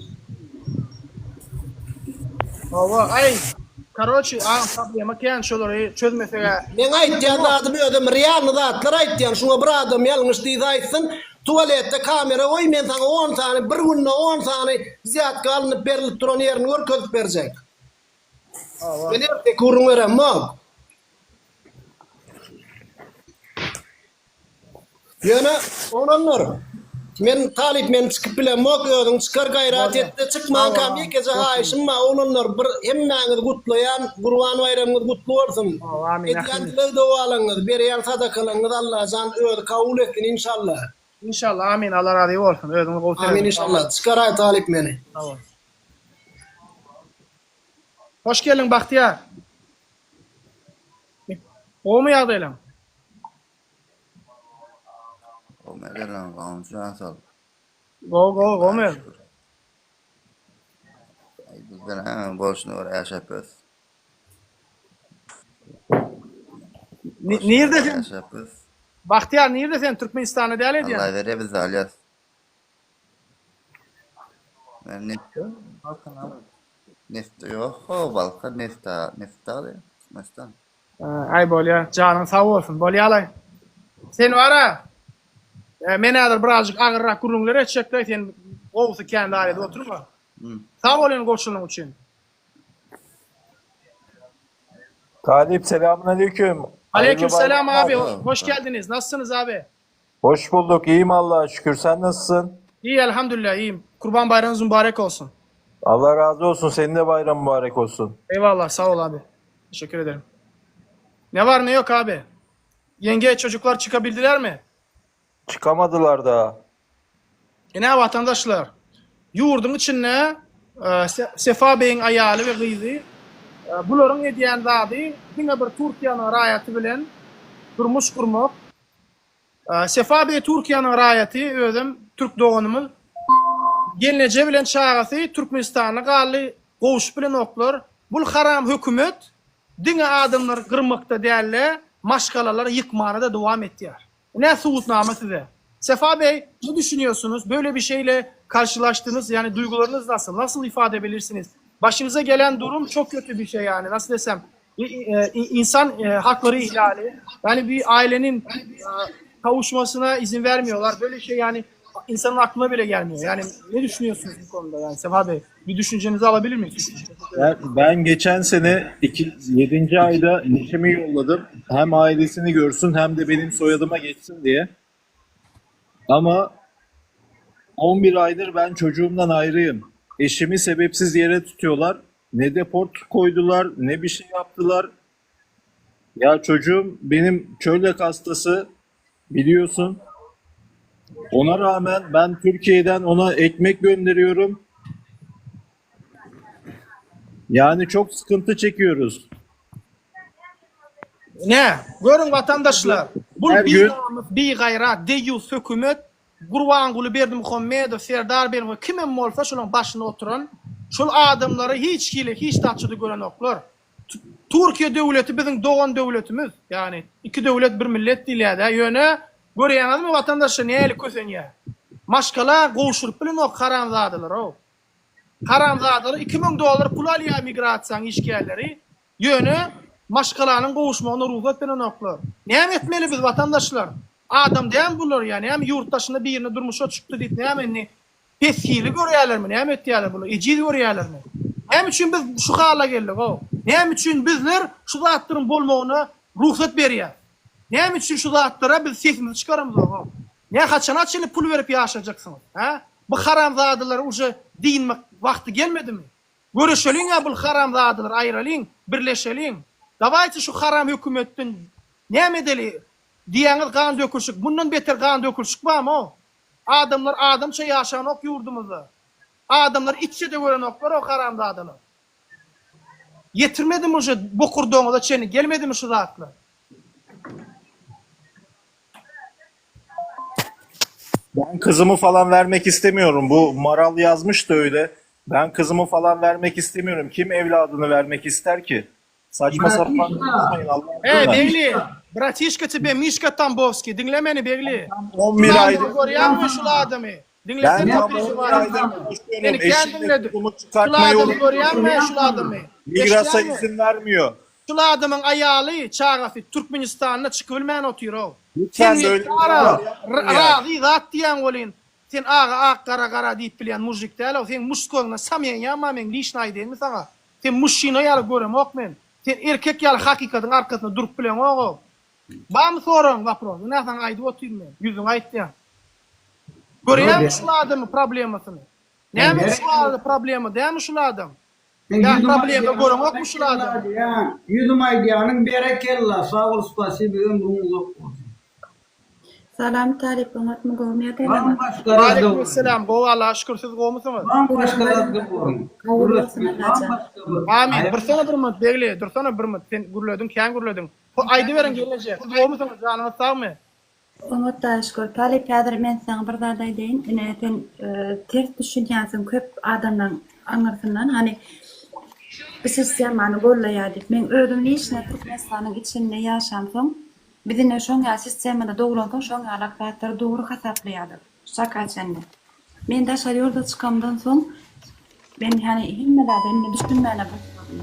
Ay. Короче, problema ken şolary çözmesege. Men aýtýan adam ödüm realny zatlar aýtýan şuňa bir adam ýalňyş diýdi aýtsyn. Tuvalette kamera oy men sana 10 tane bir günde 10 tane ziyat galynyp berilip duran ýerini görkezip berjek. Men erte kurun berem ma. Ýöne onanlar men talip men çıkıp bilen mok ödün çıkar gayrat etdi çıkman kam ýekece haýşym ma onanlar bir hemmäňiz gutlaýan Gurban bayramyňyz gutly bolsun. Etýänler dowalaňyz berýän sadakalaňyz Allah jan öýdi kabul etsin inşallah. İnşallah amin Allah razı olsun. Ödüňi gowsy. Amin inşallah. Çıkaray talip meni. Hoş geldin Bahtiyar. O mu ýagdaýlam? O megelan gaňşy asal. Go me. Bizden hemen bolşuna göre ýaşapyz. Nerdesin? Ýaşapyz. Bahtiyar nerdesin? Türkmenistanda däl edýän. Allah bere biz alyas. Ben neft yok. O balka nefta aly. Mestan. Ay bolýa, janyň sag bolsun. Bolýalay. Sen wara. Men häzir birazjyk agyrrak gurulmalar etjekde, sen gowsy kendi aýda oturma. Sag bolýan goşunyň üçin. Talip selamünaleyküm. Aleykümselam abi. Hoş geldiniz. Nasılsınız abi? Hoş bulduk. İyiyim Allah'a şükür. Sen nasılsın? İyi elhamdülillah iyiyim. Kurban bayramınız mübarek olsun. Allah razı olsun. Senin de bayram mübarek olsun. Eyvallah sağ ol abi. Teşekkür ederim. Ne var ne yok abi? Yenge çocuklar çıkabildiler mi? Çıkamadılar daha. Ne vatandaşlar? Yurdun içinde Sefa Bey'in ayalı ve kızı buların ediyen zadi yine bir Türkiye'nin rayeti bilen durmuş kurmak. Sefa Bey Türkiye'nin rayeti özüm Türk doğanımız gelnece bilen çağası Türkmenistan'a galli qoğuş bilen oklar. Bul haram hükümet dine adamlar kırmakta değerli maşgalalar yıkmana da devam ettiler. Ne suutname size? Sefa Bey ne düşünüyorsunuz? Böyle bir şeyle karşılaştınız yani duygularınız nasıl? Nasıl ifade edebilirsiniz? Başınıza gelen durum çok kötü bir şey yani nasıl desem insan hakları ihlali yani bir ailenin kavuşmasına izin vermiyorlar böyle şey yani insanın aklına bile gelmiyor yani ne düşünüyorsunuz bu konuda yani Sefa Bey bir düşüncenizi alabilir miyiz? Ben geçen sene 7. ayda eşimi yolladım. Hem ailesini görsün hem de benim soyadıma geçsin diye. Ama 11 aydır ben çocuğumdan ayrıyım. Eşimi sebepsiz yere tutuyorlar. Ne deport koydular, ne bir şey yaptılar. Ya çocuğum benim çölyak hastası biliyorsun. Ona rağmen ben Türkiye'den ona ekmek gönderiyorum. Yani çok sıkıntı çekiyoruz. Ne? Görün vatandaşlar. Bu bir gayrat, deyus hükümet Gurbanguly Berdimuhammedov, Serdar Berdimuhammedov kimem bolsa şolun başına oturan, şol adamları hiç kile, hiç taçydy gören oklar. Türkiye devleti bizim doğan devletimiz. Yani iki devlet bir millet dilede yöne görýäňiz mi vatandaşlar näle kösenýär? Maşgala goşurup bilen o haramzadalar o. Haramzadalar $2000 pul alýar migrasiýa işgärleri yöne maşgalanyň goşmagyna ruhsat beren oklar. Näme etmeli biz vatandaşlar? Adam diýen bular ýani hem ýurtdaşynda bir ýerine durmuşa çykdy diýip näme pesgili görýärlermi? Näme etýärler bular? Ejid görýärlermi? Näme üçin biz şu hala geldik o? Näme üçin bizler şu zatlaryň bolmagyna ruhsat berýär? Näme üçin şu zatlara biz sesimizi çykaramyz o? Ne haçan açyly pul berip ýaşajaksynız? Ha? Bu haramzadalar uje diýmek wagty gelmedimi? Görüşeliň ya bu haramzadalar aýralyň, birleşeliň. Dawaýçy şu haram hökümetden näme edeli? Diýäňiz gan dökülşük, bundan beter gan dökülşük barmy o? Adamlar adamça ýaşaýan ok ýurdumyzda. Adamlar içe de gören oklar o haramzadalar. Yetirmedimi uje bokurdoňyza çeni gelmedimi şu zatlar? Ben kızımı falan vermek istemiyorum. Bu Maral yazmış da öyle. Ben kızımı falan vermek istemiyorum. Kim evladını vermek ister ki? Saçma sapan konuşmayın Allah'ım. Begli, bratişka тебе Мишка Тамбовский, dinle beni Begli. 11 aydır. Görýärmi şu adamı? Dinlesene Ben birisi 11 var. aydır konuşuyorum. Beni kendimle Eşimle bunu çıkartmayı görýärmi şu adamı? Migrasa izin vermiyor. Şu adamın ayalı çağafı Türkmenistan'a çıkıbilmeyen otuyor o. Lütfen böyle razı zat diyen olin. Sen ağa kara deyip bilen mujik değil o. Sen muşkoluna samyen yamamen lişnay değil mi sana? Sen muşşina yalı görem ok men. Sen erkek yalı hakikatin arkasında durup bilen o. Bam sorun vapros. Ne sen aydı otuyor men. Yüzün ayt diyen. Görüyor musun şu adamın problemasını? Ne mi şu adamın problemi? Değil mi şu adam? Ya problemi görüm ok mu şu adam? Yüzüm aydiyanın berekella. Sağ ol spasibi ömrünüz ok olsun. Salam talip öňetme gowmya Van başka Aleykümselam. Go Allah'a şükür siz go musunuz? Amin. Dursana bir minut begli. Dursana bir minut. Sen gürledin, kän gürledin. Bu aýdy beren gelecek. Siz go musunuz? Janyňyz sagmy? Öňetme şükür. Talip häzir men sana bir zat aýdyn. Ine sen ters düşünýänsiň köp adamdan aňarsyndan hani siz semany gollaýardyk. Men özüm işine Türkmenistanyň içinde ýaşamsam, bizine şoňa sistemada doglansoň şoňa alakatlar dogry hasaplaýardyk. Şakaçende. Men de şol ýolda çykamdan soň ben hani himmelerde ne düşünmäne başladım.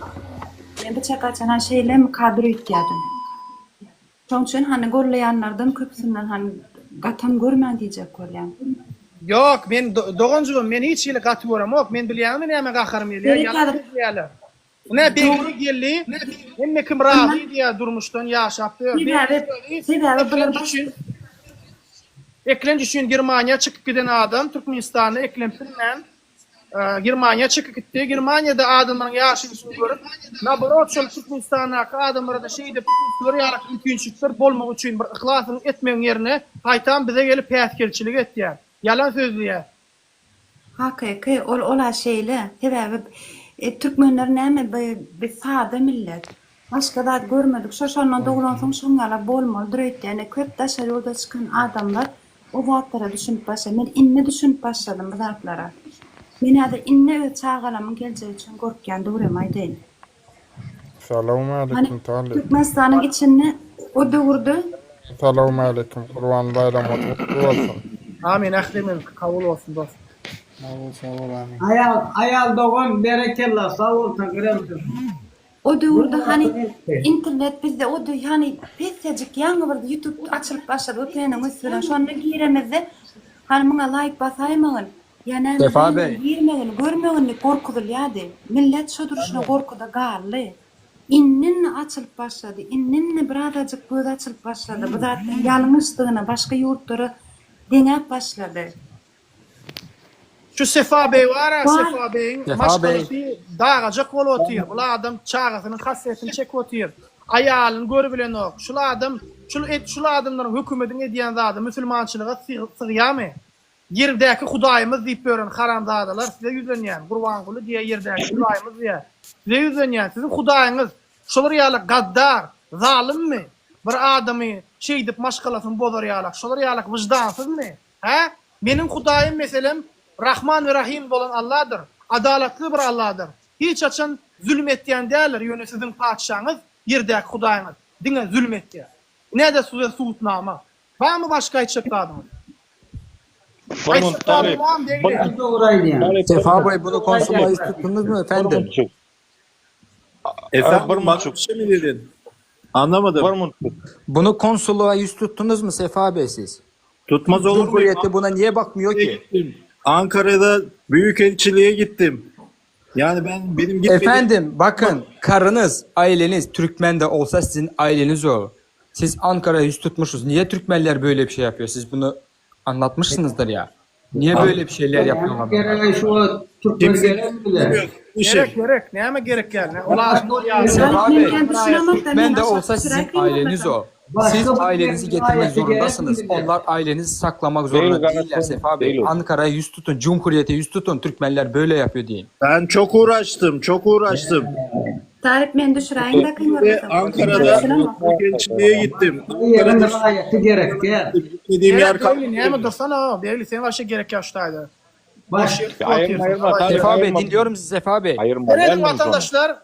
Men bu çakaçana şeýle mukabir etýärdim. Şoň üçin hani gollaýanlardan köpsünden hani gatam görmän diýjek bolýan. Yok, men dogonjugum, men hiç ýyly gaty görem. Ok, men bilýärmi näme gakarym ýaly. Ne begli geldi, emme kim razı diye durmuştan yaşap. Eklenci için Germanya çıkıp giden adam, Türkmenistan'a eklenpinden Germanya çıkıp gitti. Germanya'da adamların yaşını görüp, nabrot şol Türkmenistan'a adamlara da şeyde soruyarak mümkünçükler bolmak için bir ihlasını etmeyen yerine haytan bize gelip päskelçilik etdiler. Yalan söz diye. Hakiki, ola şeyle, sebebi Türkmenler näme bir sade millet. Başka da görmedik. Şoşandan doglansoň şoňala bolmaly diýýärdi. Köp daşa ýolda çykan adamlar o zatlara düşünüp başladı. Men inne düşünüp başladım bu zatlara. Men häzir inne çağalamyň geljegi üçin gorkýan döwrem aýdyn. Assalamu alaykum talip. Türkmenistanyň içinde o döwürde. Assalamu alaykum. Qurban bayramı kutlu olsun. Amin. Ahdemin kabul olsun dost. Ayal doğan berekellah sağ ol takırım. O döwürde hani internet bizde o da yani pesecik ýangy bir YouTube açılıp başladı. O tene mesela şonda giremezde hani muňa like basaýmagyn. Yani Sefa Bey. Girmegin, görmegin gorkudylýady. Millet şu duruşuna gorkuda gally. Innin açılıp başladı. Innin birazajyk göz açılıp başladı. Bu zatyn ýalňyşdygyna başga ýurtlara deňäp başladı. Şu Sefa Bey var ya, Sefa Bey'in maşgalası dağacak ol otuyor. Bula adam çağasının hasretini çek otuyor. Ayalını görebilen ok. Şula adamların hükümetin ediyen zadı Müslümançılığa sığıyamı. Yerdeki Hudaýymyz diýip beren haramzadalar size yüzlenýän. Gurbanguly diye yerdeki Hudaýymyz diye. Size yüzlenýän. Sizin Hudaýyňyz şolar ýaly gaddar, zalimmi? Bir adamy şey dip maşgalasyn bozar ýaly. Şolar ýaly wyjdansızmy? He? Menin Hudaýym meselem Rahman ve Rahim bolan Allah'dır. Adaletli bir Allah'dır. Hiç açan zulüm etdiyen değerler. Yönü sizin padişahınız, yerdeki Hudaýyňyz. Dine zulüm etdi. Ne de size suutnama. Var mı başka hiç çekladınız? Sefa Bey bunu konsumayı tuttunuz mu efendim? Efendim başka bir şey mi dedin? Anlamadım. Bunu konsulluğa yüz tuttunuz mu Sefa Bey siz? Tutmaz olur mu? Cumhuriyeti buna niye bakmıyor ki? Ankara'da büyükelçiliğe gittim. Yani benim gitmediğim... Efendim bakın karınız, aileniz Türkmen de olsa sizin aileniz o. Siz Ankara'ya yüz tutmuşsunuz. Niye Türkmenler böyle bir şey yapıyor? Siz bunu anlatmışsınızdır ya. Niye böyle bir şeyler yapıyorlar? Gerek şu Türkmen Gerek. Neyme gerek yani? Sefa Bey, Türkmen de olsa sizin aileniz o. Siz ailenizi getirmek zorundasınız. Onlar ailenizi saklamak zorunda değiller Sefa Bey. Ankara'ya yüz tutun, Cumhuriyete yüz tutun. Türkmenler böyle yapıyor deyin. Ben çok uğraştım. Tarif men düşüräýin da kyn Ankara'da büyükelçiliğe gittim. Ankara'da gerek ya. Gitmediğim yer kalmadı. Neyme dursana? Belli senin başka gerek yaştaydı. Sefa Bey dinliyorum sizi Sefa Bey. Evet vatandaşlar,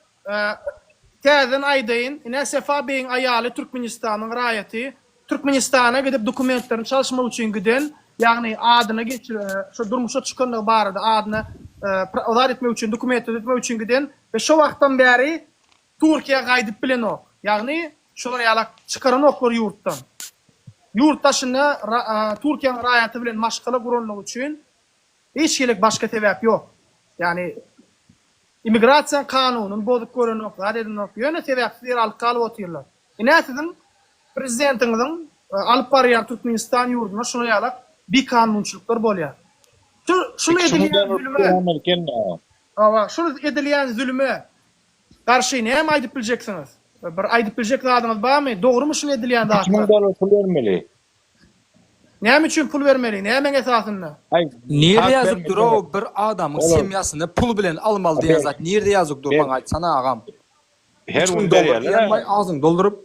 täzen aýdaýyn, ine Sefa Bey'in ayaly Türkmenistanyň raýaty Türkmenistana gidip dokumentlerini çalışmak üçin giden, ýagny adyna geçir, şu durmuşa çykanlygy barada adyna odar etmek üçin, dokument etmek üçin giden ve şu wagtdan bäri Türkiýe gaýdyp bilen ok. Ýagny şolar ýalak çykaran oklar ýurtdan. Ýurtdaşyna Türkiýeň raýaty bilen maşgala guranlyk üçin hiç gerek başka sebep yok. Yani immigrasyon kanunun bozup gören oklar edin ok. Ýöne sebepsiz alyp kalyp oturýarlar. Ine sizin prezidentiňiziň alyp barýan Türkmenistan ýurduna şoňa ýalak bir kanunçylyklar bolýar. Şunu edilýän zulme. Awa, şunu edilýän zulme garşy näme aýdyp biljeksiňiz? Bir aýdyp biljek zadyňyz barmy? Dogrymy şunu edilýän zat? Näme üçin pul bermeli? Näme esasında? Nerede yazıktır o bir adamın semyasını pul bilen almalı diye zat. Nerede yazıktır bana sana ağam? Her gün berýärler. Ağzın doldurup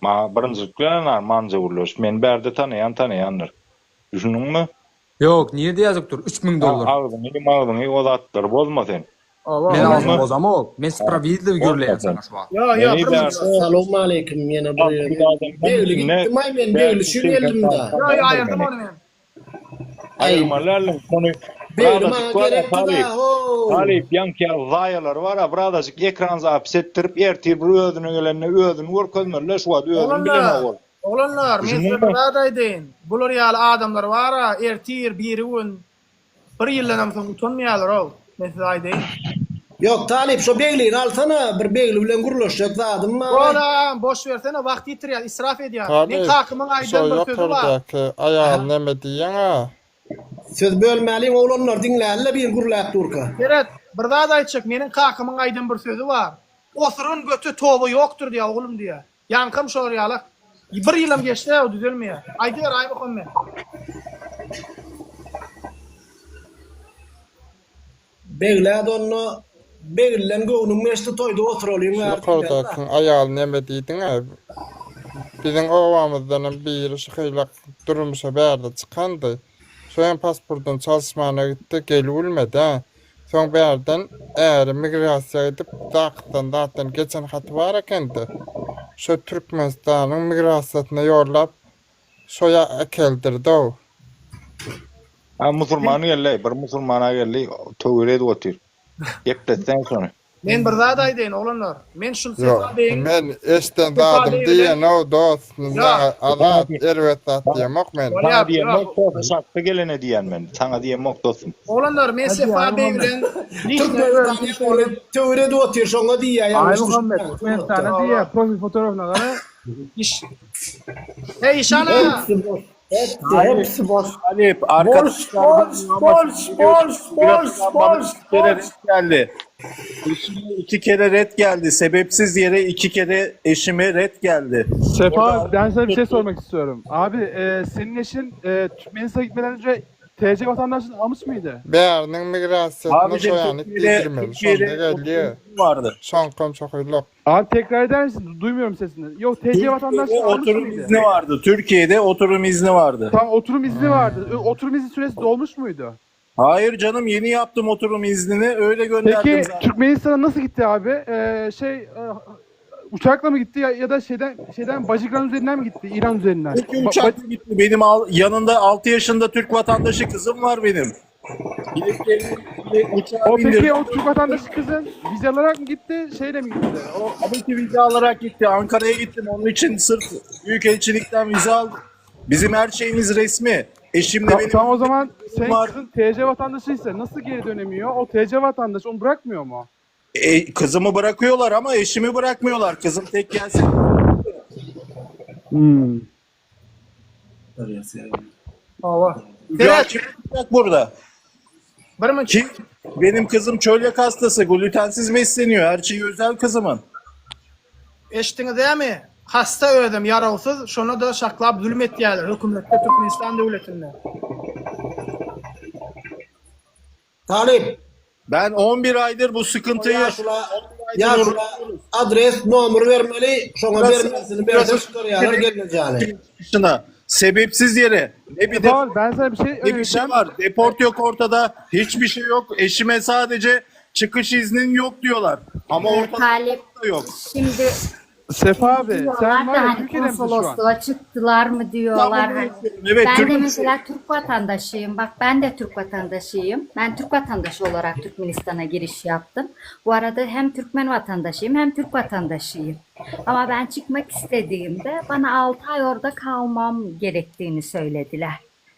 ma birinjilikler manza urlaş. Men berde tanıyanlar. Düşündüňmi? Yok, nerede yazıktır? 3000 dolar. Ağzını o zatlar bozma sen. Men ağzım bozam o. Men sprawiedliwy görleýän sana şu an. Ya, Assalamu alaykum mena beýle gitdim men beýle şu elimde. Ya, ayırdım onu men. Ayırmalarla konu Talip yanki zayalar var bradacık ekran zapsettirip ertir bir ödünü gelene ödünü vur közmerler şu ad ödünü bilene ol. Olanlar, men size biraday deyin. Bular ýaly adamlar bara ertir biri gün bir ýyldan soň utanmaýarlar ol. Men size aýdaýyn. Yok Talip şu beýliğini alsana bir beýli bilen guruluşjak zadım mı? Ola boş versene wagt ýitirýär, israf edýär. Men kakymyň aýdan bir sözü var. Ayal näme diýen ha? Söz bölmäliň oğlanlar dinlänle bir gurulak durka. Beret, bir zat aýtjak, meniň kakymyň aýdan bir sözü var. Osurun götü tobu yoktur diýär oğlum diýär. Yankam şorýalyk. Bir ýylym geçdi, o düzelmeýär. Aýdyr aý bakam men. Beýle donno beýlen göwnüň meşte toýda oturalym Şuradaky ayal näme diýdiň ha? Biziň owamyzdan biri şykylaak durmuşa bärde çykandy. Şoň pasportdan çalışmana gitdi, gelbilmedi ha. Soň bärden migrasiýa edip daqdan geçen haty bar ekendi. Şo Türkmenistanyň migrasiýasyna ýorlap şoya keldirdi o. Musulmany geldi, bir musulmana geldi, töwret otur. Gepletsen sonra. Men bir zat aýdaýyn oğlanlar. Men şul sefa beýin. Men eşden dadım diýen o dost, azat erwet zat diýmek men. Bana diýen şartda gelene diýen men. Sana diýen dostum. Oğlanlar, men sefa beýin bilen Türkmenistanyň töwret otur şoňa diýýär. Ay Muhammed, men sana diýär, profil fotoğrafyna gara. Hey işana. Hepsi boş. Talip arkadaşlar geldi. İki kere red geldi. Sebepsiz yere 2 kere eşime red geldi. Sefa, ben sana bir şey sormak istiyorum. Abi, senin eşin Türkmenistan'a gitmeden önce TC vatandaşlığını almış mıydı? Bärniň migrasiýasyna şoýanyk diýdirmeli. Türkiye'de vardı. Şoňkom çokylyk. Abi tekrar eder misin? Duymuyorum sesini. Yok, TC vatandaşlığı almış Oturum mıydı? izni vardı. Türkiye'de oturum izni vardı. Tamam, oturum izni vardı. Oturum izni süresi dolmuş muydu? Hayır canım, yeni yaptım oturum iznini, öyle gönderdim Peki zaten. Türkmenistan'a nasıl gitti abi? Uçakla mı gitti ya da şeyden Bacıkran üzerinden mi gitti? İran üzerinden. Peki uçakla gitti. Benim yanında 6 yaşında Türk vatandaşı kızım var benim. O peki o Türk vatandaşı kızın vize alarak mı gitti, şeyle mi gitti? Tabii ki vize alarak gitti. Ankara'ya gittim. Onun için sırf Büyükelçilikten vize aldım. Bizim her şeyimiz resmi. Eşim de benim... Tamam, o zaman senin kızın TC vatandaşıysa nasıl geri dönemiyor? O TC vatandaşı onu bırakmıyor mu? Kızımı bırakıyorlar ama eşimi bırakmıyorlar. Kızım tek gelsin. Ya kim olacak burada? Ki benim kızım çölyak hastası, glutensiz besleniyor. Her şeyi özel kızımın. Eşitiniz değil mi? Hasta ödüm, yaralsız, şuna da şaklap zulüm etdiler hükümette, Türkmenistan devletinde. Talip. Ben 11 aydır bu sıkıntıyı yaşıyorum. Adres, numara vermeli, şuna vermesini versen çıkarıyorlar gelmeyeceğini. Sebepsiz yere. Ne bir ben sana bir şey ne bir şey var. Deport yok ortada. Hiçbir şey yok. Eşime sadece çıkış iznin yok diyorlar. Ama ortada yok. Şimdi Sefa abi, sen var ya Türkiye'de misin şu an? konsolosluğa çıktılar mı diyorlar. Tamam, evet, ben Türk de mesela Türk vatandaşıyım. Bak ben de Türk vatandaşıyım. Ben Türk vatandaşı olarak Türkmenistan'a giriş yaptım. Bu arada hem Türkmen vatandaşıyım hem Türk vatandaşıyım. Ama ben çıkmak istediğimde bana 6 ay orada kalmam gerektiğini söylediler.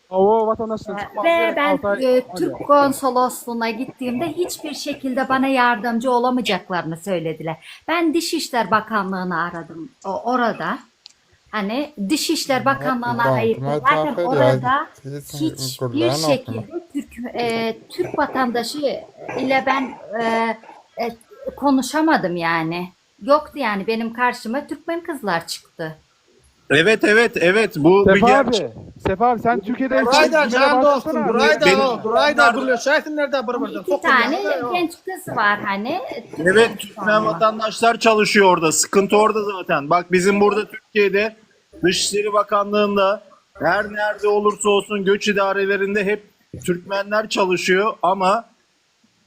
O vatandaşlığı çıkmaz. Ve ben Türk konsolosluğuna gittiğimde hiçbir şekilde bana yardımcı olamayacaklarını söylediler. Ben Dışişler Bakanlığı'nı aradım orada. Hani Dışişler Bakanlığı'na ait zaten orada hiçbir şekilde Türk vatandaşı ile ben konuşamadım yani. Yoktu yani, benim karşıma Türkmen kızlar çıktı. Evet. Bu Sefa bir abi, Sefa abi sen Türkiye'de Burayda can dostum, burayda Benim- o, burayda duruyor. Şahitsin nerede bırbırdan? İki tane genç kız var hani. Evet, Türkmen vatandaşlar çalışıyor orada. Sıkıntı orada zaten. Bak bizim burada Türkiye'de Dışişleri Bakanlığı'nda her nerede olursa olsun göç idarelerinde hep Türkmenler çalışıyor ama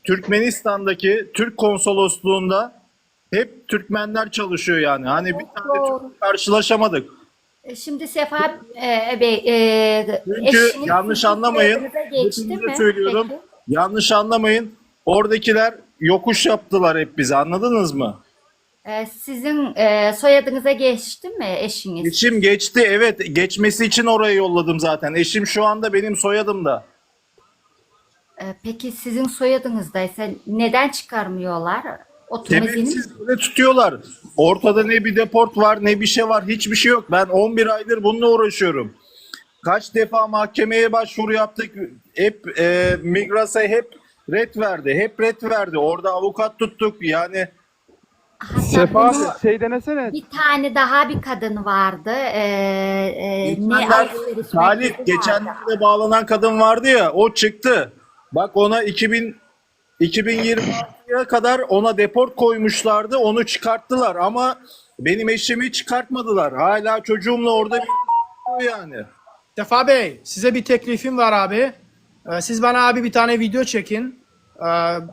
Türkmenistan'daki Türk konsolosluğunda hep Türkmenler çalışıyor yani. Hani bir tane Türk karşılaşamadık. Şimdi Sefa Bey, Çünkü eşiniz yanlış sizin anlamayın. soyadınıza geçti Hepinize mi? söylüyorum. Peki. Yanlış anlamayın. Oradakiler yokuş yaptılar hep bize. Anladınız mı? Sizin soyadınıza geçti mi eşiniz? Eşim geçti. Evet. Geçmesi için oraya yolladım zaten. Eşim şu anda benim soyadımda. Peki sizin soyadınızdaysa neden çıkarmıyorlar? Oturmazını Sebepsiz böyle tutuyorlar. Ortada ne bir deport var ne bir şey var. Hiçbir şey yok. Ben 11 aydır bununla uğraşıyorum. Kaç defa mahkemeye başvuru yaptık. Hep Migras'a hep red verdi. Hep red verdi. Orada avukat tuttuk. Yani Sefa abi şey denesene. bir tane daha bir kadın vardı. Ne alışveriş Salih merkezi vardı. geçenlerde bağlanan kadın vardı ya o çıktı. Bak ona 2026'ya kadar ona deport koymuşlardı. Onu çıkarttılar ama benim eşimi çıkartmadılar. Hala çocuğumla orada bir yani. Sefa Bey, size bir teklifim var abi. Siz bana abi bir tane video çekin.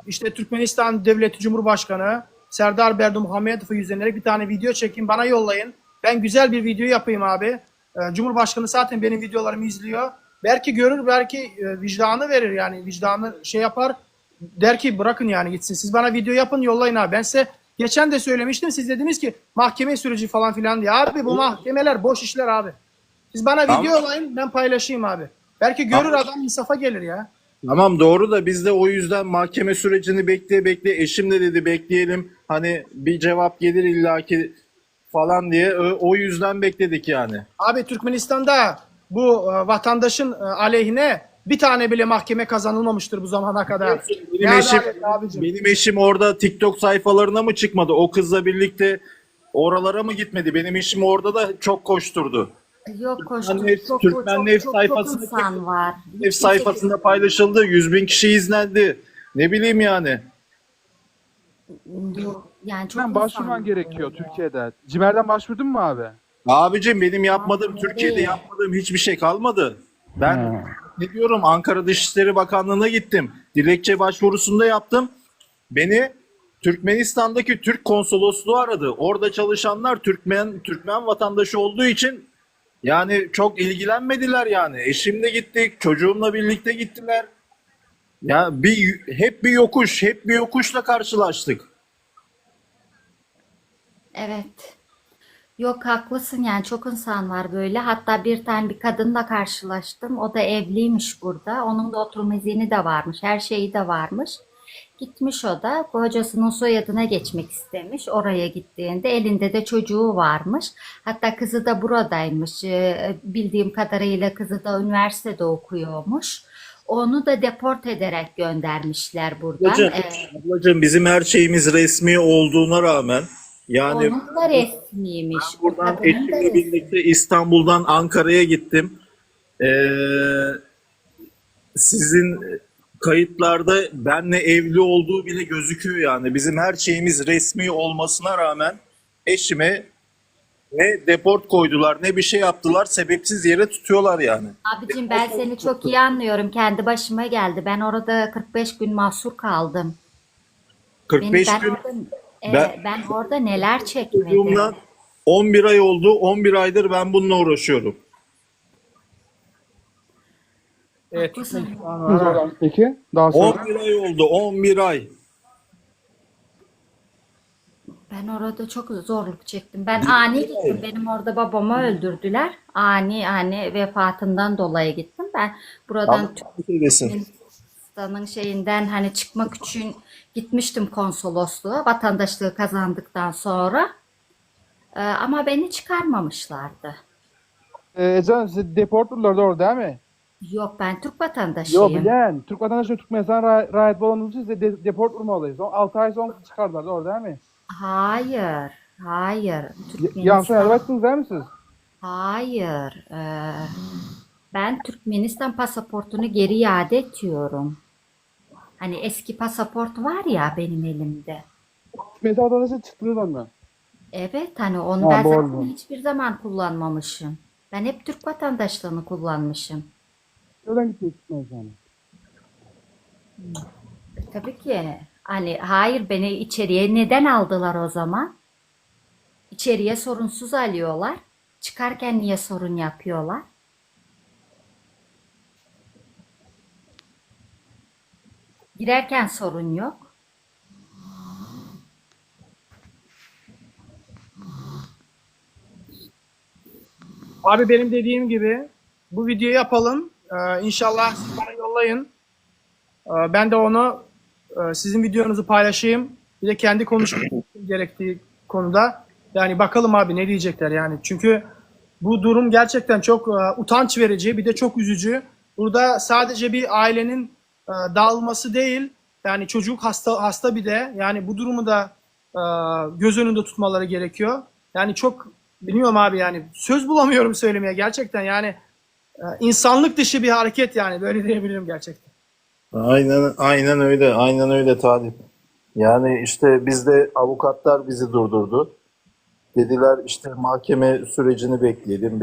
İşte Türkmenistan Devleti Cumhurbaşkanı Serdar Berdimuhamedov'u yüzlenerek bir tane video çekin. Bana yollayın. Ben güzel bir video yapayım abi. Cumhurbaşkanı zaten benim videolarımı izliyor. Belki görür, belki vicdanı verir yani. Vicdanı şey yapar. Der ki bırakın yani gitsin. Siz bana video yapın yollayın abi. Ben size geçen de söylemiştim. Siz dediniz ki mahkeme süreci falan filan diye. Abi bu mahkemeler boş işler abi. Siz bana video yollayın ben paylaşayım abi. Belki görür adam insafa gelir ya. Tamam doğru da biz de o yüzden mahkeme sürecini bekle eşim de dedi bekleyelim hani bir cevap gelir illaki falan diye o yüzden bekledik yani. Abi Türkmenistan'da bu vatandaşın aleyhine bir tane bile mahkeme kazanılmamıştır bu zamana kadar. Benim eşim orada TikTok sayfalarına mı çıkmadı? O kızla birlikte oralara mı gitmedi? Benim eşim orada da çok koşturdu. Yok Türkmen Nef sayfasında insan var. Nef sayfasında paylaşıldı. 100.000 kişi izlendi. Ne bileyim yani. Yani çok Hemen başvurman gerekiyor Türkiye'de. Cimer'den başvurdun mu abi? Abicim benim yapmadığım, Türkiye'de yapmadığım hiçbir şey kalmadı. Ben ne diyorum Ankara Dışişleri Bakanlığı'na gittim. Dilekçe başvurusunda yaptım. Beni Türkmenistan'daki Türk konsolosluğu aradı. Orada çalışanlar Türkmen vatandaşı olduğu için yani çok ilgilenmediler yani. Eşimle gittik, çocuğumla birlikte gittiler. Ya hep bir yokuşla karşılaştık. Evet. Yok haklısın yani çok insan var böyle. Hatta bir kadınla karşılaştım. O da evliymiş burada. Onun da oturma izni de varmış. Her şeyi de varmış. Gitmiş o da kocasının soyadına geçmek istemiş. Oraya gittiğinde elinde de çocuğu varmış. Hatta kızı da buradaymış. Bildiğim kadarıyla kızı da üniversitede okuyormuş. Onu da deport ederek göndermişler buradan. Ablacığım bizim her şeyimiz resmi olduğuna rağmen yani Onun da resmiymiş. buradan Kadının da eşimle resmi. birlikte İstanbul'dan Ankara'ya gittim. Sizin kayıtlarda benle evli olduğu bile gözüküyor yani. Bizim her şeyimiz resmi olmasına rağmen eşime ne deport koydular ne bir şey yaptılar. Sebepsiz yere tutuyorlar yani. Abicim ben seni çok iyi anlıyorum. Kendi başıma geldi. Ben orada 45 gün mahsur kaldım. 45 ben gün orada, ben orada neler çekmedim. çocuğumla 11 ay oldu. 11 aydır ben bununla uğraşıyorum. Evet. Peki daha sonra. 11 ay oldu. 11 ay. Ben orada çok zorluk çektim. Ben ani gittim. Benim orada babamı öldürdüler. Ani vefatından dolayı gittim. Ben buradan Türkmenistan'ın şeyinden hani çıkmak için gitmiştim konsolosluğa vatandaşlığı kazandıktan sonra. Ama beni çıkarmamışlardı. Canım size deporturlar doğru değil mi? Yok ben Türk vatandaşıyım. Yok bilen. Türk vatandaşı Türkmenistan rahat olmanız için size deport olmalıyız. 6 ay sonra çıkardılar doğru değil mi? Hayır. Yanlış ayarlattınız değil mi siz? Hayır. Ben Türkmenistan pasaportunu geri iade ediyorum. Hani eski pasaport var ya benim elimde. Türkmenistan vatandaşı çıktınız ondan. Evet hani onu Ha, ben zaten doğru. hiçbir zaman kullanmamışım. Ben hep Türk vatandaşlığını kullanmışım. Nereden gittiniz Türkmenistan'a? Tabii ki. Hani hayır beni içeriye neden aldılar o zaman? İçeriye sorunsuz alıyorlar. Çıkarken niye sorun yapıyorlar? Girerken sorun yok. Abi benim dediğim gibi bu videoyu yapalım. İnşallah siz bana yollayın. Ben de onu sizin videonuzu paylaşayım. Bir de kendi konuşmam gerektiği konuda. Yani bakalım abi ne diyecekler yani. Çünkü bu durum gerçekten çok utanç verici. Bir de çok üzücü. Burada sadece bir ailenin dağılması değil. Yani çocuk hasta bir de. Yani bu durumu da göz önünde tutmaları gerekiyor. Yani çok bilmiyorum abi yani. Söz bulamıyorum söylemeye gerçekten yani. İnsanlık dışı bir hareket yani. Böyle diyebilirim gerçekten. Aynen öyle. Aynen öyle Talip. Yani işte bizde avukatlar bizi durdurdu. Dediler işte mahkeme sürecini bekleyelim.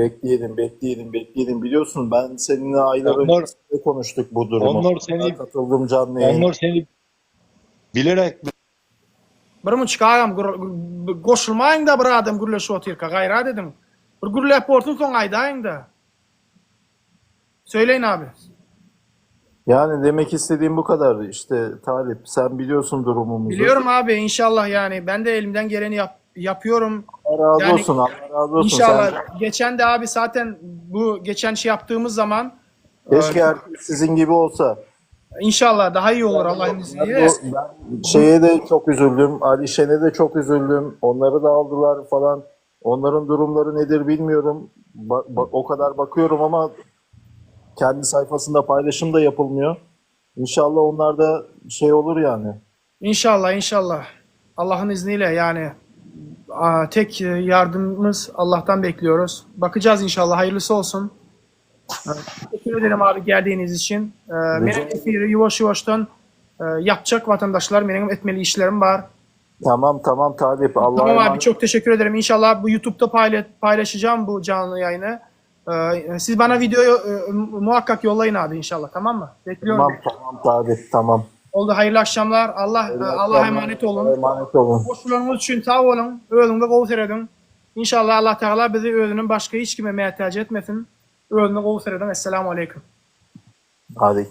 Biliyorsun ben seninle aylar önce konuştuk bu durumu. Onlar Katıldım canlı yayına. seni bilerek Bir munçuk ağam koşulmayın da bir adam gürleşip oturka gayra dedim. Bir gürlep ortun son aydayın da. Söyleyin abi. Yani demek istediğim bu kadar işte Talip. Sen biliyorsun durumumuzu. Biliyorum abi inşallah yani. Ben de elimden geleni yapıyorum. Allah razı Yani olsun. Allah razı olsun. İnşallah. Sen, Geçen de abi zaten bu geçen şey yaptığımız zaman keşke herkes sizin gibi olsa. inşallah daha iyi olur Allah'ın izniyle. Ben şeye de çok üzüldüm. Ali Şen'e de çok üzüldüm. Onları da aldılar falan. Onların durumları nedir bilmiyorum. O kadar bakıyorum ama kendi sayfasında paylaşım da yapılmıyor. İnşallah onlar da şey olur yani. İnşallah. Allah'ın izniyle yani tek yardımımız Allah'tan bekliyoruz. Bakacağız inşallah. Hayırlısı olsun. Teşekkür ederim abi geldiğiniz için. Benim efiri yavaştan yapacak vatandaşlar. Benim etmeli işlerim var. Tamam Talip. Allah'a Tamam abi emanet. çok teşekkür ederim. İnşallah bu YouTube'da paylaşacağım bu canlı yayını. Siz bana videoyu muhakkak yollayın abi inşallah tamam mı? Bekliyorum. Tamam Talip. Tamam. Oldu hayırlı akşamlar. Allah'a emanet olun. Allah'a emanet olun. Boşluğunuz için sağ olun. Ölümde kavuşturun. İnşallah Allah Teala bizi ölünün başka hiç kime muhtaç etmesin. Ölümde kavuşturun. Esselamu Aleyküm. Hadi.